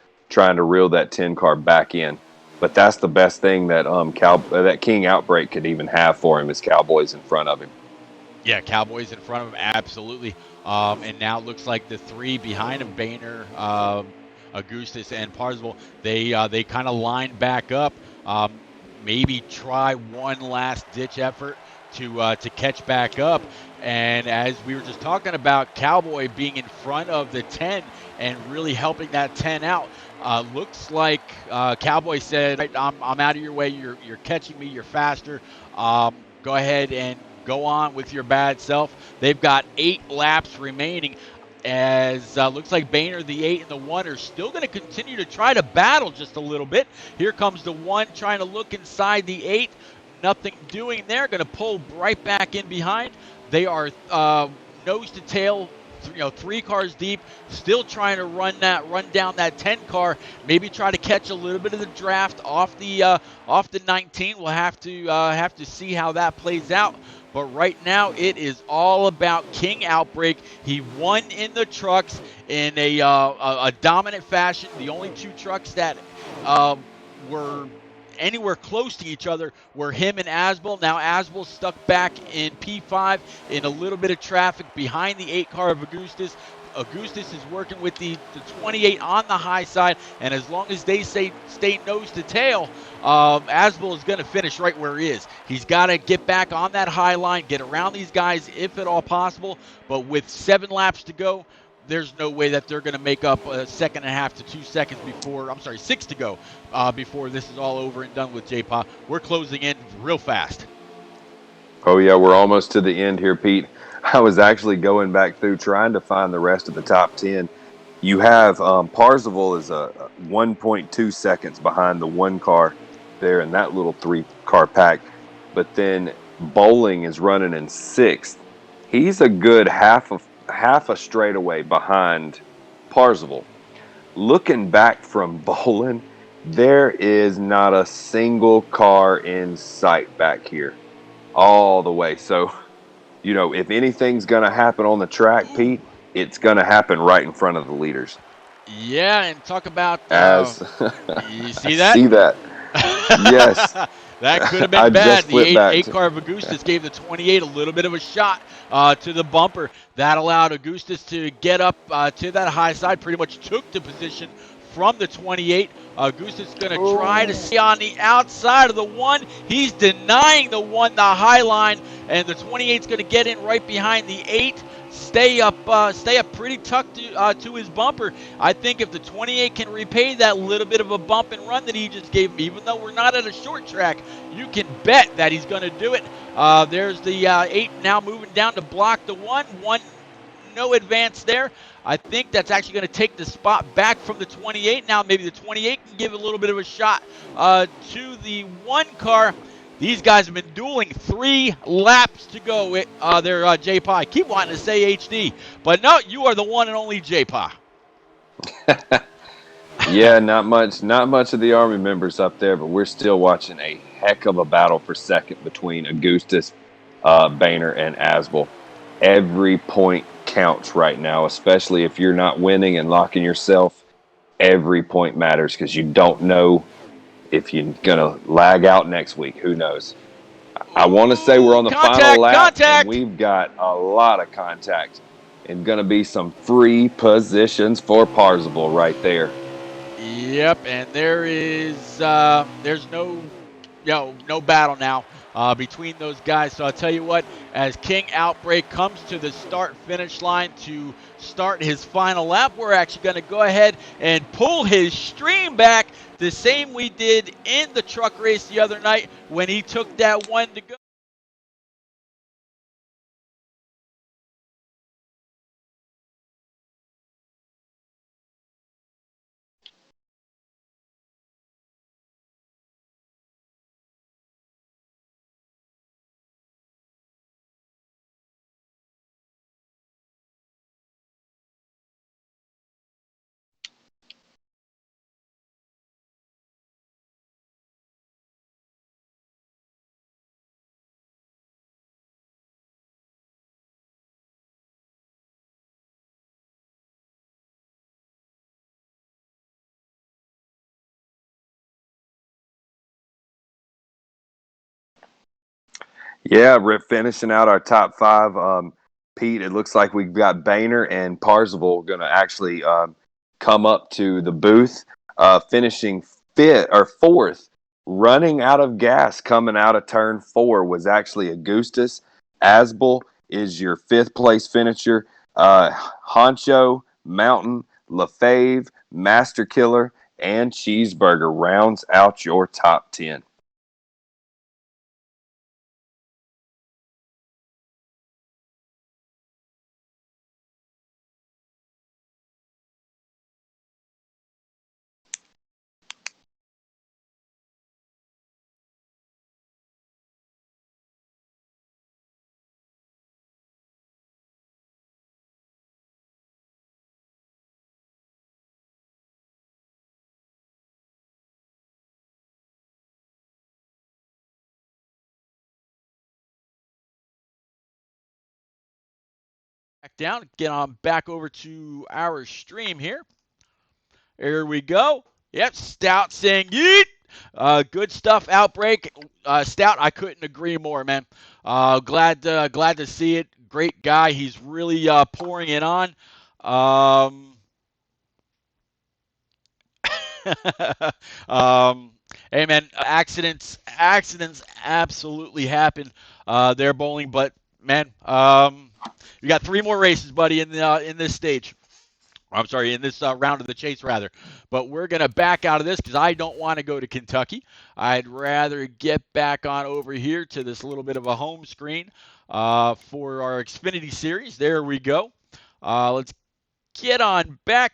reel that 10 car back in. But that's the best thing that that King Outbreak could even have for him, is Cowboys in front of him. Yeah, Cowboys in front of him, absolutely. And now it looks like the 3 behind him, Boehner, Augustus, and Parsable, they kind of line back up. Maybe try one last ditch effort to catch back up. And as we were just talking about, Cowboy being in front of the 10 and really helping that 10 out, looks like Cowboy said, right, I'm out of your way. You're catching me. You're faster. Go ahead and go on with your bad self. They've got 8 laps remaining. As looks like Boehner, the 8 and the 1 are still going to continue to try to battle just a little bit. Here comes the 1 trying to look inside the 8. Nothing doing there. Going to pull right back in behind. They are nose to tail, 3 cars deep, still trying to run down that 10 car. Maybe try to catch a little bit of the draft off the 19. We'll have to see how that plays out. But right now, it is all about King Outbreak. He won in the trucks in a dominant fashion. The only 2 trucks that were anywhere close to each other were him and Asbel. Now Asbel stuck back in P5 in a little bit of traffic behind the 8 car of Augustus. Augustus is working with the 28 on the high side, and as long as they stay nose to tail, Asbel is going to finish right where he is. He's got to get back on that high line, get around these guys if at all possible, but with 7 laps to go, there's no way that they're going to make up a second and a half to 2 seconds before, 6 to go before this is all over and done with J-Pa. We're closing in real fast. Oh, yeah, we're almost to the end here, Pete. I was actually going back through trying to find the rest of the top 10. You have Parzival is a 1.2 seconds behind the 1 car there in that little 3-car pack. But then Bowling is running in 6th. He's a good half a straightaway behind Parzival. looking back from bowling, there is not a single car in sight back here all the way. So, if anything's going to happen on the track, Pete, it's going to happen right in front of the leaders. Yeah, and talk about As you I see that? see that. Yes. That could have been I bad. just The flipped back. eight car of Augustus gave the 28 a little bit of a shot to the bumper. That allowed Augustus to get up to that high side, pretty much took the position from the 28. Augustus is going to try to stay on the outside of the one. He's denying the one, the high line, and the 28 is going to get in right behind the 8. Stay up pretty tucked to his bumper. I think if the 28 can repay that little bit of a bump and run that he just gave him, even though we're not at a short track, you can bet that he's going to do it. There's the 8 now moving down to block the 1. No advance there. I think that's actually going to take the spot back from the 28. Now maybe the 28 can give a little bit of a shot to the 1 car. These guys have been dueling 3 laps to go. They're J-Pa. I keep wanting to say HD, but no, you are the one and only J-Pa. Yeah, not much of the Army members up there, but we're still watching a heck of a battle for second between Augustus, Boehner, and Asbel. Every point counts right now, especially if you're not winning and locking yourself. Every point matters because you don't know if you're going to lag out next week. Who knows? I want to say we're on the final lap, and we've got a lot of contact and going to be some free positions for Parzival right there. Yep, and there's no battle now between those guys. So I'll tell you what, as King Outbreak comes to the start-finish line to start his final lap, we're actually going to go ahead and pull his stream back the same we did in the truck race the other night when he took that one to go. Yeah, we're finishing out our top 5. Pete, it looks like we've got Boehner and Parzival going to actually come up to the booth, finishing 5th or 4th. Running out of gas coming out of turn 4 was actually Augustus. Asbel is your 5th place finisher. Honcho, Mountain, LaFave, Master Killer, and Cheeseburger rounds out your top 10. Back down, get on back over to our stream here. Here we go. Yep, Stout saying yeet. Good stuff, Outbreak. Stout, I couldn't agree more, man. Glad to see it. Great guy. He's really pouring it on. Hey, man, accidents absolutely happen there, bowling. But man, we got 3 more races, buddy, in this stage. I'm sorry, in this round of the chase, rather. But we're going to back out of this because I don't want to go to Kentucky. I'd rather get back on over here to this little bit of a home screen for our Xfinity series. There we go. Let's get on back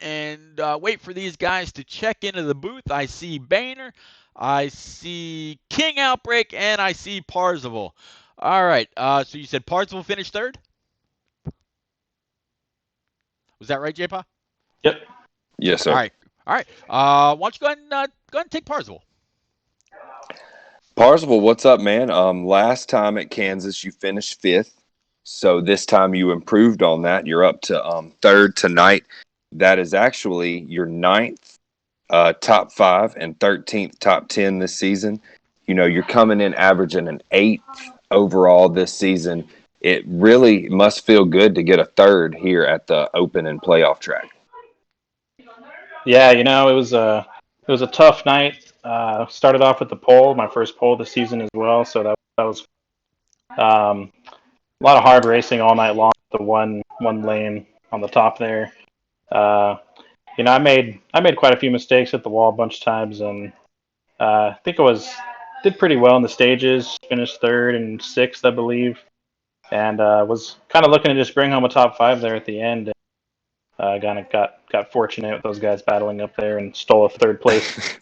and wait for these guys to check into the booth. I see Boehner, I see King Outbreak, and I see Parzival. All right, so you said Parzival finished 3rd? Was that right, J-Pa? Yep. Yes, sir. All right. All right. Why don't you go ahead and take Parsville? Parsville, what's up, man? Last time at Kansas, you finished 5th. So this time you improved on that. You're up to 3rd tonight. That is actually your 9th top 5 and 13th top 10 this season. You know, you're coming in averaging an 8th overall this season. It really must feel good to get a 3rd here at the open and playoff track. Yeah, it was a tough night. Started off with the pole, my first pole of the season as well. So that was a lot of hard racing all night long. The one lane on the top there. Uh, I made quite a few mistakes at the wall a bunch of times, and I think did pretty well in the stages. Finished 3rd and 6th, I believe, and was kind of looking to just bring home a top 5 there at the end. Kind of got fortunate with those guys battling up there and stole a 3rd place.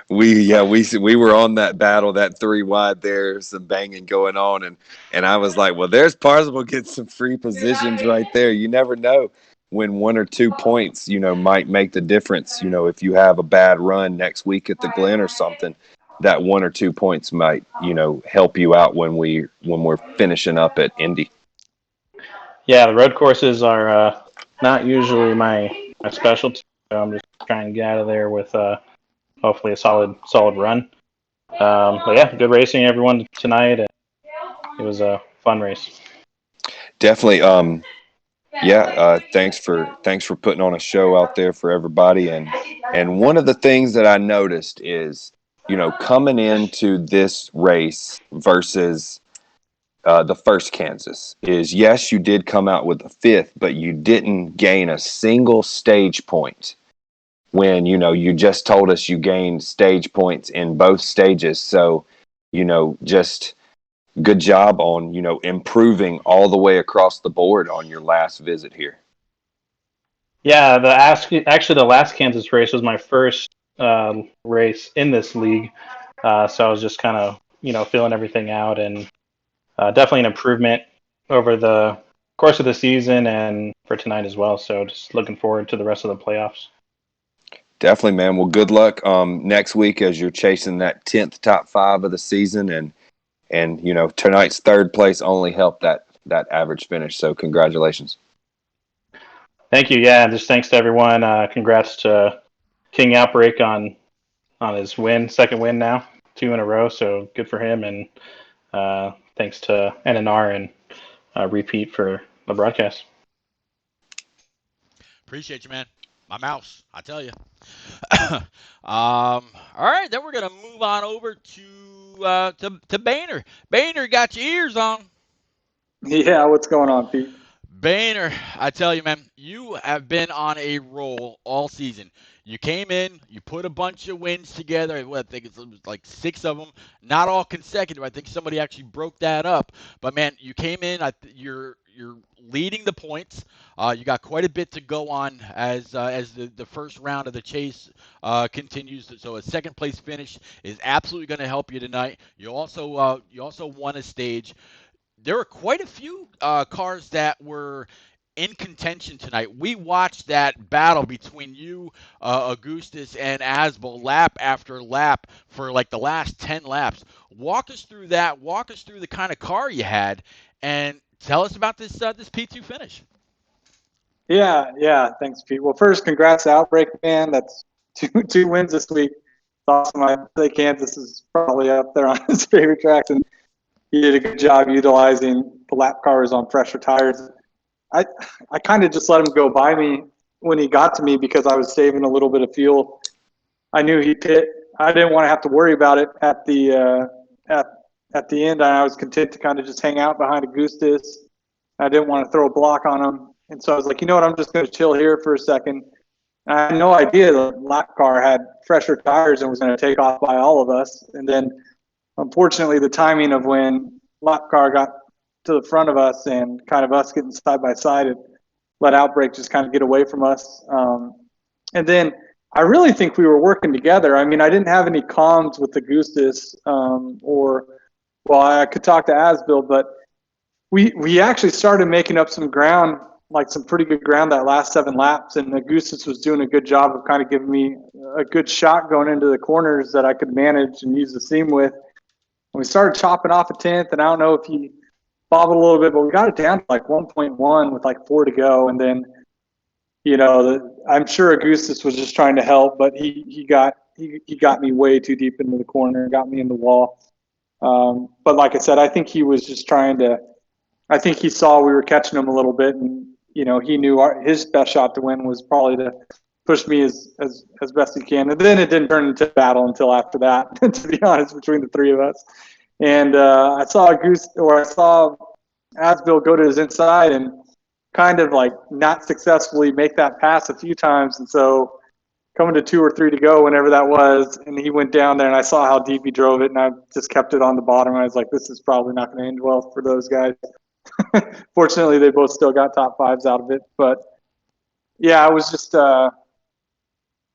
We were on that battle, that 3 wide there, some banging going on, and I was like, well, there's Parsons get some free positions right there. You never know when 1 or 2 points, might make the difference. If you have a bad run next week at the Glen or something, that 1 or 2 points might, help you out when we're finishing up at Indy. Yeah, the road courses are not usually my specialty. So I'm just trying to get out of there with hopefully a solid run. But yeah, good racing everyone tonight. And it was a fun race. Definitely. Thanks for putting on a show out there for everybody. And one of the things that I noticed is, coming into this race versus the first Kansas is, yes, you did come out with a 5th, but you didn't gain a single stage point when, you just told us you gained stage points in both stages. So, just good job on, improving all the way across the board on your last visit here. Yeah, the last Kansas race was my first race in this league. So I was just kind of, feeling everything out, and definitely an improvement over the course of the season and for tonight as well. So just looking forward to the rest of the playoffs. Definitely, man. Well, good luck next week as you're chasing that 10th top 5 of the season, and tonight's 3rd place only helped that average finish. So congratulations. Thank you. Yeah, just thanks to everyone. Congrats to King Outbreak on his second win now, 2 in a row. So good for him, and thanks to NNR and Repeat for the broadcast. Appreciate you, man. My mouse, I tell you. All right, then we're gonna move on over to Boehner. Boehner, got your ears on. Yeah, what's going on, Pete? Boehner, I tell you, man, you have been on a roll all season. You came in, you put a bunch of wins together. I think it was like 6 of them, not all consecutive. I think somebody actually broke that up. But man, you came in. You're leading the points. You got quite a bit to go on as the first round of the chase continues. So a second place finish is absolutely going to help you tonight. You also won a stage. There were quite a few cars that were in contention tonight. We watched that battle between you, Augustus, and Asbel lap after lap for like the last 10 laps. Walk us through that. Walk us through the kind of car you had, and tell us about this P2 finish. Yeah. Thanks, Pete. Well, first, congrats to Outbreak, man. That's two wins this week. It's awesome. I think Kansas is probably up there on his favorite tracks, and he did a good job utilizing the lap cars on fresher tires. I kind of just let him go by me when he got to me because I was saving a little bit of fuel. I knew he'd pit. I didn't want to have to worry about it at the end. I was content to kind of just hang out behind Augustus. I didn't want to throw a block on him. And so I was like, you know what, I'm just going to chill here for a second. And I had no idea the lap car had fresher tires and was going to take off by all of us. And then, unfortunately, the timing of when lap car got to the front of us and kind of us getting side by side, it let Outbreak just kind of get away from us. And then I really think we were working together. I mean, I didn't have any comms with Augustus I could talk to Asbill, but we actually started making up some ground like some pretty good ground that last 7 laps, and Augustus was doing a good job of kind of giving me a good shot going into the corners that I could manage and use the seam with. And we started chopping off a 10th, and I don't know if he bobbled a little bit, but we got it down to like 1.1 with like 4 to go, and then I'm sure Augustus was just trying to help, but he got me way too deep into the corner and got me in the wall. But like I said, I think he was just trying to. I think he saw we were catching him a little bit, and he knew his best shot to win was probably to push me as best he can. And then it didn't turn into a battle until after that, to be honest, between the three of us. And I saw Asbill go to his inside and kind of like not successfully make that pass a few times. And so coming to 2 or 3 to go, whenever that was, and he went down there, and I saw how deep he drove it, and I just kept it on the bottom. I was like, this is probably not going to end well for those guys. Fortunately, they both still got top 5s out of it. But yeah, I was just a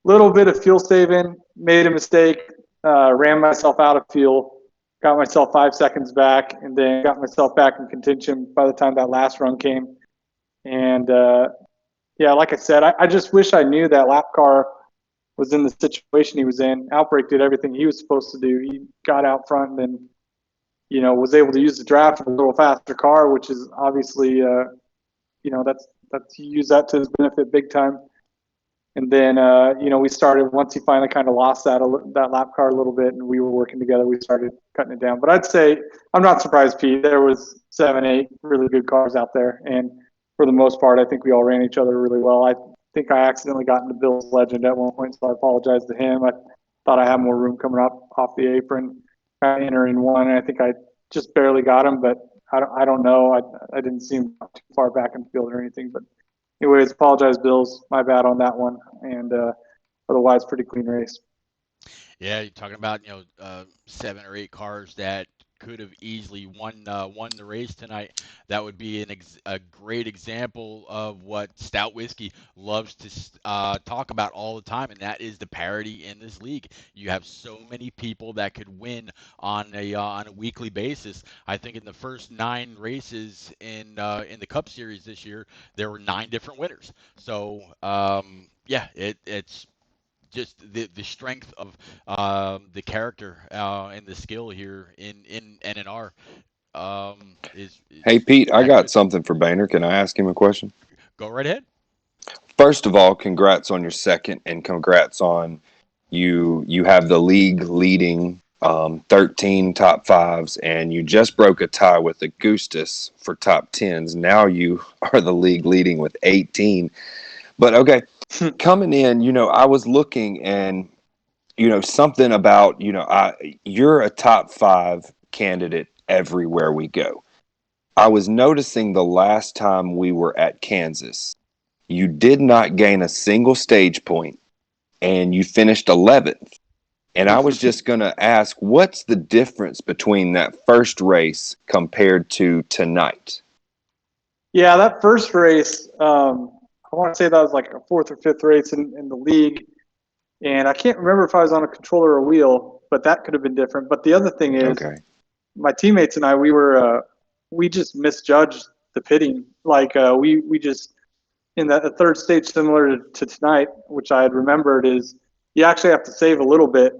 little bit of fuel saving, made a mistake, ran myself out of fuel, got myself 5 seconds back, and then got myself back in contention by the time that last run came. And yeah, like I said, I just wish I knew that lap car was in the situation he was in. Outbreak did everything he was supposed to do. He got out front and then, was able to use the draft of a little faster car, which is obviously, that's he used that to his benefit big time. And then, we started, once he finally kind of lost that lap car a little bit and we were working together, we started cutting it down. But I'd say, I'm not surprised, Pete. There was 7, 8 really good cars out there. And for the most part, I think we all ran each other really well. I think I accidentally got into Bill's Legend at one point, so I apologize to him. I thought I had more room coming up off the apron, kind of entering one, and I think I just barely got him, but I don't know. I didn't see him too far back in the field or anything. But anyways, apologize, Bills. My bad on that one, and otherwise, pretty clean race. Yeah, you're talking about 7 or 8 cars that could have easily won the race tonight. That would be a great example of what Stout Whiskey loves to talk about all the time, and that is the parity in this league. You have so many people that could win on a weekly basis. I think in the first 9 races in the Cup Series this year, there were 9 different winners. So yeah, it's just the strength of the character and the skill here in NNR is Hey, Pete, I that got good. something for Boehner. Can I ask him a question? Go right ahead. First of all, congrats on your second, and congrats on you have the league leading 13 top 5s, and you just broke a tie with Augustus for top 10s. Now you are the league leading with 18. But okay, coming in, I was looking, and something about you're a top 5 candidate everywhere we go. I was noticing the last time we were at Kansas, you did not gain a single stage point, and you finished 11th. And I was just going to ask, what's the difference between that first race compared to tonight? Yeah, that first race, I want to say that was like a 4th or 5th race in the league. And I can't remember if I was on a controller or a wheel, but that could have been different. But the other thing is, Okay. my teammates and I, we just misjudged the pitting. Like we just, in the third stage, similar to tonight, which I had remembered, is you actually have to save a little bit.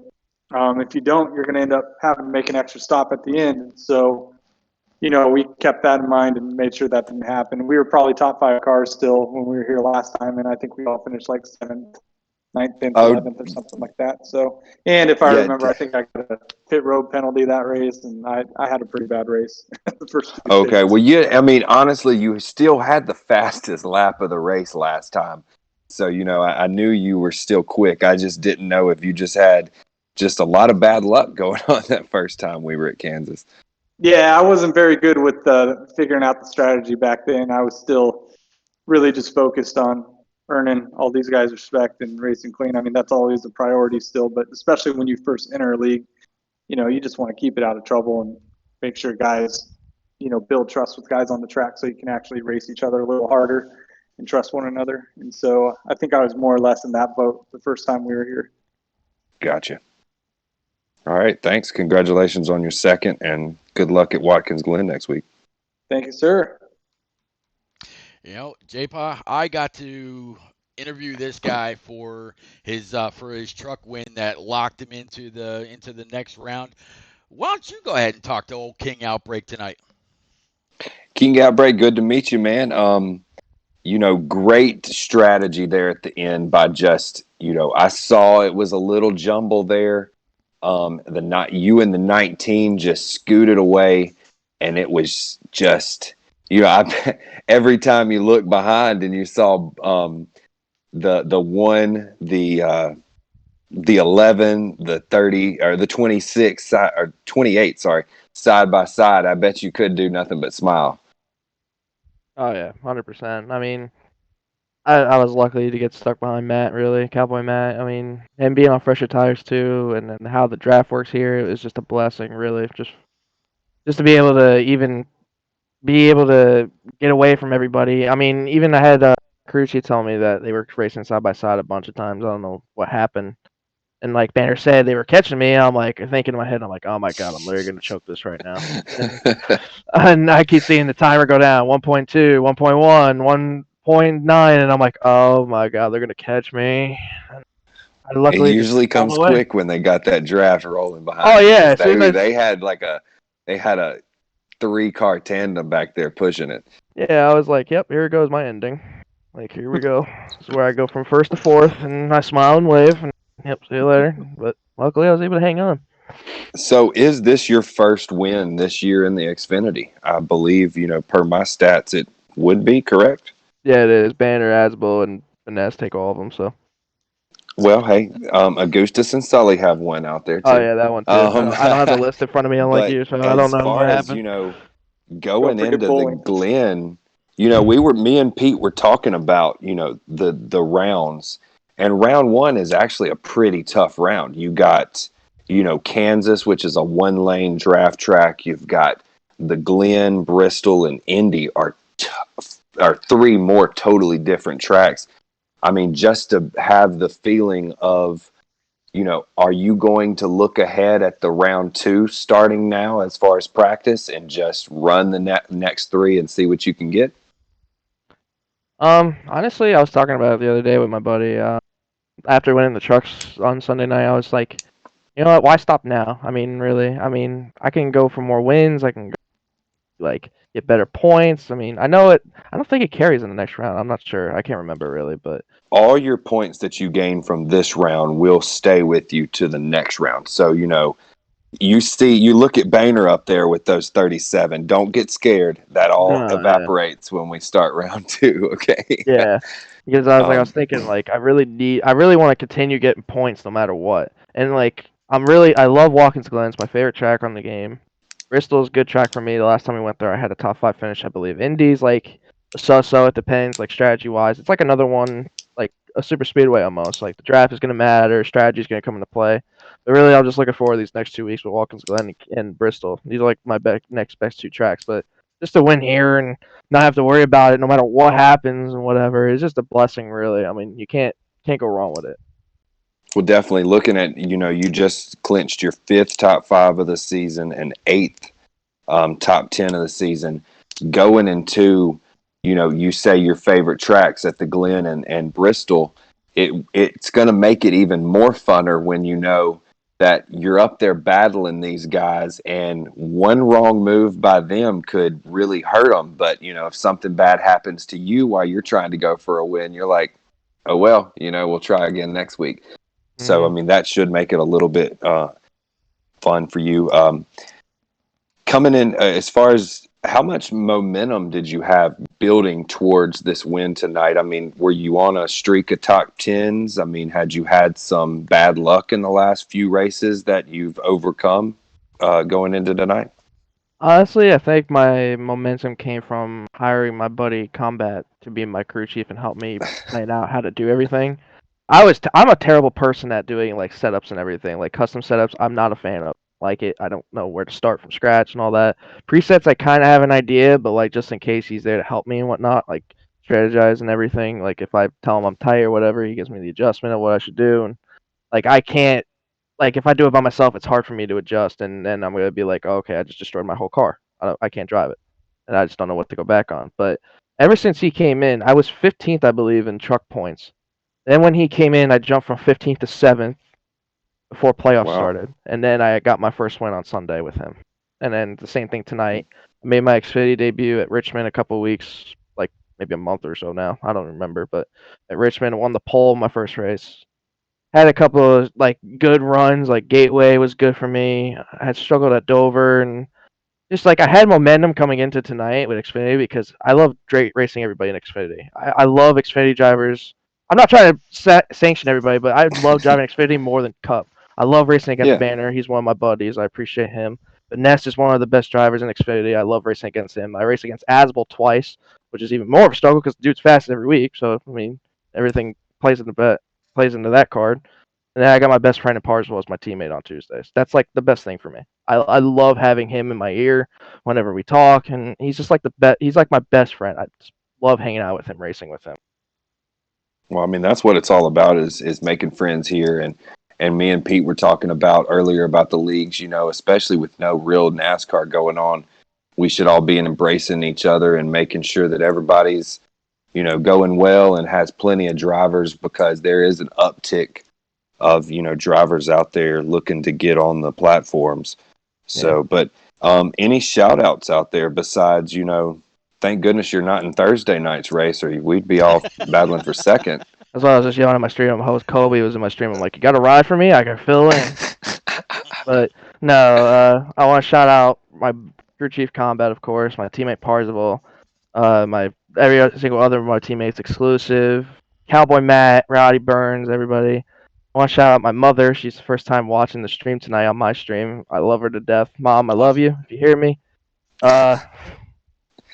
If you don't, you're going to end up having to make an extra stop at the end. So, we kept that in mind and made sure that didn't happen. We were probably top 5 cars still when we were here last time, and I think we all finished like 7th, 9th, 10th, 11th, or something like that. So, and if I remember, I think I got a pit road penalty that race, and I had a pretty bad race the first 2 Okay. stages. Well, I mean, honestly, you still had the fastest lap of the race last time. So, I knew you were still quick. I just didn't know if you just had just a lot of bad luck going on that first time we were at Kansas. Yeah, I wasn't very good with figuring out the strategy back then. I was still really just focused on earning all these guys' respect and racing clean. I mean, that's always a priority still, but especially when you first enter a league, you just want to keep it out of trouble and make sure guys, build trust with guys on the track so you can actually race each other a little harder and trust one another. And so I think I was more or less in that boat the first time we were here. Gotcha. All right. Thanks. Congratulations on your second, and good luck at Watkins Glen next week. Thank you, sir. You know, J-Pa, I got to interview this guy for his truck win that locked him into the next round. Why don't you go ahead and talk to old King Outbreak tonight? King Outbreak, good to meet you, man. Great strategy there at the end by just, I saw it was a little jumble there. You and the 19 just scooted away, and it was just, every time you look behind and you saw the one, the 11, the 30, or the 26, or 28, sorry, side by side, I bet you could do nothing but smile. Oh yeah, 100%. I mean, I was lucky to get stuck behind Matt, really, Cowboy Matt. I mean, and being on fresher tires too, and then how the draft works here, it was just a blessing, really. Just to be able to even be able to get away from everybody. I mean, even I had Carucci tell me that they were racing side by side a bunch of times. I don't know what happened. And like Banner said, they were catching me. I'm like thinking in my head, I'm like, oh my god, I'm literally gonna choke this right now. And I keep seeing the timer go down, 1.2, 1.1, 1.9, and I'm like, oh my god, they're gonna catch me. And I It luckily just usually all the comes way. quick when they got that draft rolling behind Oh them, yeah, because as soon as they had a 3-car tandem back there pushing it. yeah, I was like, yep, here goes my ending. Like here we go. This is where I go from first to fourth, and I smile and wave, and yep, see you later. But luckily, I was able to hang on. So, is this your first win this year in the Xfinity? I believe, per my stats, it would be correct. Yeah, it is. Banner, Asbo, and Finesse take all of them. So. Well, hey, Augustus and Sully have one out there Oh too. yeah, that one too. Um, I don't have the list in front of me unlike but you, so I don't as know far what as happened. going Don't forget into the bowling. Glen, me and Pete were talking about, the rounds, and round one is actually a pretty tough round. You got, Kansas, which is a 1-lane draft track. You've got the Glen, Bristol, and Indy are 3 more totally different tracks. I mean, just to have the feeling of, are you going to look ahead at the round 2 starting now as far as practice and just run the next 3 and see what you can get? Honestly, I was talking about it the other day with my buddy. After winning the trucks on Sunday night, I was like, you know what? Why stop now? I mean, really. I mean, I can go for more wins. I can go, like get better points. I mean, I know it. I don't think it carries in the next round. I'm not sure. I can't remember really, but All your points that you gain from this round will stay with you to the next round. So, you look at Boehner up there with those 37. Don't get scared. That all no, yeah. evaporates when we start round 2. Okay. Yeah, because I was um, thinking like I really want to continue getting points no matter what. And like I love Watkins Glen. It's my favorite track on the game. Bristol's a good track for me. The last time we went there, I had a top 5 finish, I believe. Indy's like so. It depends, like strategy wise. It's like another one, like a super speedway almost. Like the draft is gonna matter, strategy is gonna come into play. But really, I'm just looking forward to these next 2 weeks with Watkins Glen and Bristol. These are like my next best 2 tracks. But just to win here and not have to worry about it no matter what happens and whatever. It's just a blessing, really. I mean, you can't go wrong with it. well, definitely looking at, you just clinched your 5th top 5 of the season and 8th top 10 of the season. Going into, you say your favorite tracks at the Glen and Bristol, it's going to make it even more funner when you know that you're up there battling these guys, and one wrong move by them could really hurt them. But, if something bad happens to you while you're trying to go for a win, you're like, oh, well, we'll try again next week. So, I mean, that should make it a little bit fun for you. Coming in, as far as how much momentum did you have building towards this win tonight? I mean, were you on a streak of top 10s? I mean, had you had some bad luck in the last few races that you've overcome going into tonight? Honestly, I think my momentum came from hiring my buddy Combat to be my crew chief and help me plan out how to do everything. I'm a terrible person at doing like setups and everything, like custom setups. I'm not a fan of like it. I don't know where to start from scratch and all that. Presets, I kind of have an idea, but like just in case he's there to help me and whatnot, like strategize and everything. Like if I tell him I'm tight or whatever, he gives me the adjustment of what I should do, and like I can't like if I do it by myself, it's hard for me to adjust, and then I'm gonna be like, oh, okay, I just destroyed my whole car. I can't drive it, and I just don't know what to go back on. But ever since he came in, I was 15th, I believe, in truck points. Then when he came in, I jumped from 15th to 7th before playoffs Wow. started, and then I got my first win on Sunday with him. And then the same thing tonight. I made my Xfinity debut at Richmond a couple weeks, like maybe a month or so now. I don't remember, but at Richmond, I won the pole my first race. Had a couple of like good runs, like Gateway was good for me. I had struggled at Dover, and just like I had momentum coming into tonight with Xfinity because I love racing everybody in Xfinity. I love Xfinity drivers. I'm not trying to sanction everybody, but I love driving Xfinity more than Cup. I love racing against Yeah. Banner. He's one of my buddies. I appreciate him. But Ness is one of the best drivers in Xfinity. I love racing against him. I race against Asbel twice, which is even more of a struggle because the dude's fast every week. So I mean, everything plays into that card. And then I got my best friend in Parsville as my teammate on Tuesdays. That's like the best thing for me. I love having him in my ear whenever we talk, and he's just like he's like my best friend. I just love hanging out with him, racing with him. Well, I mean, that's what it's all about is making friends here. And me and Pete were talking about earlier about the leagues, especially with no real NASCAR going on. We should all be embracing each other and making sure that everybody's, going well and has plenty of drivers, because there is an uptick of, drivers out there looking to get on the platforms. So, Yeah. but any shout outs out there besides, thank goodness you're not in Thursday night's race, or we'd be all battling for second. That's why I was just yelling at my stream. My host Kobe was in my stream. I'm like, you got a ride for me? I can fill in. But no, I want to shout out my crew chief Combat, of course, my teammate Parzival, my every single other of my teammates, Exclusive, Cowboy Matt, Rowdy Burns, everybody. I want to shout out my mother. She's the first time watching the stream tonight on my stream. I love her to death. Mom, I love you if you hear me. Uh,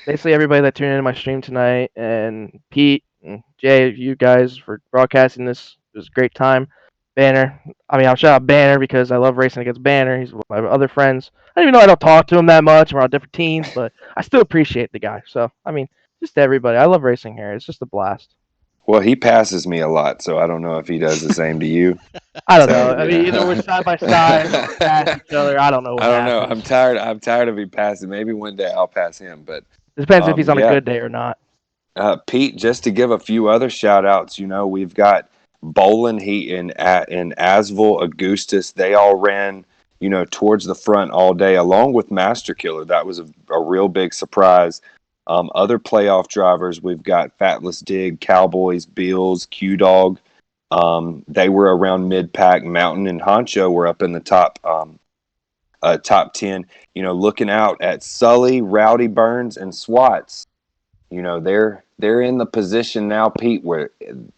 Basically everybody that tuned into my stream tonight, and Pete and Jay, you guys for broadcasting this. It was a great time. Banner. I mean, I'll shout out Banner because I love racing against Banner. He's one of my other friends. I don't even know I don't talk to him that much. We're on different teams, but I still appreciate the guy. So, I mean, just everybody. I love racing here. It's just a blast. Well, he passes me a lot, so I don't know if he does the same to you. I don't So, know. I mean, either we're side by side or we pass each other. I don't know what I don't know. happens. I'm tired of him passing. Maybe one day I'll pass him, but It depends if he's on a yeah. good day or not. Pete, just to give a few other shout outs, we've got Bolin, he in Asville, Augustus. They all ran, towards the front all day, along with Master Killer. That was a real big surprise. Other playoff drivers, we've got Fatless Dig, Cowboys, Bills, Q Dog. They were around mid pack. Mountain and Honcho were up in the top 10. Looking out at Sully, Rowdy Burns, and Swats. They're in the position now, Pete, where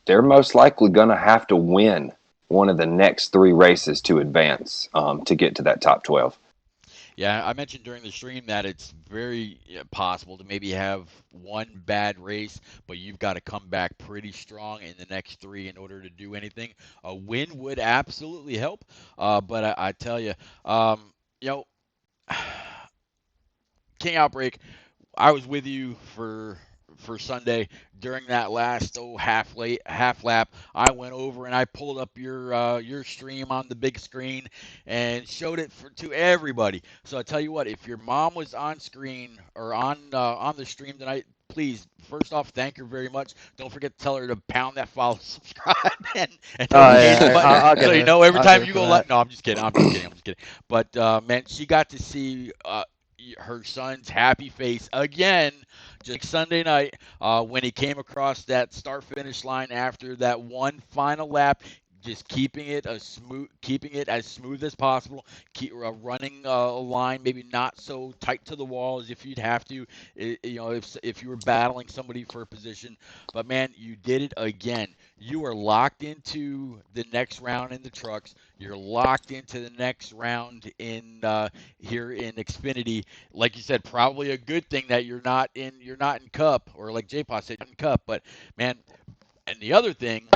they're most likely going to have to win one of the next 3 races to advance to get to that top 12. Yeah, I mentioned during the stream that it's very possible to maybe have one bad race, but you've got to come back pretty strong in the next 3 in order to do anything. A win would absolutely help, but I tell you, King Outbreak, I was with you for Sunday during that last half lap. I went over and I pulled up your stream on the big screen and showed it to everybody. So I tell you what, if your mom was on screen or on the stream tonight, please, first off, thank her very much. Don't forget to tell her to pound that follow, subscribe, and notification button. I'll get So her. every I'll time get you her go for live. that. No, I'm just kidding. I'm just kidding. But man, she got to see her son's happy face again, just like Sunday night when he came across that start finish line after that one final lap. Just keeping it as smooth as possible. Keep running a line, maybe not so tight to the wall as if you'd have to, if you were battling somebody for a position. But man, you did it again. You are locked into the next round in the trucks. You're locked into the next round in here in Xfinity. Like you said, probably a good thing that you're not in Cup, or like J-Paw said, you're not in Cup. But man, and the other thing.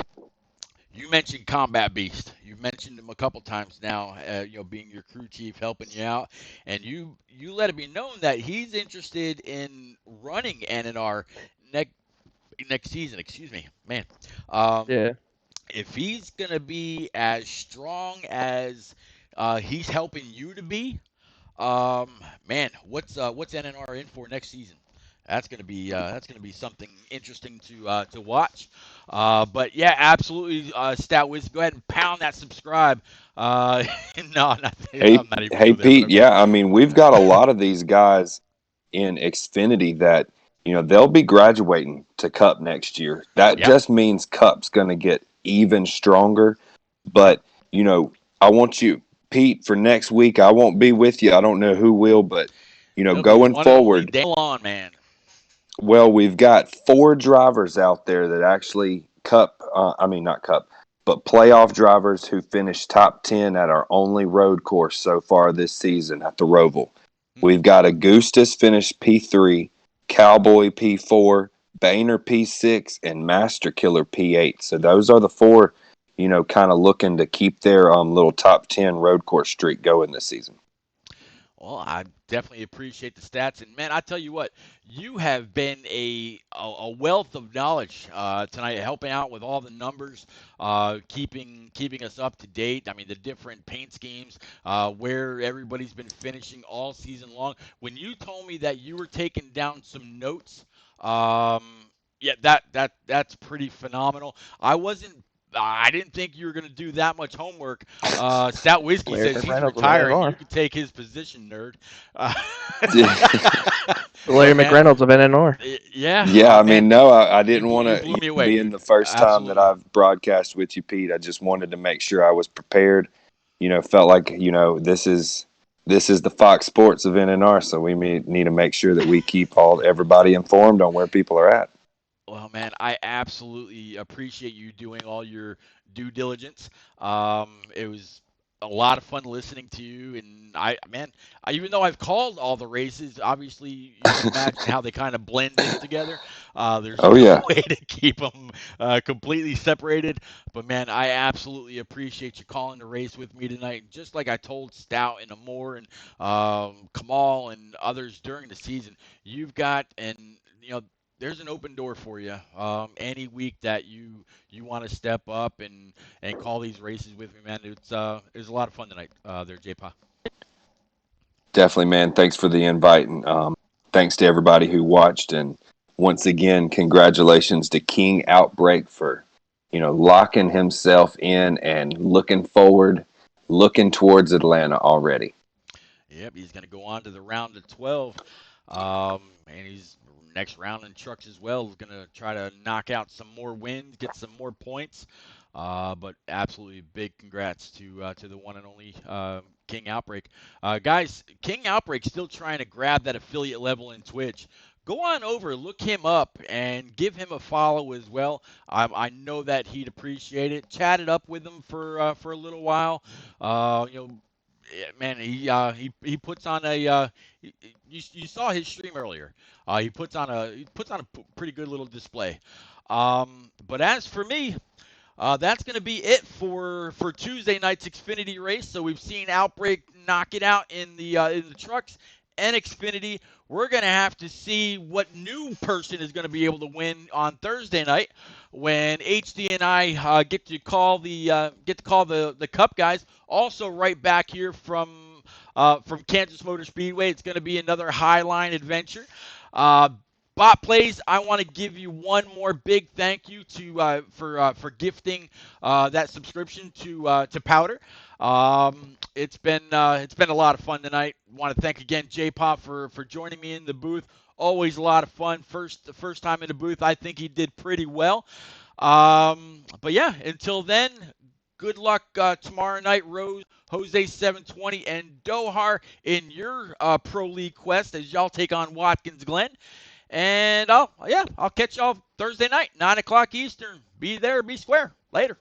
You mentioned Combat Beast. You've mentioned him a couple times now, being your crew chief, helping you out, and you let it be known that he's interested in running NNR next season. Excuse me, man. Yeah. If he's gonna be as strong as he's helping you to be, man, what's NNR in for next season? That's gonna be something interesting to watch. But yeah, absolutely, Stat Wiz, go ahead and pound that subscribe. No, not, Hey, I'm not even gonna hey, go there, but Pete. okay. Yeah, I mean, we've got a lot of these guys in Xfinity that they'll be graduating to Cup next year. That Yep. just means Cup's going to get even stronger. Yep. But I want you, Pete, for next week. I won't be with you. I don't know who will, but It'll be the going one and only forward, Dale on, man. well, we've got 4 drivers out there that actually Cup. I mean, not Cup, but playoff drivers who finished top 10 at our only road course so far this season at the Roval. Hmm. We've got Augustus finished P3, Cowboy P4, Boehner P6, and Master Killer P8. So those are the 4, kind of looking to keep their little top 10 road course streak going this season. Well, I definitely appreciate the stats, and man, I tell you what, you have been a wealth of knowledge tonight, helping out with all the numbers, keeping us up to date. I mean, the different paint schemes, where everybody's been finishing all season long. When you told me that you were taking down some notes, um, yeah, that's pretty phenomenal. I didn't think you were going to do that much homework. Stout Whiskey Larry says he's McReynolds of retiring. You NNR. could take his position, nerd. Uh, Larry but man, McReynolds of NNR. yeah, Yeah, I man, mean, no, I you didn't want you to, blew me away, being dude. the first time that Absolutely. I've broadcast with you, Pete. I just wanted to make sure I was prepared. Felt like this is the Fox Sports of NNR, so we need to make sure that we keep everybody informed on where people are at. Well, man, I absolutely appreciate you doing all your due diligence. It was a lot of fun listening to you, and even though I've called all the races, obviously you can imagine how they kind of blend in together. There's Oh no yeah, way to keep them completely separated. But man, I absolutely appreciate you calling the race with me tonight. Just like I told Stout and Amore and Kamal and others during the season, you've got and you know there's an open door for you. Any week that you want to step up and call these races with me, man. It was a lot of fun tonight. There, J-Pa. definitely, man. Thanks for the invite, and thanks to everybody who watched. And once again, congratulations to King Outbreak for locking himself in and looking towards Atlanta already. Yep, he's going to go on to the round of 12. And he's next round in trucks as well. He's going to try to knock out some more wins, get some more points. But absolutely big congrats to the one and only King Outbreak. Guys, King Outbreak still trying to grab that affiliate level in Twitch. Go on over, look him up, and give him a follow as well. I know that he'd appreciate it. Chat it up with him for a little while. Yeah, man, he puts on you saw his stream earlier. He puts on a pretty good little display. But as for me, that's going to be it for Tuesday night's Xfinity race. So we've seen Outbreak knock it out in the trucks and Xfinity. We're going to have to see what new person is going to be able to win on Thursday night when HD and I get to call the Cup guys. Also, right back here from Kansas Motor Speedway, it's going to be another Highline adventure. Uh, Bot Plays, I want to give you one more big thank you for gifting that subscription to Powder. It's been a lot of fun tonight. Want to thank again J-Pop for joining me in the booth. Always a lot of fun. The first time in the booth, I think he did pretty well. But yeah, until then, good luck tomorrow night, Jose 720 and Dohar in your Pro League quest as y'all take on Watkins Glen. And I'll catch y'all Thursday night, 9 o'clock Eastern. Be there, be square. Later.